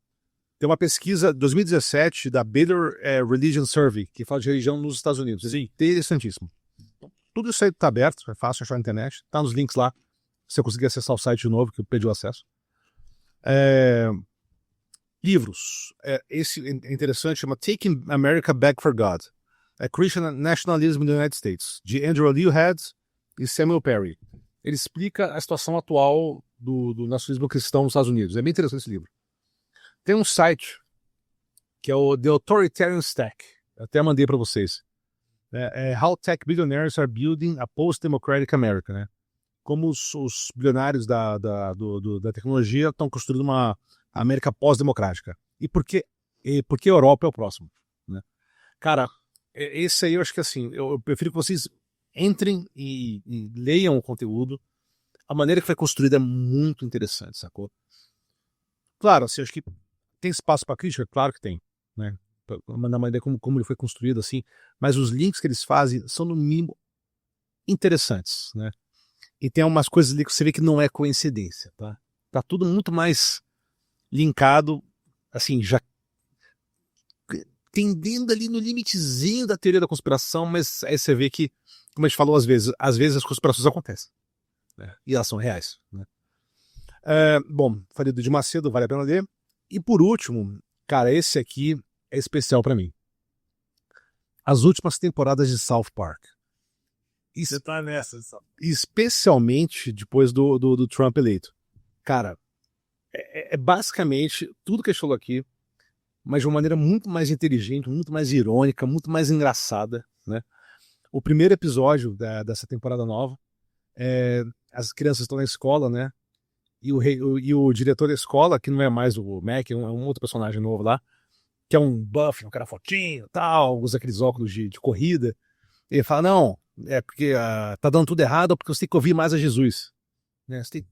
Tem uma pesquisa 2017 da Baylor Religion Survey, que fala de religião nos Estados Unidos. Sim. Interessantíssimo. Tudo isso aí está aberto, é fácil achar na internet. Está nos links lá. Se eu conseguir acessar o site de novo, que eu perdi o acesso. Livros. Esse é interessante, chama Taking America Back for God. Christian Nationalism in the United States, de Andrew Lewhead e Samuel Perry. Ele explica a situação atual do nacionalismo cristão nos Estados Unidos. É bem interessante esse livro. Tem um site que é o The Authoritarian Stack. Eu até mandei para vocês. How Tech Billionaires Are Building a Post-Democratic America. Né? Como os bilionários da tecnologia estão construindo uma América pós-democrática. E por que a Europa é o próximo. Né? Cara, esse aí eu acho que assim, eu prefiro que vocês entrem e leiam o conteúdo. A maneira que foi construída é muito interessante, sacou? Claro, assim, acho que tem espaço para crítica, claro que tem, né? Na maneira como ele foi construído, assim, mas os links que eles fazem são, no mínimo, interessantes, né? E tem umas coisas ali que você vê que não é coincidência, tá? Tá tudo muito mais linkado, assim, já tendendo ali no limitezinho da teoria da conspiração, mas aí você vê que, como a gente falou às vezes as conspirações acontecem, né? E elas são reais, né? Bom, falei do Edir Macedo, vale a pena ler. E por último, cara, esse aqui é especial pra mim. As últimas temporadas de South Park. Você tá nessa, só. Especialmente depois do Trump eleito. Cara, é basicamente tudo que a gente falou aqui, mas de uma maneira muito mais inteligente, muito mais irônica, muito mais engraçada, né? O primeiro episódio dessa temporada nova, as crianças estão na escola, né? E o diretor da escola, que não é mais o Mac, é um outro personagem novo lá, que é um buff, um cara fortinho, tal, usa aqueles óculos de corrida. Ele fala, não, é porque tá dando tudo errado, porque você tem que ouvir mais a Jesus. Né? Você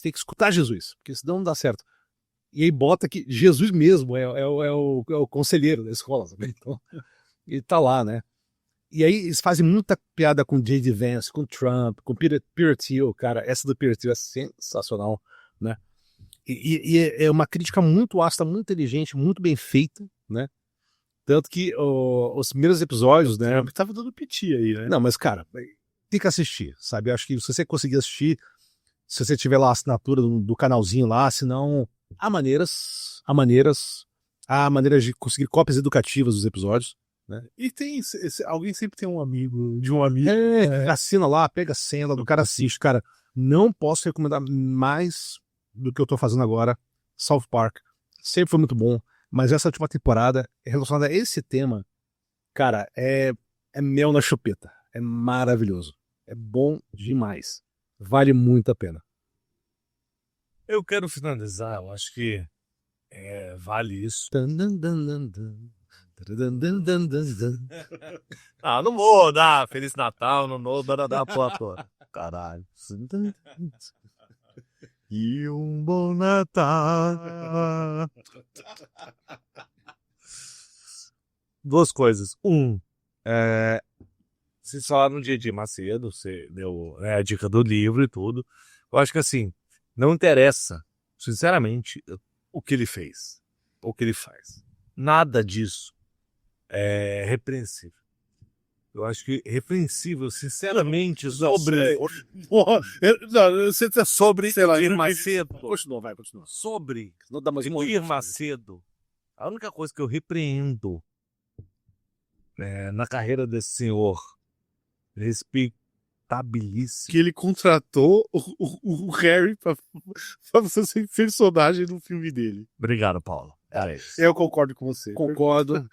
tem que escutar Jesus, porque senão não dá certo. E aí bota que Jesus mesmo é o conselheiro da escola, sabe? Então, ele tá lá, né? E aí eles fazem muita piada com J.D. Vance, com Trump, com Peter Thiel, cara. Essa do Peter Thiel é sensacional, né? E é uma crítica muito ácida, muito inteligente, muito bem feita, né? Tanto que os primeiros episódios, né? Tava dando piti aí, né? Não, mas, cara, tem que assistir, sabe? Eu acho que se você conseguir assistir, se você tiver lá a assinatura do canalzinho lá, senão há maneiras de conseguir cópias educativas dos episódios. Né? E tem. Alguém sempre tem um amigo de um amigo. Assina lá, pega a senha lá do cara, assiste. Cara, não posso recomendar mais do que eu tô fazendo agora. South Park. Sempre foi muito bom. Mas essa última temporada, relacionada a esse tema, cara, é mel na chupeta. É maravilhoso. É bom demais. Vale muito a pena. Eu quero finalizar, eu acho que vale isso. Não vou dar Feliz Natal, não vou dar porra toda. Caralho. E um bom Natal. Duas coisas. Vocês falaram de Edir Macedo, você deu a dica do livro e tudo. Eu acho que assim, não interessa, sinceramente, o que ele fez, o que ele faz. Nada disso é repreensível. Eu acho que repreensível, sinceramente, sobre sei lá, Edir Macedo. Continua. Sobre Não dá mais Edir Macedo. A única coisa que eu repreendo na carreira desse senhor, respeitabilíssimo. que ele contratou o Harry pra você ser personagem no filme dele. Obrigado, Paulo. Era isso. Eu concordo com você. Concordo.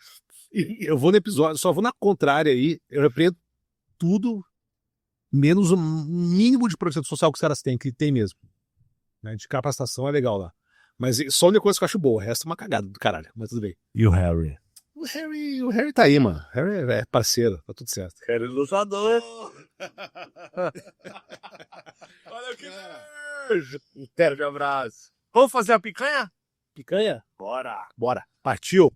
E eu vou no episódio, só vou na contrária aí. Eu repreendo tudo, menos o mínimo de projeto social que os caras têm, que tem mesmo. Né? De capacitação é legal lá. Mas só a única coisa que eu acho boa. O resto é uma cagada do caralho. Mas tudo bem. E o Harry? O Harry tá aí, mano. O Harry é parceiro, tá tudo certo. Harry lutador. Olha que Um de abraço. Vamos fazer a picanha? Picanha? Bora. Bora. Partiu.